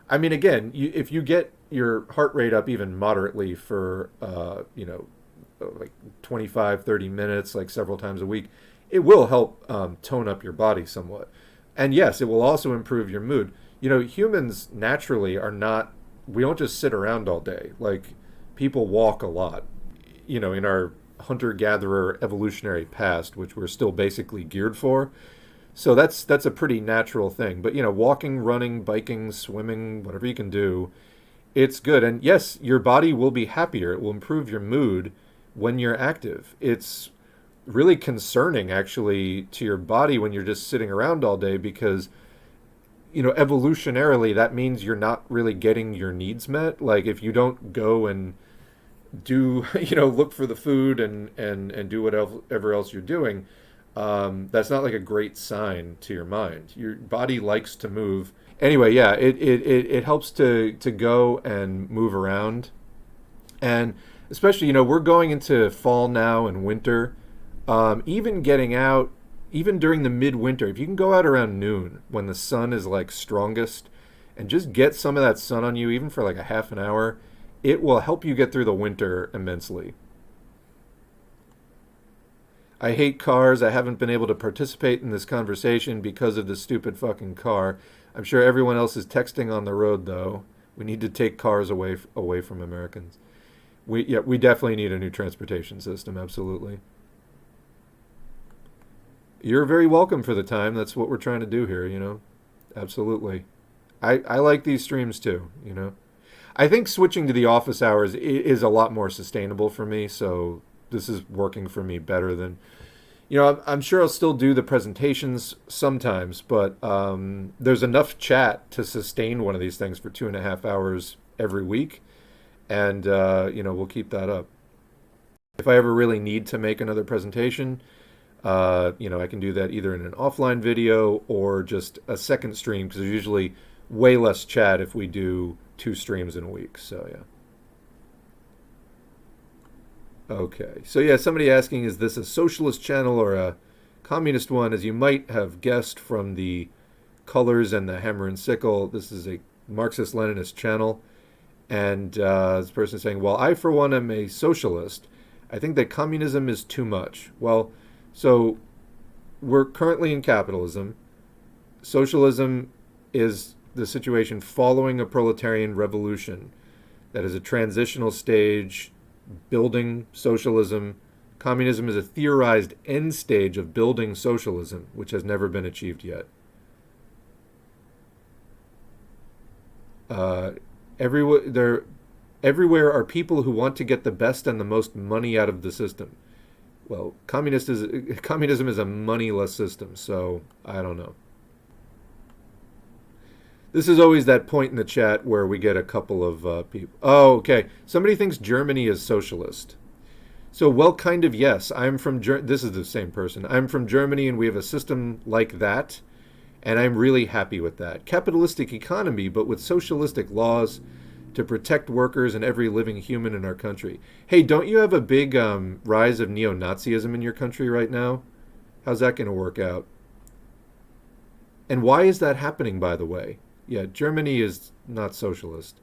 I mean, again, if you get your heart rate up even moderately for, like 25, 30 minutes, like several times a week, it will help tone up your body somewhat. And yes, it will also improve your mood. Humans naturally are not, we don't just sit around all day. Like, people walk a lot, in our hunter-gatherer evolutionary past, which we're still basically geared for. So that's a pretty natural thing. But, walking, running, biking, swimming, whatever you can do, it's good. And yes, your body will be happier. It will improve your mood when you're active. It's really concerning, actually, to your body when you're just sitting around all day because evolutionarily, that means you're not really getting your needs met. Like, if you don't go and do, look for the food and do whatever else you're doing, that's not like a great sign to your mind. Your body likes to move. Anyway, yeah, it helps to go and move around. And especially, we're going into fall now and winter. Even getting out, even during the midwinter, if you can go out around noon when the sun is like strongest and just get some of that sun on you, even for like a half an hour, it will help you get through the winter immensely. I hate cars. I haven't been able to participate in this conversation because of the stupid fucking car. I'm sure everyone else is texting on the road, though. We need to take cars away from Americans. We definitely need a new transportation system, absolutely. You're very welcome for the time. That's what we're trying to do here, Absolutely. I like these streams too. I think switching to the office hours is a lot more sustainable for me, so this is working for me better than, I'm sure I'll still do the presentations sometimes, but there's enough chat to sustain one of these things for 2.5 hours every week, and, we'll keep that up. If I ever really need to make another presentation, I can do that either in an offline video or just a second stream, because there's usually way less chat if we do 2 streams in a week. So yeah. Okay. So yeah, somebody asking, is this a socialist channel or a communist one? As you might have guessed from the colors and the hammer and sickle, this is a Marxist-Leninist channel. And this person is saying, well, I, for one, am a socialist. I think that communism is too much. Well, so we're currently in capitalism. Socialism is the situation following a proletarian revolution that is a transitional stage building socialism. Communism is a theorized end stage of building socialism, which has never been achieved yet. Everywhere are people who want to get the best and the most money out of the system. Well, communism is a moneyless system, so I don't know. This is always that point in the chat where we get a couple of people. Oh, okay. Somebody thinks Germany is socialist. So, well, kind of, yes. I'm from this is the same person. I'm from Germany, and we have a system like that, and I'm really happy with that. Capitalistic economy, but with socialistic laws to protect workers and every living human in our country. Hey, don't you have a big rise of neo-Nazism in your country right now? How's that going to work out? And why is that happening, by the way? Yeah, Germany is not socialist.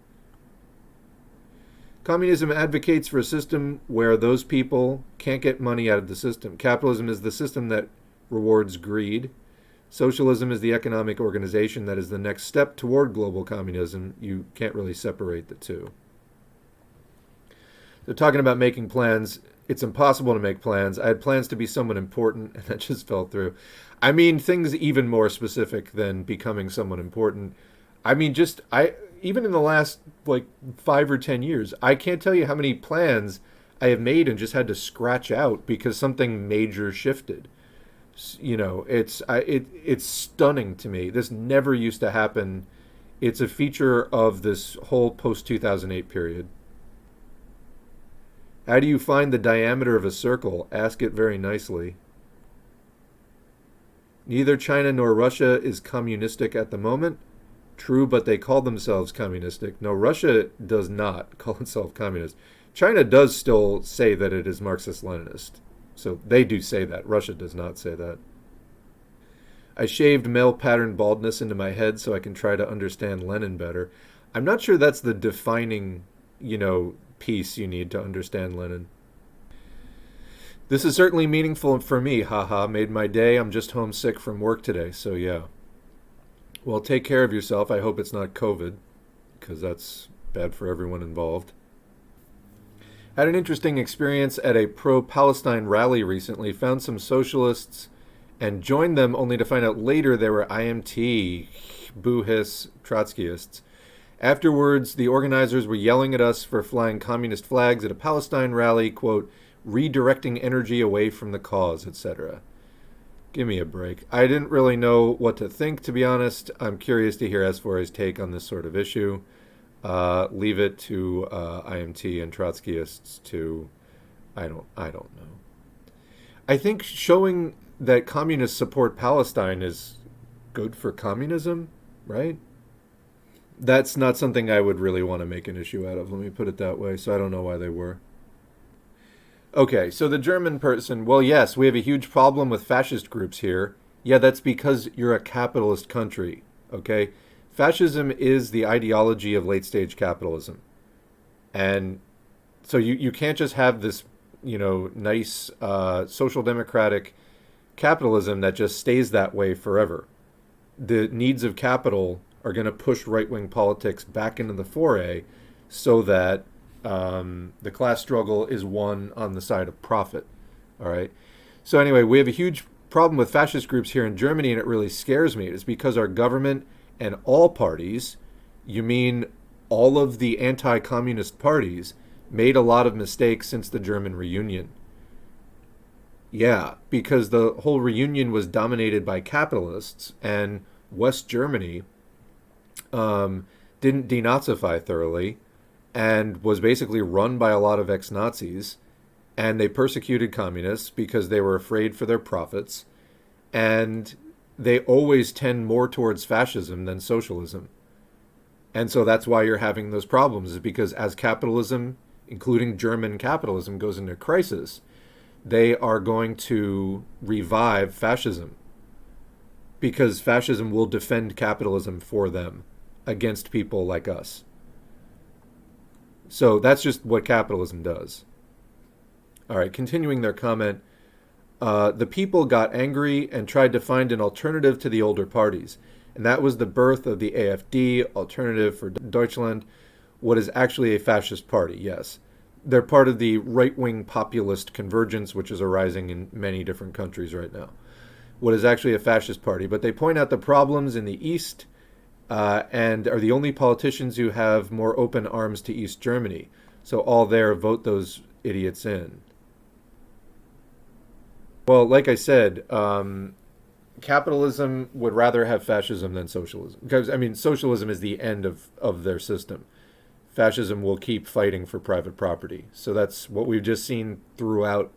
Communism advocates for a system where those people can't get money out of the system. Capitalism is the system that rewards greed. Socialism is the economic organization that is the next step toward global communism. You can't really separate the two. So talking about making plans, it's impossible to make plans. I had plans to be someone important, and that just fell through. I mean, things even more specific than becoming someone important. I mean, even in the last, 5 or 10 years, I can't tell you how many plans I have made and just had to scratch out because something major shifted. You know, it's stunning to me. This never used to happen. It's a feature of this whole post-2008 period. How do you find the diameter of a circle? Ask it very nicely. Neither China nor Russia is communistic at the moment. True, but they call themselves communistic. No, Russia does not call itself communist. China does still say that it is Marxist-Leninist. So they do say that. Russia does not say that. I shaved male pattern baldness into my head so I can try to understand Lenin better. I'm not sure that's the defining, piece you need to understand Lenin. This is certainly meaningful for me, haha. Made my day. I'm just homesick from work today, so yeah. Well, take care of yourself. I hope it's not COVID, because that's bad for everyone involved. Had an interesting experience at a pro-Palestine rally recently. Found some socialists and joined them only to find out later they were IMT, boo-hiss, Trotskyists. Afterwards, the organizers were yelling at us for flying communist flags at a Palestine rally, quote, redirecting energy away from the cause, etc. Give me a break. I didn't really know what to think, to be honest. I'm curious to hear S4A's take on this sort of issue. Leave it to IMT and Trotskyists to, I don't know. I think showing that communists support Palestine is good for communism, right? That's not something I would really want to make an issue out of, let me put it that way, so I don't know why they were. Okay, so the German person, well, yes, we have a huge problem with fascist groups here. Yeah, that's because you're a capitalist country, okay? Fascism is the ideology of late-stage capitalism. And so you can't just have this, nice social democratic capitalism that just stays that way forever. The needs of capital are going to push right-wing politics back into the foray so that the class struggle is won on the side of profit. All right. So anyway, we have a huge problem with fascist groups here in Germany, and it really scares me. It's because our government and all parties, you mean all of the anti-communist parties, made a lot of mistakes since the German reunion. Yeah, because the whole reunion was dominated by capitalists, and West Germany didn't denazify thoroughly and was basically run by a lot of ex-Nazis, and they persecuted communists because they were afraid for their profits, and they always tend more towards fascism than socialism. And so that's why you're having those problems, is because as capitalism, including German capitalism, goes into crisis, they are going to revive fascism, because fascism will defend capitalism for them against people like us. So that's just what capitalism does. All right, continuing their comment, the people got angry and tried to find an alternative to the older parties. And that was the birth of the AfD, Alternative for Deutschland, what is actually a fascist party, yes. They're part of the right-wing populist convergence, which is arising in many different countries right now. What is actually a fascist party. But they point out the problems in the East and are the only politicians who have more open arms to East Germany. So all there, vote those idiots in. Well, like I said, capitalism would rather have fascism than socialism. Because, I mean, socialism is the end of their system. Fascism will keep fighting for private property. So that's what we've just seen throughout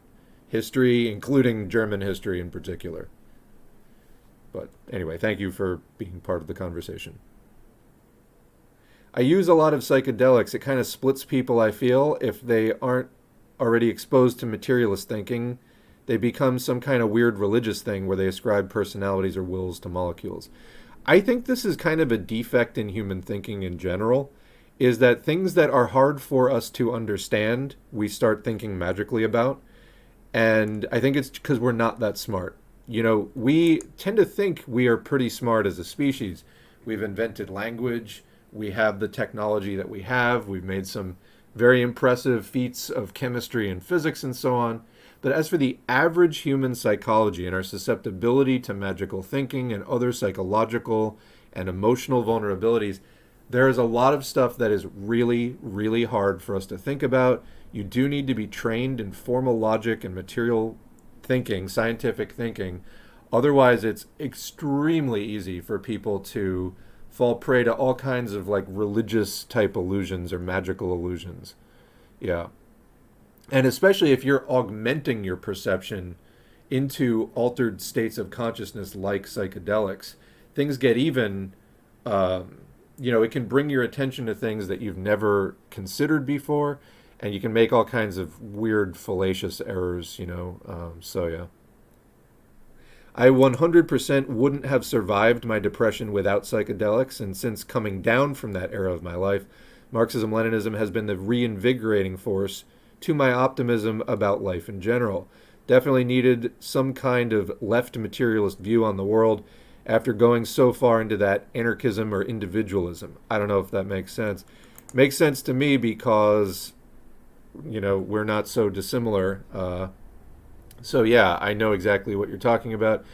history, including German history in particular. But anyway, thank you for being part of the conversation. I use a lot of psychedelics. It kind of splits people, I feel. If they aren't already exposed to materialist thinking, they become some kind of weird religious thing where they ascribe personalities or wills to molecules. I think this is kind of a defect in human thinking in general, is that things that are hard for us to understand, we start thinking magically about. And I think it's because we're not that smart. You know, we tend to think we are pretty smart as a species. We've invented language. We have the technology that we have. We've made some very impressive feats of chemistry and physics and so on. But as for the average human psychology and our susceptibility to magical thinking and other psychological and emotional vulnerabilities, there is a lot of stuff that is really, really hard for us to think about. You do need to be trained in formal logic and material thinking, scientific thinking. Otherwise, it's extremely easy for people to fall prey to all kinds of like religious type illusions or magical illusions. Yeah. And especially if you're augmenting your perception into altered states of consciousness like psychedelics, things get even, it can bring your attention to things that you've never considered before, and you can make all kinds of weird, fallacious errors, so yeah. I 100% wouldn't have survived my depression without psychedelics, and since coming down from that era of my life, Marxism-Leninism has been the reinvigorating force to my optimism about life in general. Definitely needed some kind of left materialist view on the world after going so far into that anarchism or individualism. I don't know if that makes sense. Makes sense to me because, we're not so dissimilar. So yeah, I know exactly what you're talking about.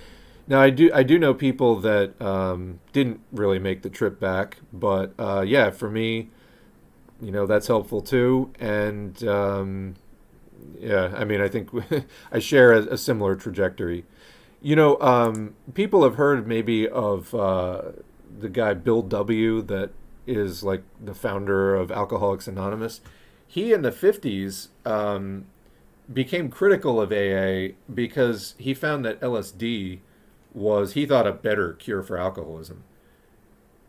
Now I do know people that didn't really make the trip back, but yeah, for me, that's helpful too. And yeah, I mean, I think I share a similar trajectory. People have heard maybe of the guy Bill W. that is like the founder of Alcoholics Anonymous. He in the 50s became critical of AA because he found that LSD was, he thought, a better cure for alcoholism.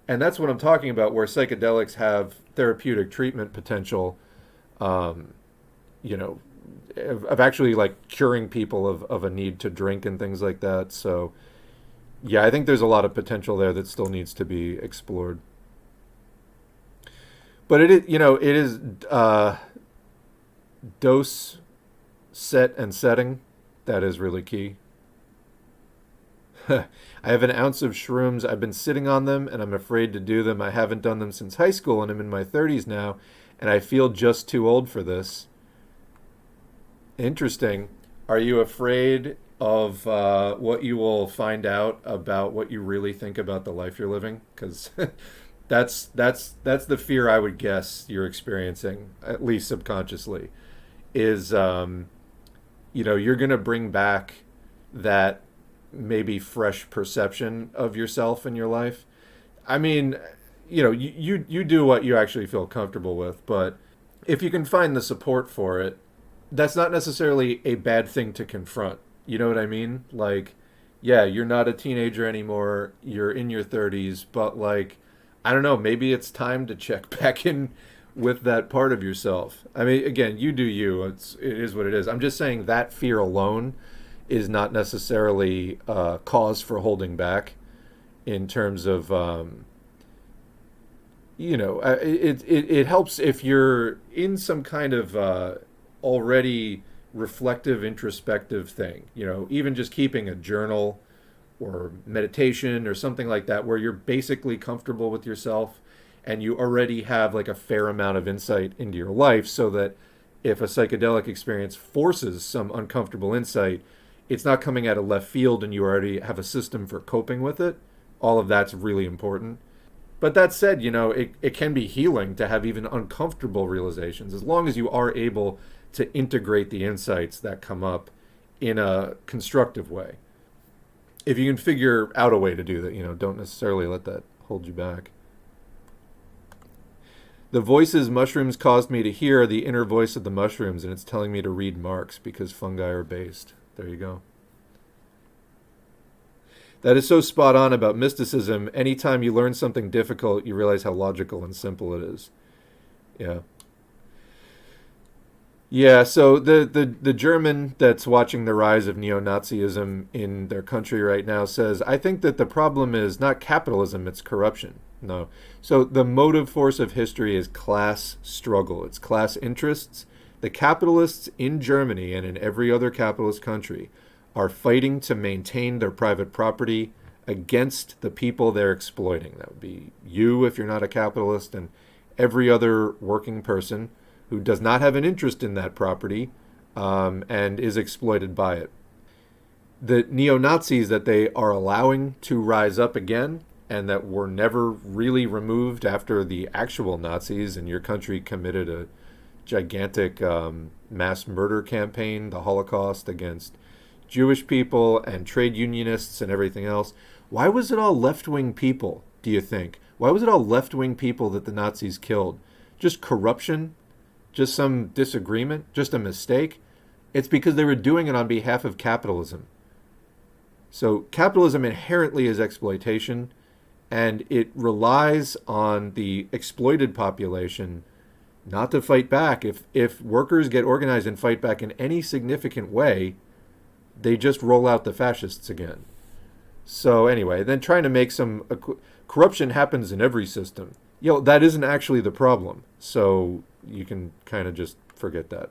And that's what I'm talking about, where psychedelics have therapeutic treatment potential, of actually like curing people of a need to drink and things like that. So yeah, I think there's a lot of potential there that still needs to be explored. But it is dose, set, and setting. That is really key. I have an ounce of shrooms. I've been sitting on them, and I'm afraid to do them. I haven't done them since high school, and I'm in my 30s now, and I feel just too old for this. Interesting. Are you afraid of what you will find out about what you really think about the life you're living? Because that's the fear I would guess you're experiencing, at least subconsciously, is you're going to bring back that maybe fresh perception of yourself in your life. I mean, you do what you actually feel comfortable with, but if you can find the support for it, that's not necessarily a bad thing to confront. You know what I mean? Like, yeah, you're not a teenager anymore. You're in your 30s, but like, I don't know, maybe it's time to check back in with that part of yourself. I mean, again, you do you. It is what it is. I'm just saying that fear alone is not necessarily cause for holding back in terms of it helps if you're in some kind of already reflective, introspective thing. Even just keeping a journal or meditation or something like that, where you're basically comfortable with yourself and you already have like a fair amount of insight into your life, so that if a psychedelic experience forces some uncomfortable insight, it's not coming out of left field and you already have a system for coping with it. All of that's really important. But that said, it can be healing to have even uncomfortable realizations, as long as you are able to integrate the insights that come up in a constructive way. If you can figure out a way to do that, don't necessarily let that hold you back. The voices mushrooms caused me to hear are the inner voice of the mushrooms, and it's telling me to read Marx because fungi are based. There you go. That is so spot on about mysticism. Anytime you learn something difficult, you realize how logical and simple it is. Yeah. Yeah, so the German that's watching the rise of neo-Nazism in their country right now says, I think that the problem is not capitalism, it's corruption. No. So the motive force of history is class struggle. It's class interests. The capitalists in Germany and in every other capitalist country are fighting to maintain their private property against the people they're exploiting. That would be you if you're not a capitalist, and every other working person who does not have an interest in that property and is exploited by it. The neo-Nazis that they are allowing to rise up again and that were never really removed after the actual Nazis in your country committed a gigantic mass murder campaign, the Holocaust, against Jewish people and trade unionists and everything else. Why was it all left-wing people, do you think? Why was it all left-wing people that the Nazis killed? Just corruption? Just some disagreement? Just a mistake? It's because they were doing it on behalf of capitalism. So capitalism inherently is exploitation, and it relies on the exploited population not to fight back. If workers get organized and fight back in any significant way, they just roll out the fascists again. So anyway, then trying to make some corruption happens in every system. That isn't actually the problem. So you can kind of just forget that.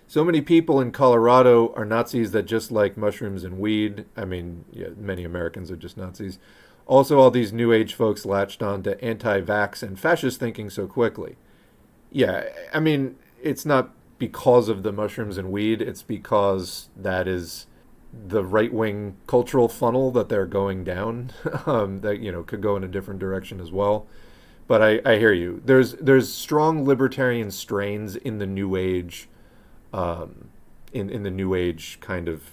So many people in Colorado are Nazis that just like mushrooms and weed. I mean, yeah, many Americans are just Nazis. Also, all these New Age folks latched on to anti-vax and fascist thinking so quickly. Yeah, I mean, it's not because of the mushrooms and weed. It's because that is the right-wing cultural funnel that they're going down that, could go in a different direction as well. But I hear you. There's strong libertarian strains in the New Age, in the New Age kind of,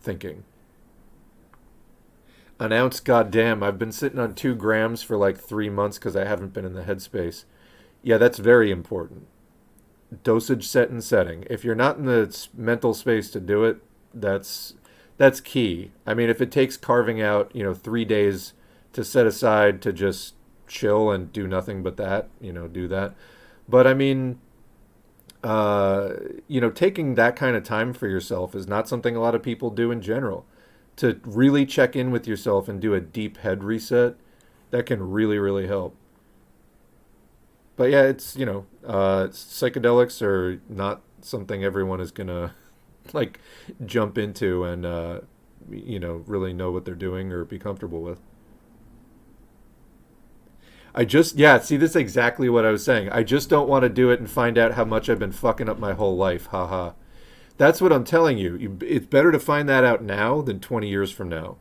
thinking. An ounce, goddamn. I've been sitting on 2 grams for like 3 months because I haven't been in the headspace. Yeah, that's very important. Dosage set and setting. If you're not in the mental space to do it, that's key. I mean, if it takes carving out, 3 days to set aside to just chill and do nothing but that, do that. But I mean, taking that kind of time for yourself is not something a lot of people do in general. To really check in with yourself and do a deep head reset, that can really, really help. But yeah, it's, psychedelics are not something everyone is going to, jump into and, really know what they're doing or be comfortable with. See, this is exactly what I was saying. I just don't want to do it and find out how much I've been fucking up my whole life. Haha. That's what I'm telling you. It's better to find that out now than 20 years from now.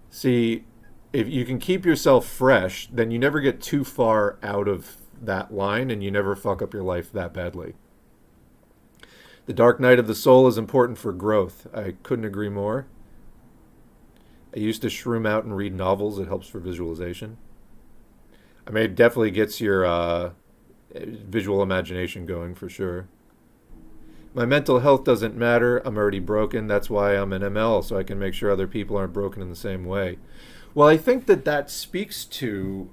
See, if you can keep yourself fresh, then you never get too far out of that line and you never fuck up your life that badly. The dark night of the soul is important for growth. I couldn't agree more. I used to shroom out and read novels. It helps for visualization. I mean, it definitely gets your visual imagination going for sure. My mental health doesn't matter. I'm already broken. That's why I'm an ML, so I can make sure other people aren't broken in the same way. Well, I think that that speaks to,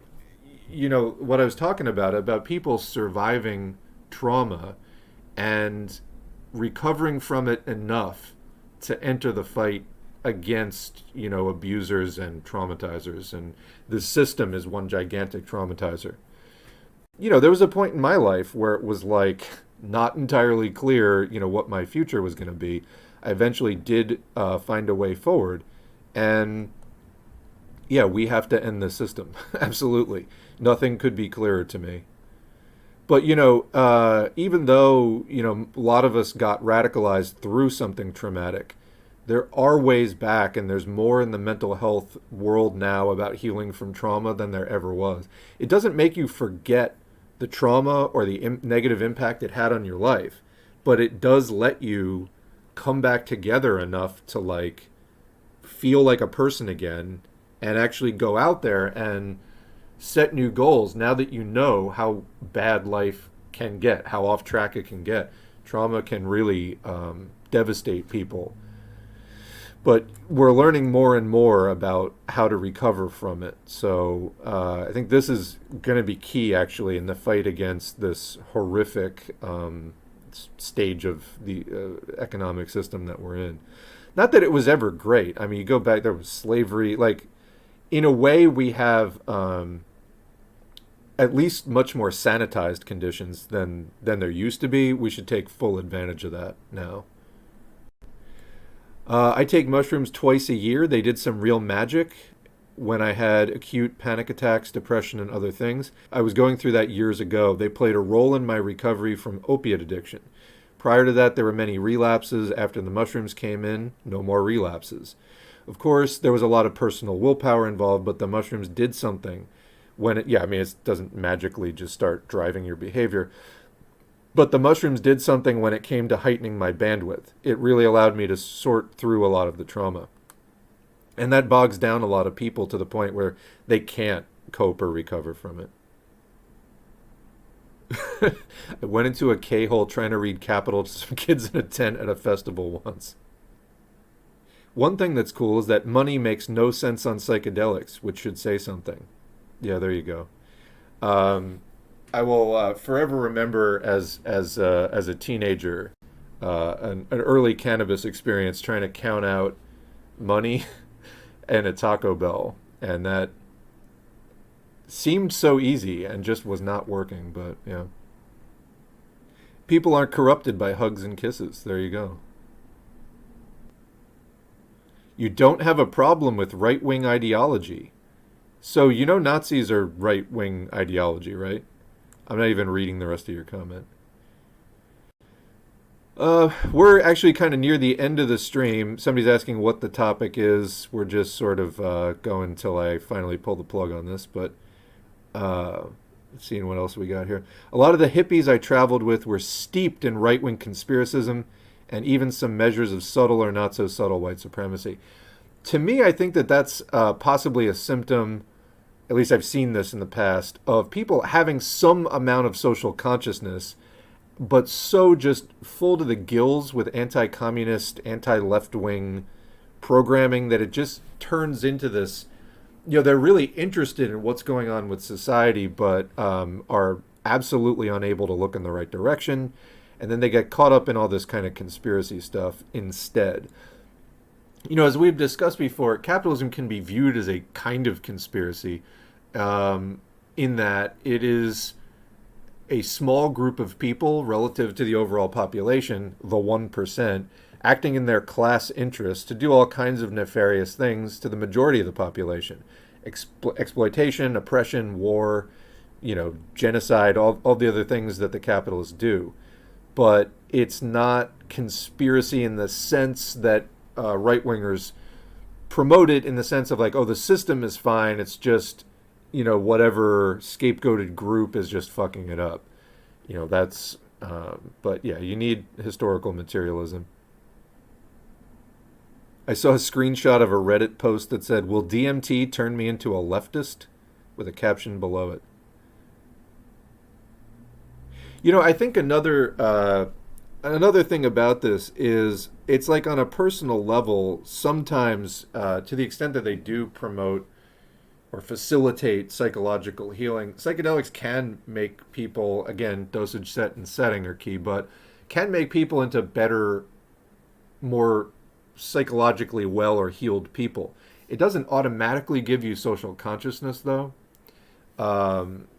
what I was talking about people surviving trauma and recovering from it enough to enter the fight against, abusers and traumatizers. And the system is one gigantic traumatizer. There was a point in my life where it was like not entirely clear, what my future was going to be. I eventually did find a way forward. And yeah, we have to end this system. Absolutely. Nothing could be clearer to me. But, even though, a lot of us got radicalized through something traumatic, there are ways back, and there's more in the mental health world now about healing from trauma than there ever was. It doesn't make you forget the trauma or the negative impact it had on your life, but it does let you come back together enough to, like, feel like a person again and actually go out there and set new goals now that you know how bad life can get, how off track it can get. Trauma can really devastate people. But we're learning more and more about how to recover from it. So I think this is going to be key, actually, in the fight against this horrific stage of the economic system that we're in. Not that it was ever great. I mean, you go back, there was slavery. Like, in a way, we have at least much more sanitized conditions than there used to be. We should take full advantage of that now. I take mushrooms twice a year. They did some real magic when I had acute panic attacks, depression, and other things. I was going through that years ago. They played a role in my recovery from opiate addiction. Prior to that, there were many relapses. After the mushrooms came in, no more relapses. Of course, there was a lot of personal willpower involved, but the mushrooms did something when it doesn't magically just start driving your behavior. But the mushrooms did something when it came to heightening my bandwidth. It really allowed me to sort through a lot of the trauma. And that bogs down a lot of people to the point where they can't cope or recover from it. I went into a K-hole trying to read Capital to some kids in a tent at a festival once. One thing that's cool is that money makes no sense on psychedelics, which should say something. Yeah, there you go. I will forever remember as a teenager an early cannabis experience trying to count out money and a Taco Bell, and that seemed so easy and just was not working. But yeah, people aren't corrupted by hugs and kisses. There you go. You don't have a problem with right-wing ideology. So Nazis are right-wing ideology, right? I'm not even reading the rest of your comment. We're actually kind of near the end of the stream. Somebody's asking what the topic is. We're just sort of going until I finally pull the plug on this. But seeing what else we got here. A lot of the hippies I traveled with were steeped in right-wing conspiracism and even some measures of subtle or not so subtle white supremacy. To me, I think that that's possibly a symptom, at least I've seen this in the past, of people having some amount of social consciousness, but so just full to the gills with anti-communist, anti-left-wing programming that it just turns into this, they're really interested in what's going on with society, but are absolutely unable to look in the right direction. And then they get caught up in all this kind of conspiracy stuff instead. As we've discussed before, capitalism can be viewed as a kind of conspiracy in that it is a small group of people relative to the overall population, the 1%, acting in their class interests to do all kinds of nefarious things to the majority of the population. Exploitation, oppression, war, genocide, all the other things that the capitalists do. But it's not conspiracy in the sense that right-wingers promote it, in the sense of like, oh, the system is fine. It's just, whatever scapegoated group is just fucking it up. That's, but yeah, you need historical materialism. I saw a screenshot of a Reddit post that said, "Will DMT turn me into a leftist?" with a caption below it. I think another thing about this is it's like on a personal level, sometimes to the extent that they do promote or facilitate psychological healing. Psychedelics can make people, again, dosage set and setting are key, but can make people into better, more psychologically well or healed people. It doesn't automatically give you social consciousness, though.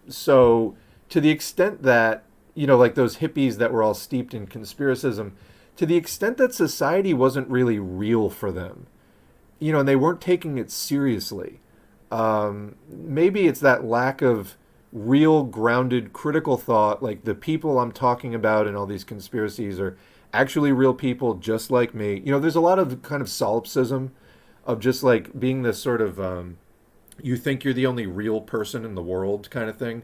So, to the extent that, like those hippies that were all steeped in conspiracism, to the extent that society wasn't really real for them, and they weren't taking it seriously, maybe it's that lack of real grounded critical thought, like the people I'm talking about in all these conspiracies are actually real people just like me. There's a lot of kind of solipsism of just like being this sort of you think you're the only real person in the world kind of thing.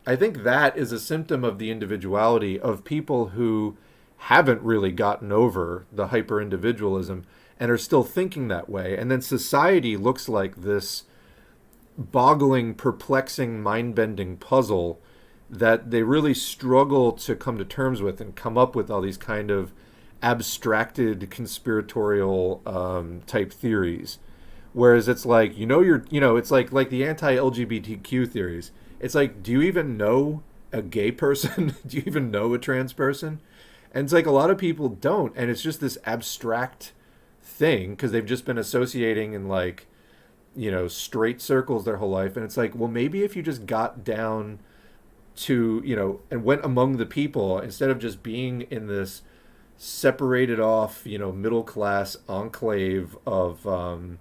I think that is a symptom of the individuality of people who haven't really gotten over the hyper individualism and are still thinking that way. And then society looks like this boggling, perplexing, mind-bending puzzle that they really struggle to come to terms with and come up with all these kind of abstracted conspiratorial type theories. Whereas it's like, it's like the anti-LGBTQ theories. It's like, do you even know a gay person? Do you even know a trans person? And it's like a lot of people don't. And it's just this abstract thing because they've just been associating in like, straight circles their whole life. And it's like, well, maybe if you just got down to, and went among the people instead of just being in this separated off, middle class enclave of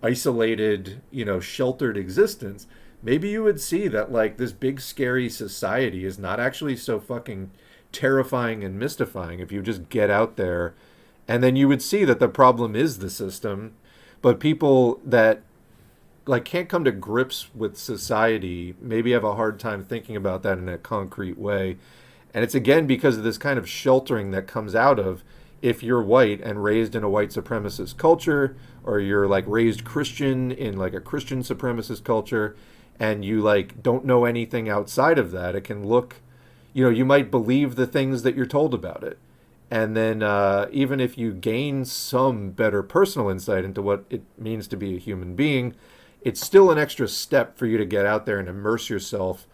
isolated, sheltered existence, maybe you would see that like this big scary society is not actually so fucking terrifying and mystifying if you just get out there. And then you would see that the problem is the system, but people that like can't come to grips with society maybe have a hard time thinking about that in a concrete way. And it's again because of this kind of sheltering that comes out of if you're white and raised in a white supremacist culture, or you're like raised Christian in like a Christian supremacist culture, and you like don't know anything outside of that. It can look, you might believe the things that you're told about it. And then even if you gain some better personal insight into what it means to be a human being, it's still an extra step for you to get out there and immerse yourself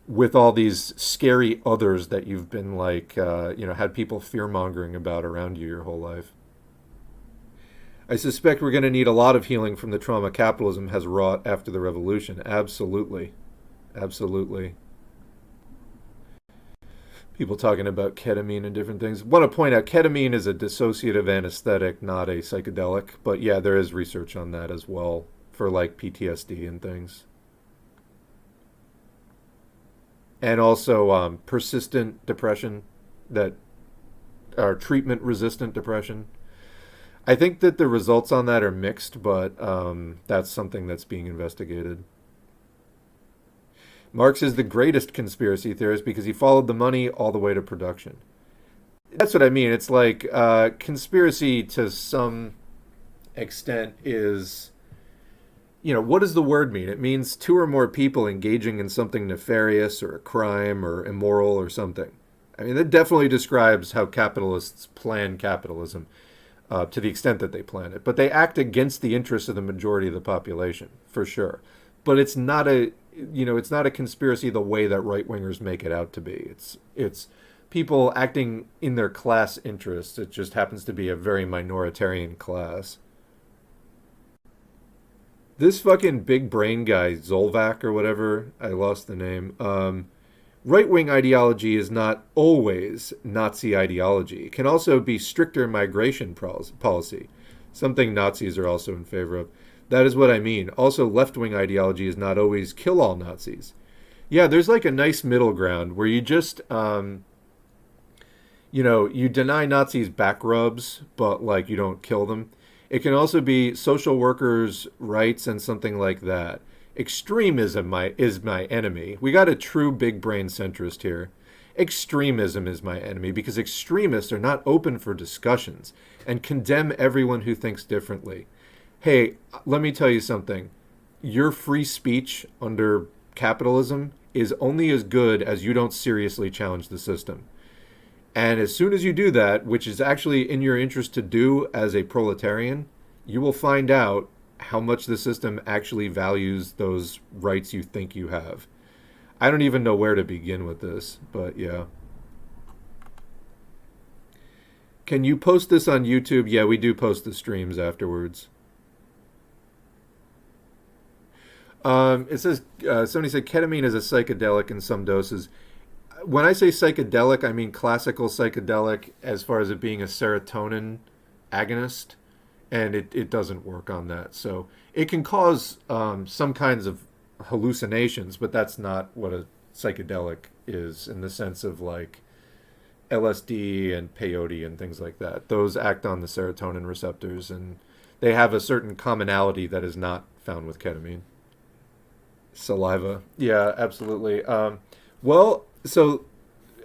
with all these scary others that you've been like, had people fear-mongering about around you your whole life. I suspect we're going to need a lot of healing from the trauma capitalism has wrought after the revolution. Absolutely. Absolutely. People talking about ketamine and different things. Want to point out, ketamine is a dissociative anesthetic, not a psychedelic. But yeah, there is research on that as well for like PTSD and things. And also persistent depression that are treatment-resistant depression. I think that the results on that are mixed, but that's something that's being investigated. Marx is the greatest conspiracy theorist because he followed the money all the way to production. That's what I mean. It's like conspiracy to some extent is, what does the word mean? It means two or more people engaging in something nefarious or a crime or immoral or something. I mean, that definitely describes how capitalists plan capitalism to the extent that they plan it. But they act against the interests of the majority of the population, for sure. But it's not it's not a conspiracy the way that right-wingers make it out to be. It's people acting in their class interests. It just happens to be a very minoritarian class. This fucking big brain guy, Zolvac or whatever, I lost the name, right-wing ideology is not always Nazi ideology. It can also be stricter migration policy, something Nazis are also in favor of. That is what I mean. Also, left-wing ideology is not always kill all Nazis. Yeah, there's like a nice middle ground where you just, you deny Nazis back rubs, but like you don't kill them. It can also be social workers' rights and something like that. Extremism is my enemy. We got a true big brain centrist here. Extremism is my enemy because extremists are not open for discussions and condemn everyone who thinks differently. Hey, let me tell you something. Your free speech under capitalism is only as good as you don't seriously challenge the system. And as soon as you do that, which is actually in your interest to do as a proletarian, you will find out how much the system actually values those rights you think you have. I don't even know where to begin with this, but yeah. Can you post this on YouTube? Yeah, we do post the streams afterwards. It says, somebody said ketamine is a psychedelic in some doses. When I say psychedelic, I mean classical psychedelic as far as it being a serotonin agonist, and it doesn't work on that. So it can cause some kinds of hallucinations, but that's not what a psychedelic is in the sense of like LSD and peyote and things like that. Those act on the serotonin receptors, and they have a certain commonality that is not found with ketamine. Saliva. Yeah, absolutely. Well, so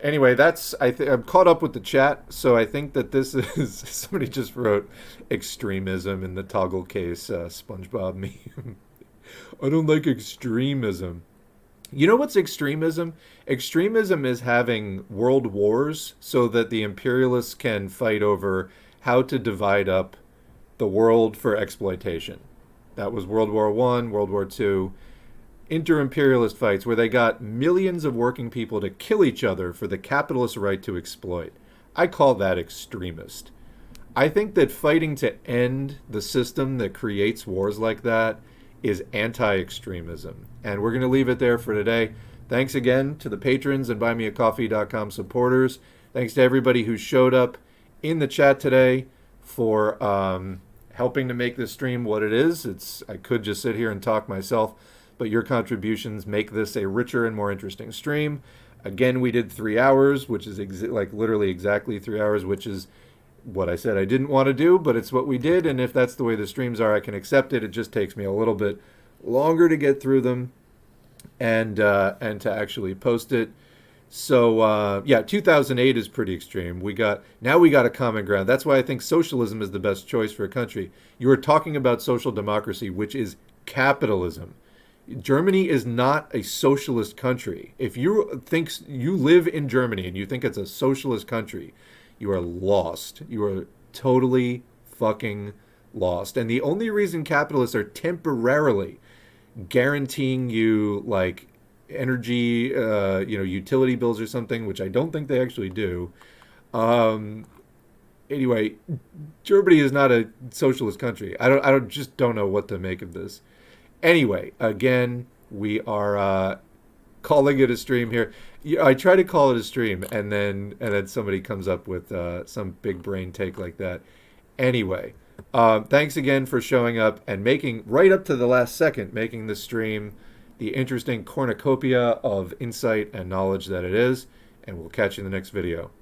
anyway, I'm caught up with the chat, so I think that this is somebody just wrote extremism in the toggle case SpongeBob meme. I don't like extremism. You know what's extremism? Extremism is having world wars so that the imperialists can fight over how to divide up the world for exploitation. That was World War I, World War II. Inter-imperialist fights where they got millions of working people to kill each other for the capitalist right to exploit. I call that extremist. I think that fighting to end the system that creates wars like that is anti-extremism. And we're going to leave it there for today. Thanks again to the patrons and buymeacoffee.com supporters. Thanks to everybody who showed up in the chat today for helping to make this stream what it is. I could just sit here and talk myself, but your contributions make this a richer and more interesting stream. Again, we did 3 hours, which is literally exactly 3 hours, which is what I said I didn't want to do, but it's what we did. And if that's the way the streams are, I can accept it. It just takes me a little bit longer to get through them and to actually post it. So yeah, 2008 is pretty extreme. Now we got a common ground. That's why I think socialism is the best choice for a country. You were talking about social democracy, which is capitalism. Germany is not a socialist country. If you think you live in Germany and you think it's a socialist country, you are lost. You are totally fucking lost. And the only reason capitalists are temporarily guaranteeing you like energy, utility bills or something, which I don't think they actually do. Anyway, Germany is not a socialist country. I just don't know what to make of this. Anyway, again, we are calling it a stream here. I try to call it a stream, and then somebody comes up with some big brain take like that. Anyway, thanks again for showing up and making, right up to the last second, making the stream the interesting cornucopia of insight and knowledge that it is. And we'll catch you in the next video.